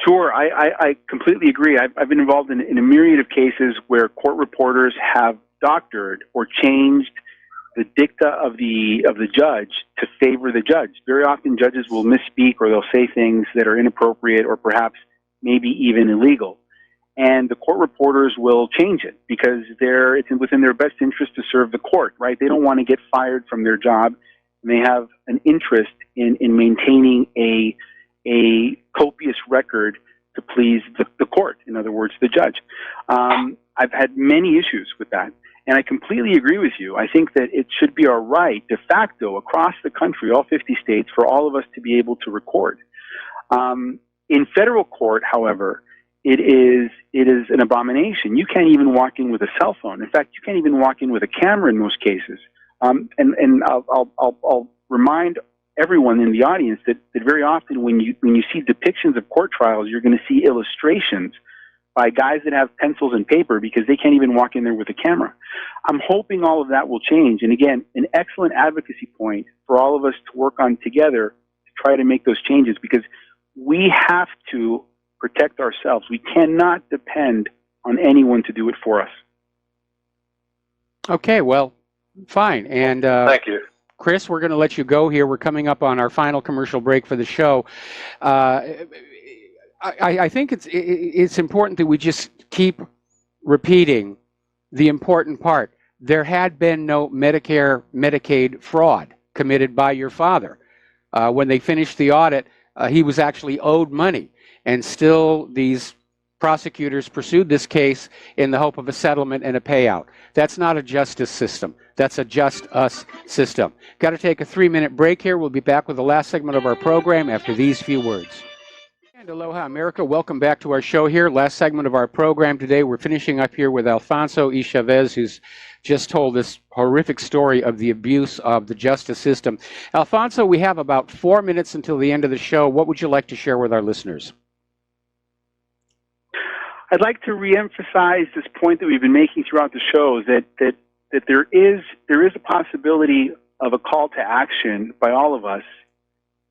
Sure, I completely agree. I've been involved in a myriad of cases where court reporters have doctored or changed the dicta of the judge to favor the judge. Very often judges will misspeak or they'll say things that are inappropriate or perhaps maybe even illegal. And the court reporters will change it because it's within their best interest to serve the court, right? They don't want to get fired from their job, and they have an interest in maintaining a copious record to please the court, in other words, the judge. I've had many issues with that. And I completely agree with you. I think that it should be our right, de facto, across the country, all 50 states, for all of us to be able to record. In federal court, however, it is an abomination. You can't even walk in with a cell phone. In fact, you can't even walk in with a camera in most cases. And I'll remind everyone in the audience that very often when you see depictions of court trials, you're going to see illustrations by guys that have pencils and paper because they can't even walk in there with a camera. I'm hoping all of that will change. And again, an excellent advocacy point for all of us to work on together to try to make those changes, because we have to protect ourselves. We cannot depend on anyone to do it for us. Okay, well, fine. And thank you. Chris, we're going to let you go here. We're coming up on our final commercial break for the show. I think it's important that we just keep repeating the important part. There had been no Medicare, Medicaid fraud committed by your father. When they finished the audit, he was actually owed money, and still these prosecutors pursued this case in the hope of a settlement and a payout. That's not a justice system. That's a just us system. Got to take a 3-minute break here. We'll be back with the last segment of our program after these few words. And aloha, America. Welcome back to our show here. Last segment of our program today. We're finishing up here with Alfonso E. Chavez, who's just told this horrific story of the abuse of the justice system. Alfonso, we have about 4 minutes until the end of the show. What would you like to share with our listeners? I'd like to reemphasize this point that we've been making throughout the show, that there is a possibility of a call to action by all of us.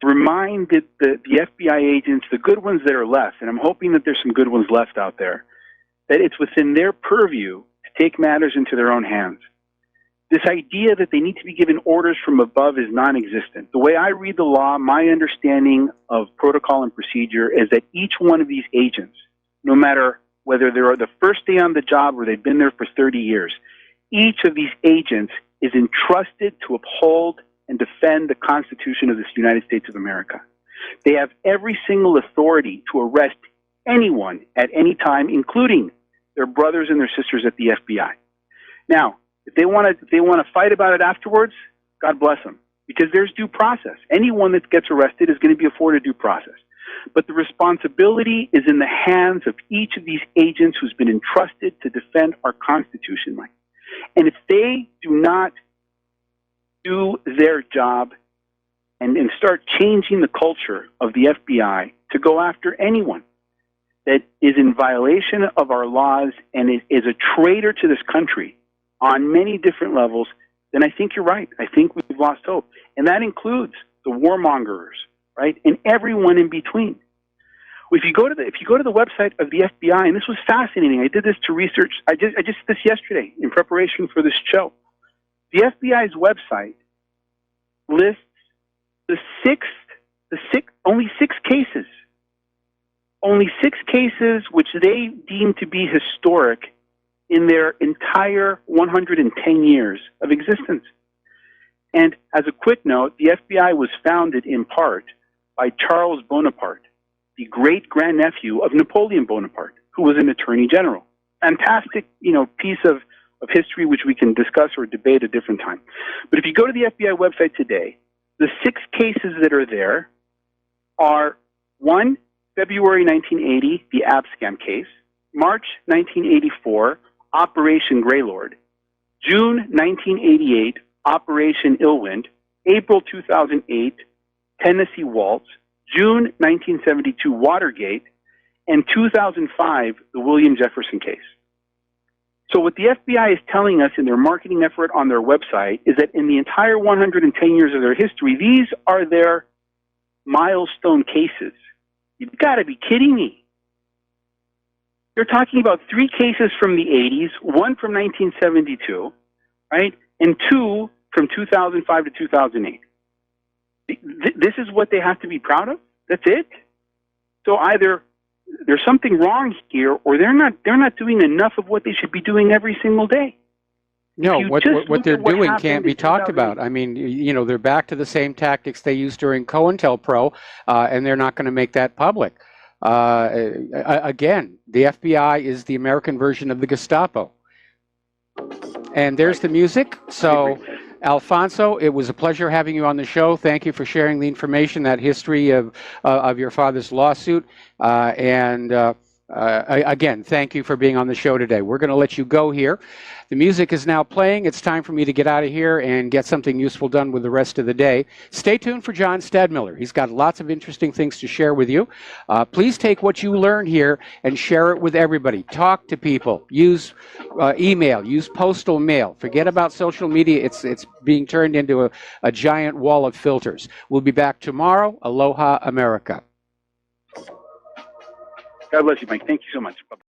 Remind the FBI agents, the good ones that are left, and I'm hoping that there's some good ones left out there, that it's within their purview to take matters into their own hands. This idea that they need to be given orders from above is non-existent. The way I read the law, my understanding of protocol and procedure is that each one of these agents, no matter whether they're the first day on the job or they've been there for 30 years, each of these agents is entrusted to uphold and defend the Constitution of the United States of America. They have every single authority to arrest anyone at any time, including their brothers and their sisters at the FBI. Now, if they want to fight about it afterwards, God bless them, because there's due process. Anyone that gets arrested is going to be afforded due process. But the responsibility is in the hands of each of these agents who's been entrusted to defend our Constitution, Mike. And if they do not do their job and start changing the culture of the FBI to go after anyone that is in violation of our laws and is a traitor to this country on many different levels, then I think you're right. I think we've lost hope. And that includes the warmongers, right? And everyone in between. If you go to the website of the FBI, and this was fascinating. I did this to research. I just did this yesterday in preparation for this show. The FBI's website lists only six cases which they deem to be historic in their entire 110 years of existence. And as a quick note, the FBI was founded in part by Charles Bonaparte, the great-grandnephew of Napoleon Bonaparte, who was an attorney general. Fantastic, piece of history which we can discuss or debate a different time. But if you go to the FBI website today, the 6 cases that are there are 1, February 1980, the Abscam case, March 1984, Operation Greylord, June 1988, Operation Illwind, April 2008, Tennessee Waltz, June 1972, Watergate, and 2005, the William Jefferson case. So what the FBI is telling us in their marketing effort on their website is that in the entire 110 years of their history, these are their milestone cases. You've got to be kidding me. They're talking about 3 cases from the 80s, 1 from 1972, right, and 2 from 2005 to 2008. This is what they have to be proud of? That's it? So either there's something wrong here, or they're not doing enough of what they should be doing every single day. No, what they're doing can't be talked about. I mean, they're back to the same tactics they used during COINTELPRO, and they're not going to make that public. Again, the FBI is the American version of the Gestapo. And there's the music. So, Alfonso, it was a pleasure having you on the show. Thank you for sharing the information, that history of your father's lawsuit. Again, thank you for being on the show today. We're going to let you go here. The music is now playing. It's time for me to get out of here and get something useful done with the rest of the day. Stay tuned for John Stadmiller. He's got lots of interesting things to share with you. Please take what you learn here and share it with everybody. Talk to people. Use email. Use postal mail. Forget about social media. It's being turned into a giant wall of filters. We'll be back tomorrow. Aloha, America. God bless you, Mike. Thank you so much. Bye-bye.